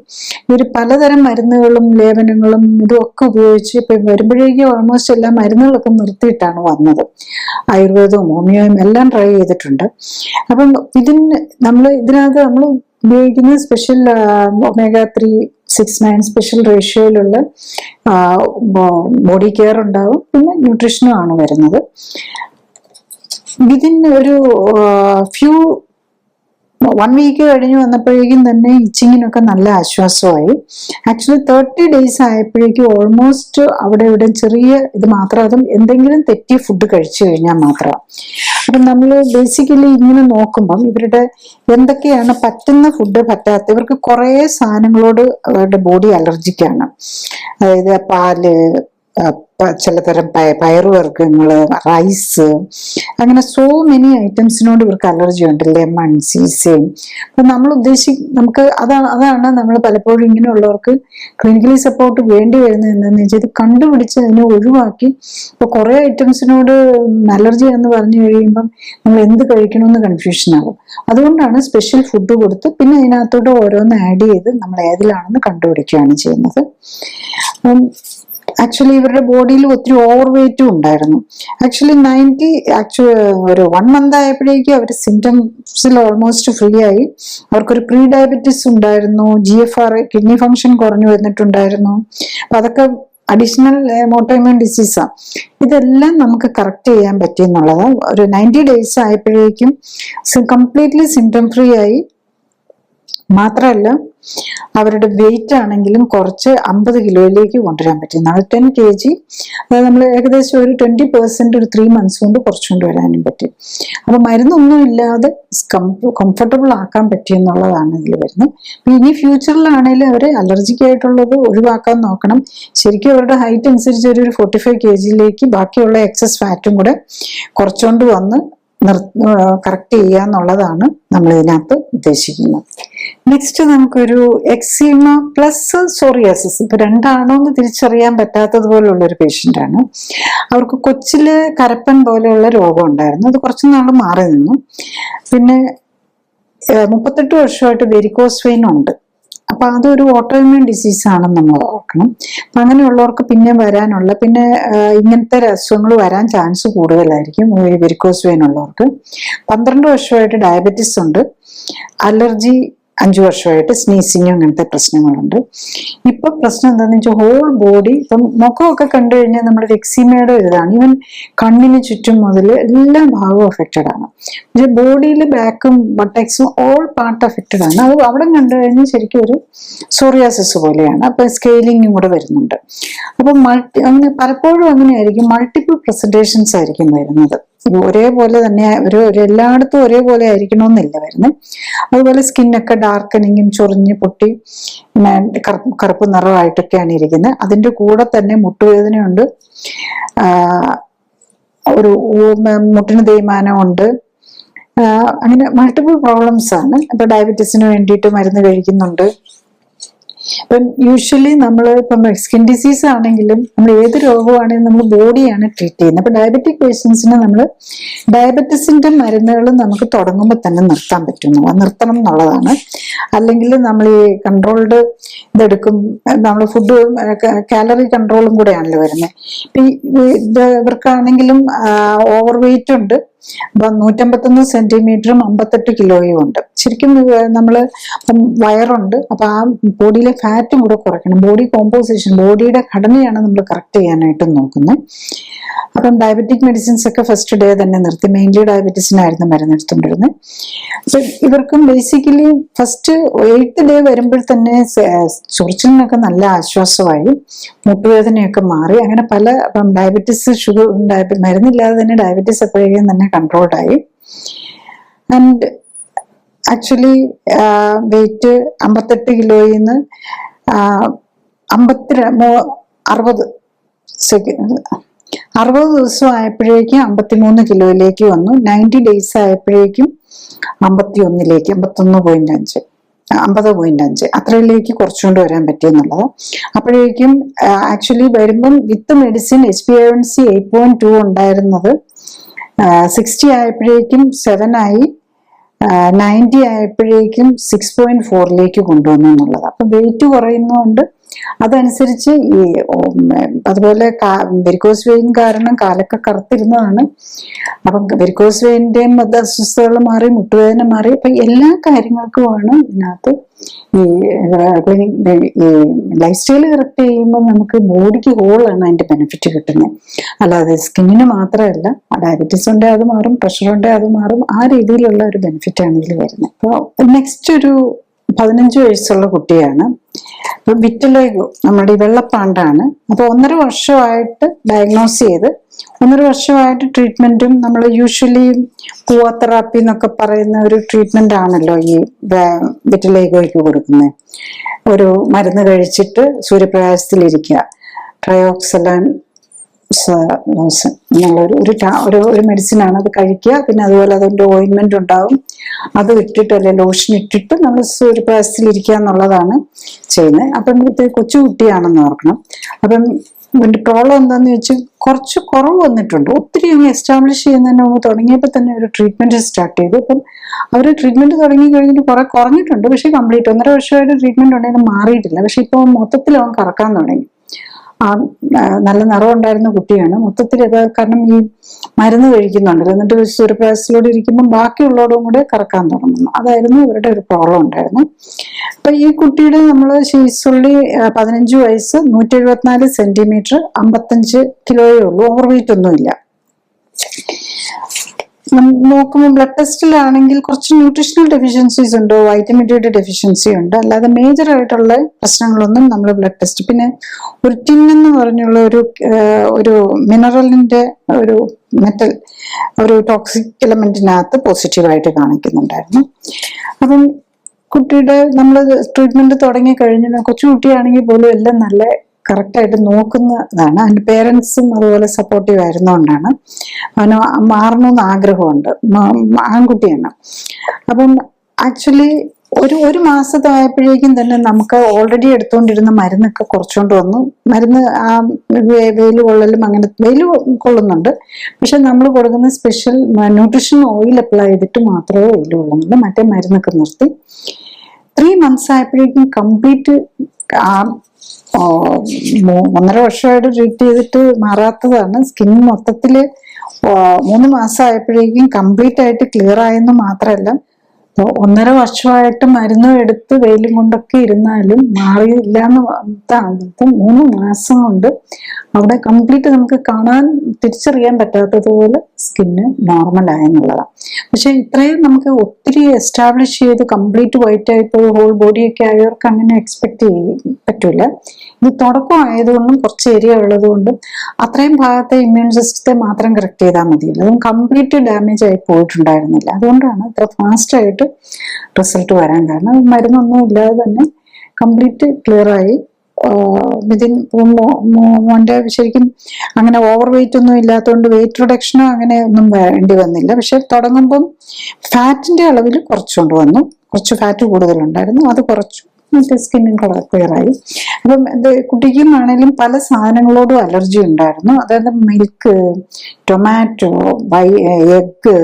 ഇവർ പലതരം മരുന്നുകളും ലേപനങ്ങളും ഇതുമൊക്കെ ഉപയോഗിച്ച് ഇപ്പൊ വരുമ്പോഴേക്കും ഓൾമോസ്റ്റ് എല്ലാ മരുന്നുകളൊക്കെ നിർത്തിയിട്ടാണ് വന്നത്. ആയുർവേദവും ഹോമിയോയും എല്ലാം ട്രൈ ചെയ്തിട്ടുണ്ട്. അപ്പം ഇതിനകത്ത് നമ്മൾ ഉപയോഗിക്കുന്ന സ്പെഷ്യൽ omega-3 6-9 സ്പെഷ്യൽ റേഷ്യോയിലുള്ള ബോഡി കെയർ ഉണ്ടാവും, പിന്നെ ന്യൂട്രീഷനും ആണ് വരുന്നത്. വിതിൻ ഒരു 1 വീക്ക് കഴിഞ്ഞ് വന്നപ്പോഴേക്കും തന്നെ ഇച്ചിങ്ങിനൊക്കെ നല്ല ആശ്വാസമായി. ആക്ച്വലി 30 days ആയപ്പോഴേക്കും ഓൾമോസ്റ്റ് അവിടെ ഇവിടെ ചെറിയ ഇത് മാത്രം, അതും എന്തെങ്കിലും തെറ്റിയ ഫുഡ് കഴിച്ചു കഴിഞ്ഞാൽ മാത്രം. അപ്പം നമ്മൾ ബേസിക്കലി ഇങ്ങനെ നോക്കുമ്പം ഇവരുടെ എന്തൊക്കെയാണ് പറ്റുന്ന ഫുഡ് പറ്റാത്ത, ഇവർക്ക് കുറേ സാധനങ്ങളോട് അവരുടെ ബോഡി അലർജിക്കാണ്. അതായത് പാല്, ചിലതരം പയറുവർഗ്ഗങ്ങള്, റൈസ്, അങ്ങനെ സോ മെനി ഐറ്റംസിനോട് ഇവർക്ക് അലർജി ഉണ്ട്. ലെമൺ, സീസയും. അപ്പൊ നമുക്ക് അതാണ് നമ്മൾ പലപ്പോഴും ഇങ്ങനെയുള്ളവർക്ക് ക്ലിനിക്കലി സപ്പോർട്ട് വേണ്ടി വരുന്നത് എന്താണെന്ന് വെച്ചാൽ ഇത് കണ്ടുപിടിച്ച് അതിനെ ഒഴിവാക്കി. ഇപ്പൊ കുറെ ഐറ്റംസിനോട് അലർജി എന്ന് പറഞ്ഞു കഴിയുമ്പം നമ്മൾ എന്ത് കഴിക്കണമെന്ന് കൺഫ്യൂഷൻ ആകും. അതുകൊണ്ടാണ് സ്പെഷ്യൽ ഫുഡ് കൊടുത്ത് പിന്നെ അതിനകത്തോട്ട് ഓരോന്ന് ആഡ് ചെയ്ത് നമ്മൾ ഏതിലാണെന്ന് കണ്ടുപിടിക്കുകയാണ് ചെയ്യുന്നത്. ആക്ച്വലി ഇവരുടെ ബോഡിയിൽ ഒത്തിരി ഓവർ വെയിറ്റും ഉണ്ടായിരുന്നു. ആക്ച്വലി ഒരു 1 month ആയപ്പോഴേക്കും അവർ സിംറ്റംസിൽ ഓൾമോസ്റ്റ് ഫ്രീ ആയി. അവർക്കൊരു പ്രീ ഡയബറ്റിസ് ഉണ്ടായിരുന്നു, GFR കിഡ്നി ഫംഗ്ഷൻ കുറഞ്ഞു വന്നിട്ടുണ്ടായിരുന്നു. അപ്പൊ അതൊക്കെ അഡീഷണൽ ഓട്ടോഇമ്യൂൺ ഡിസീസാണ്. ഇതെല്ലാം നമുക്ക് കറക്റ്റ് ചെയ്യാൻ പറ്റിയെന്നുള്ളത്. ഒരു 90 days ആയപ്പോഴേക്കും കംപ്ലീറ്റ്ലി സിംറ്റം ഫ്രീ ആയി. മാത്രമല്ല അവരുടെ വെയിറ്റ് ആണെങ്കിലും കുറച്ച് 50 കിലോയിലേക്ക് കൊണ്ടുവരാൻ പറ്റി. 10 kg, അതായത് നമ്മൾ ഏകദേശം ഒരു 20% ഒരു 3 months കൊണ്ട് കുറച്ചുകൊണ്ട് വരാനും പറ്റി. അപ്പൊ മരുന്നൊന്നും ഇല്ലാതെ കംഫർട്ടബിൾ ആക്കാൻ പറ്റിയെന്നുള്ളതാണ് ഇതിൽ വരുന്നത്. ഇനി ഫ്യൂച്ചറിലാണെങ്കിലും അവര് അലർജിക് ആയിട്ടുള്ളത് ഒഴിവാക്കാൻ നോക്കണം. ശരിക്കും അവരുടെ ഹൈറ്റ് അനുസരിച്ച് ഒരു 45 kgയിലേക്ക് ബാക്കിയുള്ള എക്സസ് ഫാറ്റും കൂടെ കുറച്ചുകൊണ്ട് വന്ന് കറക്റ്റ് ചെയ്യാന്നുള്ളതാണ് നമ്മൾ ഇതിനകത്ത് ഉദ്ദേശിക്കുന്നത്. നെക്സ്റ്റ് നമുക്കൊരു എക്സീമ പ്ലസ് സോറിയാസിസ്, ഇപ്പൊ രണ്ടാണോ എന്ന് തിരിച്ചറിയാൻ പറ്റാത്തതുപോലുള്ള ഒരു പേഷ്യന്റ് ആണ്. അവർക്ക് കൊച്ചില് കരപ്പൻ പോലെയുള്ള രോഗം ഉണ്ടായിരുന്നു. അത് കുറച്ചു നാൾ മാറി നിന്നു. പിന്നെ 38 വർഷമായിട്ട് വെരിക്കോസ് വെയിൻ ഉണ്ട്. അപ്പൊ അതൊരു ഓട്ടോഇമ്യൂൺ ഡിസീസ് ആണെന്ന് നമ്മൾ ഓർക്കണം. അപ്പൊ അങ്ങനെയുള്ളവർക്ക് പിന്നെ ഇങ്ങനത്തെ അസുഖങ്ങൾ വരാൻ ചാൻസ് കൂടുതലായിരിക്കും വെരിക്കോസ് വെയിൻ ഉള്ളവർക്ക്. 12 വർഷമായിട്ട് ഡയബറ്റിസ് ഉണ്ട്. അലർജി 5 വർഷമായിട്ട്, സ്നീസിങ്ങും അങ്ങനത്തെ പ്രശ്നങ്ങളുണ്ട്. ഇപ്പൊ പ്രശ്നം എന്താണെന്ന് വെച്ചാൽ ഹോൾ ബോഡി, ഇപ്പം മുഖമൊക്കെ കണ്ടു കഴിഞ്ഞാൽ നമ്മുടെ എക്സിമയുടെ ഇതാണ്. ഈവൻ കണ്ണിന് ചുറ്റും മുതൽ എല്ലാ ഭാഗവും അഫക്റ്റഡ് ആണ്. പക്ഷെ ബോഡിയിൽ ബാക്കും ബട്ടക്സും ഓൾ പാർട്ട് അഫക്റ്റഡ് ആണ്. അത് അവിടെ കണ്ടു കഴിഞ്ഞാൽ ശരിക്കും ഒരു സോറിയാസിസ് പോലെയാണ്. അപ്പൊ സ്കെയിലിങ്ങും കൂടെ വരുന്നുണ്ട്. അപ്പൊ പലപ്പോഴും അങ്ങനെയായിരിക്കും, മൾട്ടിപ്പിൾ പ്രസന്റേഷൻസ് ആയിരിക്കും വരുന്നത്. ഒരേപോലെ തന്നെ എല്ലായിടത്തും ഒരേപോലെ ആയിരിക്കണമെന്നില്ല വരുന്നത്. അതുപോലെ സ്കിന്നൊക്കെ ഡാർക്കനിങ്ങും ചൊറിഞ്ഞ് പൊട്ടി കറുപ്പ് നിറമായിട്ടൊക്കെയാണ് ഇരിക്കുന്നത്. അതിന്റെ കൂടെ തന്നെ മുട്ടുവേദനയുണ്ട്, ഒരു മുട്ടിന് തേയ്മാനമുണ്ട്. അങ്ങനെ മൾട്ടിപ്പിൾ പ്രോബ്ലംസ് ആണ്. അപ്പൊ ഡയബറ്റീസിന് വേണ്ടിയിട്ട് മരുന്ന് കഴിക്കുന്നുണ്ട്. ഇപ്പം യൂഷ്വലി നമ്മൾ ഇപ്പം സ്കിൻ ഡിസീസ് ആണെങ്കിലും നമ്മൾ ഏത് രോഗമാണെങ്കിലും നമ്മൾ ബോഡിയാണ് ട്രീറ്റ് ചെയ്യുന്നത്. അപ്പൊ ഡയബറ്റിക് പേഷ്യൻസിന് നമ്മൾ ഡയബറ്റീസിന്റെ മരുന്നുകൾ നമുക്ക് തുടങ്ങുമ്പോൾ തന്നെ നിർത്തണം എന്നുള്ളതാണ്. അല്ലെങ്കിൽ നമ്മൾ ഈ കൺട്രോൾഡ് ഇതെടുക്കും, നമ്മൾ ഫുഡ് കാലറി കൺട്രോളും കൂടെയാണല്ലോ വരുന്നത്. ഇവർക്കാണെങ്കിലും ഓവർ വെയിറ്റ് ഉണ്ട്. അപ്പൊ 151 സെന്റിമീറ്ററും 58 കിലോയും ഉണ്ട്. ശരിക്കും നമ്മള് വയറുണ്ട്. അപ്പൊ ആ ബോഡിയിലെ ഫാറ്റും കൂടെ കുറയ്ക്കണം. ബോഡി കോമ്പോസിഷൻ, ബോഡിയുടെ ഘടനയാണ് നമ്മൾ കറക്റ്റ് ചെയ്യാനായിട്ട് നോക്കുന്നത്. അപ്പം ഡയബറ്റിക് മെഡിസിൻസ് ഒക്കെ ഫസ്റ്റ് ഡേ തന്നെ നിർത്തി. മെയിൻലി ഡയബറ്റീസിനായിരുന്നു മരുന്നെടുത്തോണ്ടിരുന്നത്. അപ്പൊ ഇവർക്കും ബേസിക്കലി ഫസ്റ്റ് 8th day വരുമ്പോൾ തന്നെ ചൊറിച്ചിലിനൊക്കെ നല്ല ആശ്വാസമായി, മുട്ടുവേദനയൊക്കെ മാറി. അങ്ങനെ ഡയബറ്റീസ്, ഷുഗർ മരുന്നില്ലാതെ തന്നെ ഡയബറ്റീസ് എപ്പോഴേക്കും തന്നെ കൺട്രോൾഡ് ആയി. ആൻഡ് ആക്ച്വലി വെയിറ്റ് 58 കിലോയിൽ നിന്ന് 60 ദിവസം ആയപ്പോഴേക്കും 53 കിലോയിലേക്ക് വന്നു. 90 days ആയപ്പോഴേക്കും 51.5. 50.5 അത്രയിലേക്ക് കുറച്ചുകൊണ്ട് വരാൻ പറ്റിയെന്നുള്ളത്. അപ്പോഴേക്കും ആക്ച്വലി വരുമ്പം വിത്ത് മെഡിസിൻ HbA1c 8.2 ഉണ്ടായിരുന്നത് 60 ആയപ്പോഴേക്കും 7 ആയി, 90 ആയപ്പോഴേക്കും 6.4ലേക്ക് കൊണ്ടുവന്നു എന്നുള്ളത്. അപ്പൊ വെയിറ്റ് കുറയുന്നതുകൊണ്ട് അതനുസരിച്ച് ഈ അതുപോലെ വെരിക്കോസ് വെയിൻ കാരണം കാലൊക്കെ കറുത്തിരുന്നതാണ്. അപ്പം വെരിക്കോസ് വെയിന്റെയും അസ്വസ്ഥതകൾ മാറി, മുട്ടുവേദന മാറി. അപ്പൊ എല്ലാ കാര്യങ്ങൾക്കുമാണ് ഇതിനകത്ത് ഈ ലൈഫ് സ്റ്റൈൽ കറക്റ്റ് ചെയ്യുമ്പോൾ നമുക്ക് ബോഡിക്ക് ഹോളാണ് അതിന്റെ ബെനിഫിറ്റ് കിട്ടുന്നത്. അല്ലാതെ സ്കിന്നിന് മാത്രമല്ല, ഡയബറ്റീസ് ഉണ്ടെങ്കിൽ അത് മാറും, പ്രഷർ ഉണ്ടെങ്കിൽ അത് മാറും. ആ രീതിയിലുള്ള ഒരു ബെനിഫിറ്റ് ആണ് ഇതിൽ വരുന്നത്. അപ്പോൾ നെക്സ്റ്റ് ഒരു 15 വയസ്സുള്ള കുട്ടിയാണ്. അപ്പൊ വിറ്റലിഗോ നമ്മുടെ ഈ വെള്ളപ്പാണ്ടാണ്. അപ്പൊ 1.5 വർഷമായിട്ട് ഡയഗ്നോസ് ചെയ്ത് 1.5 വർഷമായിട്ട് ട്രീറ്റ്മെന്റും നമ്മൾ യൂഷ്വലി പൂവ തെറാപ്പി എന്നൊക്കെ പറയുന്ന ഒരു ട്രീറ്റ്മെന്റ് ആണല്ലോ ഈ വിറ്റലിഗോയ്ക്ക് കൊടുക്കുന്നത്. ഒരു മരുന്ന് കഴിച്ചിട്ട് സൂര്യപ്രകാശത്തിലിരിക്കുക, ട്രയോക്സലാൻ ഒരു മെഡിസിൻ ആണ്. അത് കഴിക്കുക. പിന്നെ അതുപോലെ അതിന്റെ ഓയിൻമെന്റ് ഉണ്ടാവും, അത് ഇട്ടിട്ട് അല്ലെ ലോഷൻ ഇട്ടിട്ട് നമ്മൾ സൂര്യപ്രകാശത്തിലിരിക്കുക എന്നുള്ളതാണ് ചെയ്യുന്നത്. അപ്പം ഇത് കൊച്ചുകുട്ടിയാണെന്ന് ഓർക്കണം. അപ്പം ഇതിന്റെ പ്രോബ്ലം എന്താന്ന് വെച്ചാൽ കുറച്ച് കുറവ് വന്നിട്ടുണ്ട്. ഒത്തിരി അങ്ങ് എസ്റ്റാബ്ലിഷ് ചെയ്യുന്നതിന് മുമ്പ് തുടങ്ങിയപ്പോൾ തന്നെ ഒരു ട്രീറ്റ്മെന്റ് സ്റ്റാർട്ട് ചെയ്തു. അപ്പം അവർ ട്രീറ്റ്മെന്റ് തുടങ്ങി കഴിഞ്ഞിട്ട് കുറെ കുറഞ്ഞിട്ടുണ്ട്. പക്ഷെ കംപ്ലീറ്റ് 1.5 വർഷമായിട്ട് ട്രീറ്റ്മെന്റ് ഉണ്ടെങ്കിൽ മാറിയിട്ടില്ല. പക്ഷെ ഇപ്പോൾ മൊത്തത്തിൽ അവൻ കറക്കാൻ തുടങ്ങി. നല്ല നിറം ഉണ്ടായിരുന്ന കുട്ടിയാണ്. മൊത്തത്തിൽ അത് കാരണം ഈ മരുന്ന് കഴിക്കുന്നുണ്ടല്ലോ, എന്നിട്ട് സൂര്യപ്രകാശത്തിലൂടെ ഇരിക്കുമ്പോൾ ബാക്കിയുള്ളവരും കൂടെ കറക്കാൻ തുടങ്ങുന്നു. അതായിരുന്നു ഇവരുടെ ഒരു പ്രോബ്ലം ഉണ്ടായിരുന്നു. അപ്പൊ ഈ കുട്ടിയുടെ നമ്മൾ ശീസുള്ളി 15 വയസ്സ്, 174 സെന്റിമീറ്റർ, 55 കിലോയേ ഉള്ളൂ. ഓവർ വെയിറ്റ് ഒന്നുമില്ല. നോക്കുമ്പോൾ ബ്ലഡ് ടെസ്റ്റിലാണെങ്കിൽ കുറച്ച് ന്യൂട്രീഷണൽ ഡെഫിഷ്യൻസീസ് ഉണ്ട്, വൈറ്റമിൻ ഡിയുടെ ഡെഫിഷ്യൻസി ഉണ്ട്. അല്ലാതെ മേജർ ആയിട്ടുള്ള പ്രശ്നങ്ങളൊന്നും നമ്മൾ ബ്ലഡ് ടെസ്റ്റ്. പിന്നെ ഒരു ടിൻ എന്ന് പറഞ്ഞുള്ള ഒരു മിനറലിന്റെ ഒരു മെറ്റൽ, ഒരു ടോക്സിക് എലമെന്റിനകത്ത് പോസിറ്റീവായിട്ട് കാണിക്കുന്നുണ്ടായിരുന്നു. അപ്പം കുട്ടിയുടെ നമ്മൾ ട്രീറ്റ്മെന്റ് തുടങ്ങി കഴിഞ്ഞ് കൊച്ചുകുട്ടിയാണെങ്കിൽ പോലും എല്ലാം നല്ല കറക്റ്റായിട്ട് നോക്കുന്നതാണ്. അതിന്റെ പേരൻസും അതുപോലെ സപ്പോർട്ടീവ് ആയിരുന്നുകൊണ്ടാണ് അവന് മാറണമെന്ന് ആഗ്രഹമുണ്ട്. ആൺകുട്ടിയാണ്. അപ്പം ആക്ച്വലി ഒരു മാസത്തായപ്പോഴേക്കും തന്നെ നമുക്ക് ഓൾറെഡി എടുത്തുകൊണ്ടിരുന്ന മരുന്നൊക്കെ കുറച്ചുകൊണ്ട് വന്നു. മരുന്ന് വെയിൽ കൊള്ളലും അങ്ങനെ വെയിൽ കൊള്ളുന്നുണ്ട്. പക്ഷെ നമ്മൾ കൊടുക്കുന്ന സ്പെഷ്യൽ ന്യൂട്രീഷൻ ഓയിൽ അപ്ലൈ ചെയ്തിട്ട് മാത്രമേ വെയിൽ കൊള്ളുന്നുള്ളൂ. മറ്റേ മരുന്നൊക്കെ നിർത്തി. 3 months ആയപ്പോഴേക്കും കംപ്ലീറ്റ് 1.5 വർഷമായിട്ട് ട്രീറ്റ് ചെയ്തിട്ട് മാറാത്തതാണ്. സ്കിൻ മൊത്തത്തില് 3 മാസം ആയപ്പോഴേക്കും കംപ്ലീറ്റ് ആയിട്ട് ക്ലിയർ ആയെന്ന് മാത്രമല്ല, 1.5 വർഷമായിട്ട് മരുന്നും എടുത്ത് വെയിലും കൊണ്ടൊക്കെ ഇരുന്നാലും മാറിയില്ല എന്ന്. 3 മാസം കൊണ്ട് അവിടെ കംപ്ലീറ്റ് നമുക്ക് കാണാൻ തിരിച്ചറിയാൻ പറ്റാത്തതുപോലെ സ്കിന്ന് നോർമലായെന്നുള്ളതാണ്. പക്ഷെ ഇത്രയും നമുക്ക് ഒത്തിരി എസ്റ്റാബ്ലിഷ് ചെയ്ത് കംപ്ലീറ്റ് വൈറ്റ് ആയിപ്പോൾ ഹോൾ ബോഡിയൊക്കെ ആയവർക്ക് അങ്ങനെ എക്സ്പെക്ട് ചെയ്യാൻ പറ്റൂല. ഇത് തുടക്കം ആയതുകൊണ്ടും കുറച്ച് ഏരിയ ഉള്ളതുകൊണ്ടും അത്രയും ഭാഗത്തെ ഇമ്മ്യൂൺ സിസ്റ്റത്തെ മാത്രം കറക്റ്റ് ചെയ്താൽ മതിയല്ലോ. അതും കംപ്ലീറ്റ് ഡാമേജ് ആയി പോയിട്ടുണ്ടായിരുന്നില്ല. അതുകൊണ്ടാണ് ഇത്ര ഫാസ്റ്റ് ആയിട്ട് റിസൾട്ട് വരാൻ കാരണം. മരുന്നൊന്നും ഇല്ലാതെ തന്നെ കംപ്ലീറ്റ് ക്ലിയർ ആയി. വിതിൻ മോന്റെ ശരിക്കും അങ്ങനെ ഓവർ വെയിറ്റ് ഒന്നും ഇല്ലാത്തതുകൊണ്ട് വെയിറ്റ് റിഡക്ഷനോ അങ്ങനെ ഒന്നും വേണ്ടി വന്നില്ല. പക്ഷെ തുടങ്ങുമ്പം ഫാറ്റിന്റെ അളവിൽ കുറച്ചുകൊണ്ട് വന്നു. കുറച്ച് ഫാറ്റ് കൂടുതലുണ്ടായിരുന്നു, അത് കുറച്ചു. മറ്റേ സ്കിന്നും കളർ ക്ലിയർ ആയി. അപ്പം കുട്ടിക്കും ആണെങ്കിലും പല സാധനങ്ങളോടും അലർജി ഉണ്ടായിരുന്നു. അതായത് മിൽക്ക്, ടൊമാറ്റോ, എഗ്,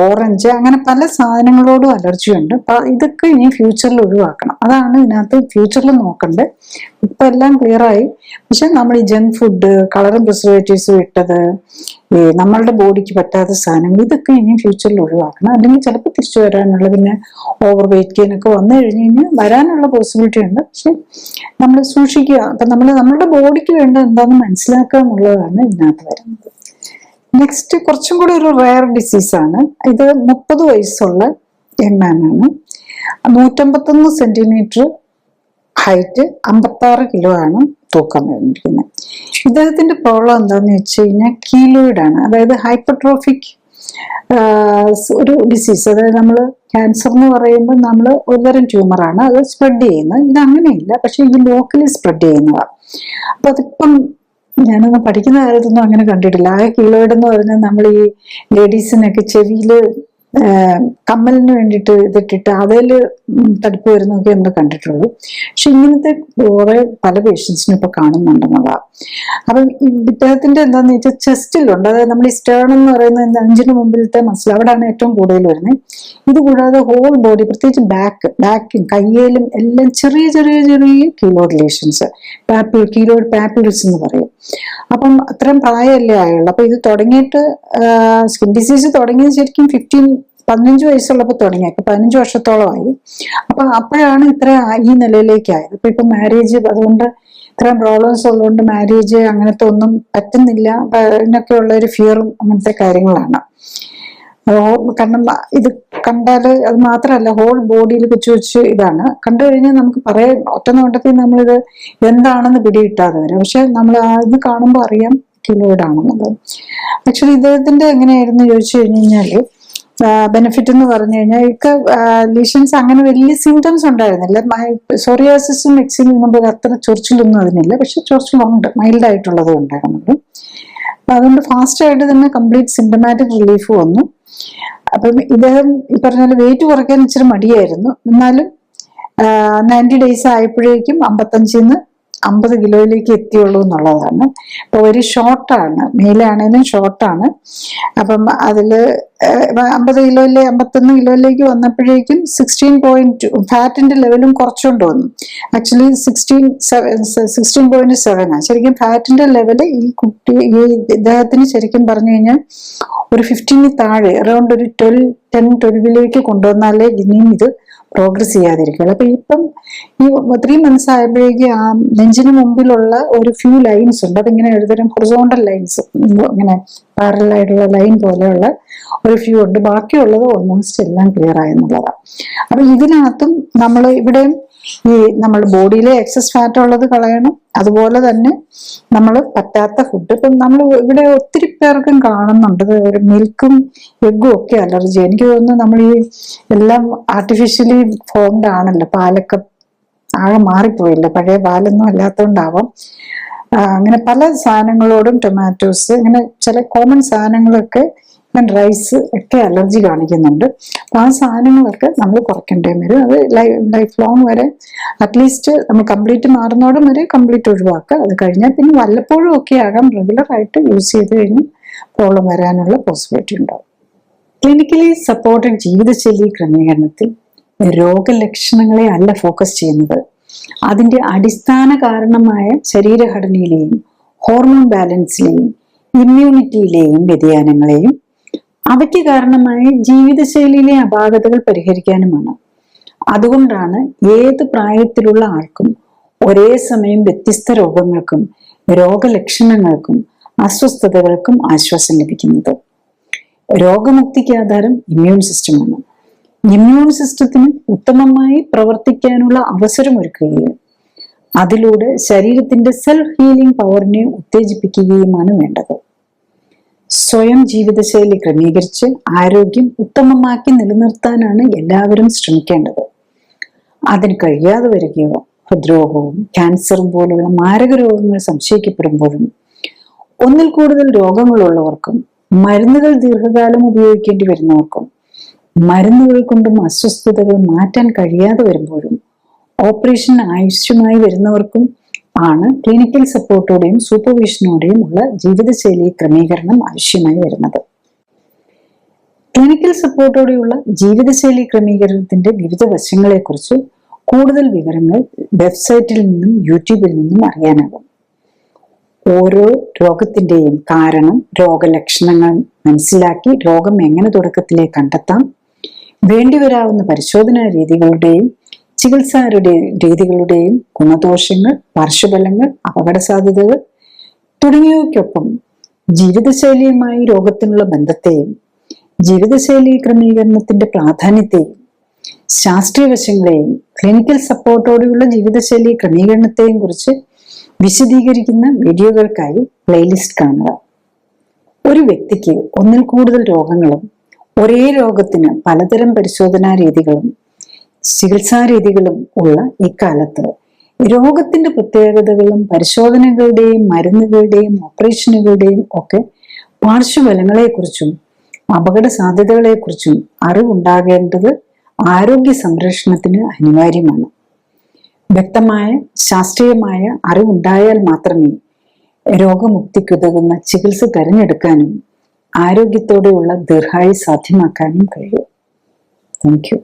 ഓറഞ്ച്, അങ്ങനെ പല സാധനങ്ങളോടും അലർജി ഉണ്ട്. ഇതൊക്കെ ഇനി ഫ്യൂച്ചറിൽ ഒഴിവാക്കണം. അതാണ് ഇതിനകത്ത് ഫ്യൂച്ചറിൽ നോക്കണ്ടേ. ഇപ്പൊ എല്ലാം ക്ലിയർ ആയി. പക്ഷെ നമ്മൾ ഈ ജങ്ക് ഫുഡ്, കളറും പ്രിസർവേറ്റീവ്സും ഇട്ടത്, ഈ നമ്മളുടെ ബോഡിക്ക് പറ്റാത്ത സാധനങ്ങൾ, ഇതൊക്കെ ഇനി ഫ്യൂച്ചറിൽ ഒഴിവാക്കണം. അല്ലെങ്കിൽ ചിലപ്പോൾ തിരിച്ചു വരാനുള്ള, പിന്നെ ഓവർ വെയിറ്റ് ഗെയിൻ ഒക്കെ വന്നു കഴിഞ്ഞ് കഴിഞ്ഞാൽ വരാനുള്ള പോസിബിലിറ്റി ഉണ്ട്. പക്ഷെ നമ്മൾ സൂക്ഷിക്കുക. അപ്പൊ നമ്മളുടെ ബോഡിക്ക് വേണ്ട എന്താണെന്ന് മനസ്സിലാക്കുക എന്നുള്ളതാണ് ഇതിനകത്ത് വരുന്നത്. നെക്സ്റ്റ് കുറച്ചും കൂടി ഒരു റയർ ഡിസീസാണ് ഇത്. 30 വയസ്സുള്ള യങ് മാനാണ്. 151 സെന്റിമീറ്റർ ഹൈറ്റ്, 56 കിലോ ആണ് തൂക്കം വരുന്നിരിക്കുന്നത്. ഇദ്ദേഹത്തിന്റെ പ്രോബ്ലം എന്താന്ന് വെച്ച് കഴിഞ്ഞാൽ കീലോയിഡ് ആണ്. അതായത് ഹൈപ്പർട്രോഫിക് ഒരു ഡിസീസ്. അതായത് നമ്മൾ ക്യാൻസർ എന്ന് പറയുമ്പോൾ നമ്മൾ ഒരുതരം ട്യൂമറാണ്, അത് സ്പ്രെഡ് ചെയ്യുന്നത്. ഇത് അങ്ങനെയില്ല, പക്ഷെ ഇത് ലോക്കലി സ്പ്രെഡ് ചെയ്യുന്നതാണ്. അപ്പൊ അതിപ്പം ഞാനൊന്ന് പഠിക്കുന്ന കാലത്തൊന്നും അങ്ങനെ കണ്ടിട്ടില്ല. ആ കീലോയിഡ് എന്ന് പറഞ്ഞാൽ നമ്മൾ ഈ ലേഡീസിനൊക്കെ ചെവിയില് കമ്മലിന് വേണ്ടിയിട്ട് ഇതിട്ടിട്ട് അതിൽ തടിപ്പ് വരുന്നതൊക്കെ നമ്മൾ കണ്ടിട്ടുള്ളൂ. പക്ഷെ ഇങ്ങനത്തെ കുറെ പല പേഷ്യൻസിനും ഇപ്പൊ കാണുന്നുണ്ടെന്നുള്ളതാണ്. അപ്പം ഇദ്ദേഹത്തിന്റെ എന്താന്ന് വെച്ചാൽ ചെസ്റ്റിലുണ്ട്, അതായത് നമ്മൾ ഈ സ്റ്റേർണം എന്ന് പറയുന്ന നെഞ്ചിന് മുമ്പിലത്തെ മസിൽ, അവിടെയാണ് ഏറ്റവും കൂടുതൽ വരുന്നത്. ഇത് കൂടാതെ ഹോൾ ബോഡി, പ്രത്യേകിച്ച് ബാക്കും കയ്യിലും എല്ലാം ചെറിയ ചെറിയ ചെറിയ കീലോയിഡ് ലീഷൻസ്, കീലോയിഡ് പാപ്പിൾസ് എന്ന് പറയും. അപ്പം അത്രയും പ്രായമല്ലേ ആയുള്ളൂ. അപ്പൊ ഇത് തുടങ്ങിയിട്ട് സ്കിൻ ഡിസീസ് തുടങ്ങിയത് ശരിക്കും 15 വയസ്സുള്ളപ്പോൾ തുടങ്ങി. ഇപ്പൊ 15 വർഷത്തോളമായി. അപ്പൊ അപ്പോഴാണ് ഇത്ര ഈ നിലയിലേക്കായത്. ഇപ്പൊ മാരേജ്, അതുകൊണ്ട് ഇത്രയും പ്രോബ്ലംസ് ഉള്ളതുകൊണ്ട് മാരേജ് അങ്ങനത്തെ ഒന്നും പറ്റുന്നില്ല എന്നൊക്കെ ഉള്ള ഒരു ഫിയറും അങ്ങനത്തെ കാര്യങ്ങളാണ്. കാരണം ഇത് കണ്ടാല് അത് മാത്രമല്ല, ഹോൾ ബോഡിയിൽ കൊച്ചു ഇതാണ്. കണ്ടു കഴിഞ്ഞാൽ നമുക്ക് പറയാം, ഒറ്റ നോട്ടത്തിൽ നമ്മളിത് എന്താണെന്ന് പിടികിട്ടാതെ വരും. പക്ഷെ നമ്മൾ ഇത് കാണുമ്പോൾ അറിയാം കിലോയിഡ് ആണെന്നുള്ളത്. ആക്ച്വലി ഇദ്ദേഹത്തിന്റെ എങ്ങനെയായിരുന്നു ചോദിച്ചു കഴിഞ്ഞാല് ബെനിഫിറ്റ് എന്ന് പറഞ്ഞു കഴിഞ്ഞാൽ ഇതൊക്കെ ലീഷൻസ് അങ്ങനെ വലിയ സിംറ്റംസ് ഉണ്ടായിരുന്നില്ല. സോറിയാസിസും എക്സിലും അത്ര ചൊറിച്ചിലൊന്നും അതിനില്ല. പക്ഷെ ചൊറിച്ചിലുണ്ട്, മൈൽഡ് ആയിട്ടുള്ളതും ഉണ്ടായിരുന്നുള്ളൂ. അപ്പൊ അതുകൊണ്ട് ഫാസ്റ്റ് ആയിട്ട് തന്നെ കംപ്ലീറ്റ് സിംറ്റമാറ്റിക് റിലീഫ് വന്നു. അപ്പം ഇദ്ദേഹം ഈ പറഞ്ഞ പോലെ വെയിറ്റ് കുറയ്ക്കാൻ ഇച്ചിരി മടിയായിരുന്നു. എന്നാലും 90 days ആയപ്പോഴേക്കും 55-ന്ന് 50 കിലോയിലേക്ക് എത്തിയുള്ളൂ എന്നുള്ളതാണ്. അപ്പൊ ഒരു ഷോർട്ടാണ്, മേലാണേലും ഷോർട്ടാണ്. അപ്പം അതില് 50 കിലോയിലെ 51 കിലോയിലേക്ക് വന്നപ്പോഴേക്കും 16.2 ഫാറ്റിന്റെ ലെവലും കുറച്ചുകൊണ്ട് വന്നു. ആക്ച്വലി 16.7 ശരിക്കും ഫാറ്റിന്റെ ലെവല് ഈ ഇദ്ദേഹത്തിന് ശരിക്കും പറഞ്ഞു കഴിഞ്ഞാൽ ഒരു 15 താഴെ, അറൗണ്ട് ഒരു 10-12 കൊണ്ടുവന്നാലേ ഇനിയും ഇത് പ്രോഗ്രസ് ചെയ്യാതിരിക്കുള്ളൂ. അപ്പൊ ഇപ്പം ഈ 3 months ആയപ്പോഴേക്കും ആ നെഞ്ചിന് മുമ്പിലുള്ള ഒരു ഫ്യൂ ലൈൻസ് ഉണ്ട്, അതിങ്ങനെ ഒരുതരം ഹൊറിസോണ്ടൽ ലൈൻസ്, ഇങ്ങനെ പാരലായിട്ടുള്ള ലൈൻ പോലെയുള്ള ഒരു ഫ്യൂ ഉണ്ട്. ബാക്കിയുള്ളത് ഓൾമോസ്റ്റ് എല്ലാം ക്ലിയർ ആയെന്നുള്ളതാണ്. അപ്പൊ ഇതിനകത്തും നമ്മൾ ഇവിടെയും ഈ നമ്മുടെ ബോഡിയിലെ എക്സസ് ഫാറ്റ് ഉള്ളത് കളയണം. അതുപോലെ തന്നെ നമ്മൾ പറ്റാത്ത ഫുഡ്, ഇപ്പം നമ്മൾ ഇവിടെ ഒത്തിരി പേർക്കും കാണുന്നുണ്ട് മിൽക്കും എഗ്ഗും ഒക്കെ അലർജി. എനിക്ക് തോന്നുന്നു നമ്മൾ ഈ എല്ലാം ആർട്ടിഫിഷ്യലി ഫോംഡ് ആണല്ലോ, പാലൊക്കെ ആകെ മാറിപ്പോയില്ല, പഴയ പാലൊന്നും അല്ലാത്തതുകൊണ്ടാവാം. അങ്ങനെ പല സാധനങ്ങളോടും, ടൊമാറ്റോസ്, അങ്ങനെ ചില കോമൺ സാധനങ്ങളൊക്കെ, റൈസ് ഒക്കെ അലർജി കാണിക്കുന്നുണ്ട്. അപ്പൊ ആ സാധനങ്ങളൊക്കെ നമ്മൾ കുറയ്ക്കേണ്ടി വരും. അത് ലൈഫ് ലോങ് വരെ, അറ്റ്ലീസ്റ്റ് നമ്മൾ കംപ്ലീറ്റ് മാറുന്നോടും വരെ കംപ്ലീറ്റ് ഒഴിവാക്കുക. അത് കഴിഞ്ഞാൽ പിന്നെ വല്ലപ്പോഴും ഒക്കെ ആകാം, റെഗുലർ ആയിട്ട് യൂസ് ചെയ്ത് കഴിഞ്ഞ് പ്രോബ്ലം വരാനുള്ള പോസിബിലിറ്റി ഉണ്ടാവും. ക്ലിനിക്കലി സപ്പോർട്ടഡ് ജീവിതശൈലി ക്രമീകരണത്തിൽ രോഗലക്ഷണങ്ങളെ അല്ല ഫോക്കസ് ചെയ്യുന്നത്, അതിന്റെ അടിസ്ഥാന കാരണമായ ശരീരഘടനയിലെയും ഹോർമോൺ ബാലൻസിലെയും ഇമ്മ്യൂണിറ്റിയിലെയും വ്യതിയാനങ്ങളെയും അവയ്ക്ക് കാരണമായ ജീവിതശൈലിയിലെ അപാകതകൾ പരിഹരിക്കാനുമാണ്. അതുകൊണ്ടാണ് ഏത് പ്രായത്തിലുള്ള ആൾക്കും ഒരേ സമയം വ്യത്യസ്ത രോഗങ്ങൾക്കും രോഗലക്ഷണങ്ങൾക്കും അസ്വസ്ഥതകൾക്കും ആശ്വാസം ലഭിക്കുന്നത്. രോഗമുക്തിക്ക് ആധാരം ഇമ്മ്യൂൺ സിസ്റ്റമാണ്. ഇമ്മ്യൂൺ സിസ്റ്റത്തിന് ഉത്തമമായി പ്രവർത്തിക്കാനുള്ള അവസരമൊരുക്കുകയും അതിലൂടെ ശരീരത്തിന്റെ സെൽഫ് ഹീലിംഗ് പവറിനെ ഉത്തേജിപ്പിക്കുകയുമാണ് വേണ്ടത്. സ്വയം ജീവിതശൈലി ക്രമീകരിച്ച് ആരോഗ്യം ഉത്തമമാക്കി നിലനിർത്താനാണ് എല്ലാവരും ശ്രമിക്കേണ്ടത്. അതിന് കഴിയാതെ വരികയോ ഹൃദ്രോഗവും ക്യാൻസറും പോലുള്ള മാരക രോഗങ്ങൾ സംശയിക്കപ്പെടുമ്പോഴും ഒന്നിൽ കൂടുതൽ രോഗങ്ങളുള്ളവർക്കും മരുന്നുകൾ ദീർഘകാലം ഉപയോഗിക്കേണ്ടി വരുന്നവർക്കും മരുന്നുകൾ കൊണ്ടും അസ്വസ്ഥതകൾ മാറ്റാൻ കഴിയാതെ വരുമ്പോഴും ഓപ്പറേഷൻ ആവശ്യമായി വരുന്നവർക്കും ആണ് ക്ലിനിക്കൽ സപ്പോർട്ടോടെയും സൂപ്പർവിഷനോടെയും ഉള്ള ജീവിതശൈലി ക്രമീകരണം ആവശ്യമായി വരുന്നത്. ക്ലിനിക്കൽ സപ്പോർട്ടോടെയുള്ള ജീവിതശൈലി ക്രമീകരണത്തിന്റെ വിവിധ വശങ്ങളെക്കുറിച്ച് കൂടുതൽ വിവരങ്ങൾ വെബ്സൈറ്റിൽ നിന്നും യൂട്യൂബിൽ നിന്നും അറിയാനാകും. ഓരോ രോഗത്തിന്റെയും കാരണം, രോഗലക്ഷണങ്ങൾ മനസ്സിലാക്കി രോഗം എങ്ങനെ തുടക്കത്തിലേ കണ്ടെത്താം, വേണ്ടിവരാവുന്ന പരിശോധനാ രീതികളുടെയും ചികിത്സാ രീതികളുടെയും ഗുണദോഷങ്ങൾ, പാർശ്വഫലങ്ങൾ, അപകട സാധ്യതകൾ തുടങ്ങിയവയ്ക്കൊപ്പം ജീവിതശൈലിയുമായി രോഗത്തിനുള്ള ബന്ധത്തെയും ജീവിതശൈലി ക്രമീകരണത്തിന്റെ പ്രാധാന്യത്തെയും ശാസ്ത്രീയ വശങ്ങളെയും ക്ലിനിക്കൽ സപ്പോർട്ടോടെയുള്ള ജീവിതശൈലി ക്രമീകരണത്തെയും കുറിച്ച് വിശദീകരിക്കുന്ന വീഡിയോകൾക്കായി പ്ലേലിസ്റ്റ് കാണുക. ഒരു വ്യക്തിക്ക് ഒന്നിൽ കൂടുതൽ രോഗങ്ങളും ഒരേ രോഗത്തിന് പലതരം പരിശോധനാ രീതികളും ചികിത്സാ രീതികളും ഉള്ള ഇക്കാലത്ത് രോഗത്തിന്റെ പ്രത്യേകതകളും പരിശോധനകളുടെയും മരുന്നുകളുടെയും ഓപ്പറേഷനുകളുടെയും ഒക്കെ പാർശ്വഫലങ്ങളെക്കുറിച്ചും അപകട സാധ്യതകളെക്കുറിച്ചും അറിവുണ്ടാകേണ്ടത് ആരോഗ്യ സംരക്ഷണത്തിന് അനിവാര്യമാണ്. വ്യക്തമായ ശാസ്ത്രീയമായ അറിവുണ്ടായാൽ മാത്രമേ രോഗമുക്തിക്കുതകുന്ന ചികിത്സ തിരഞ്ഞെടുക്കാനും ആരോഗ്യത്തോടെയുള്ള ദീർഘായുസ് സാധ്യമാക്കാനും കഴിയൂ. Thank you.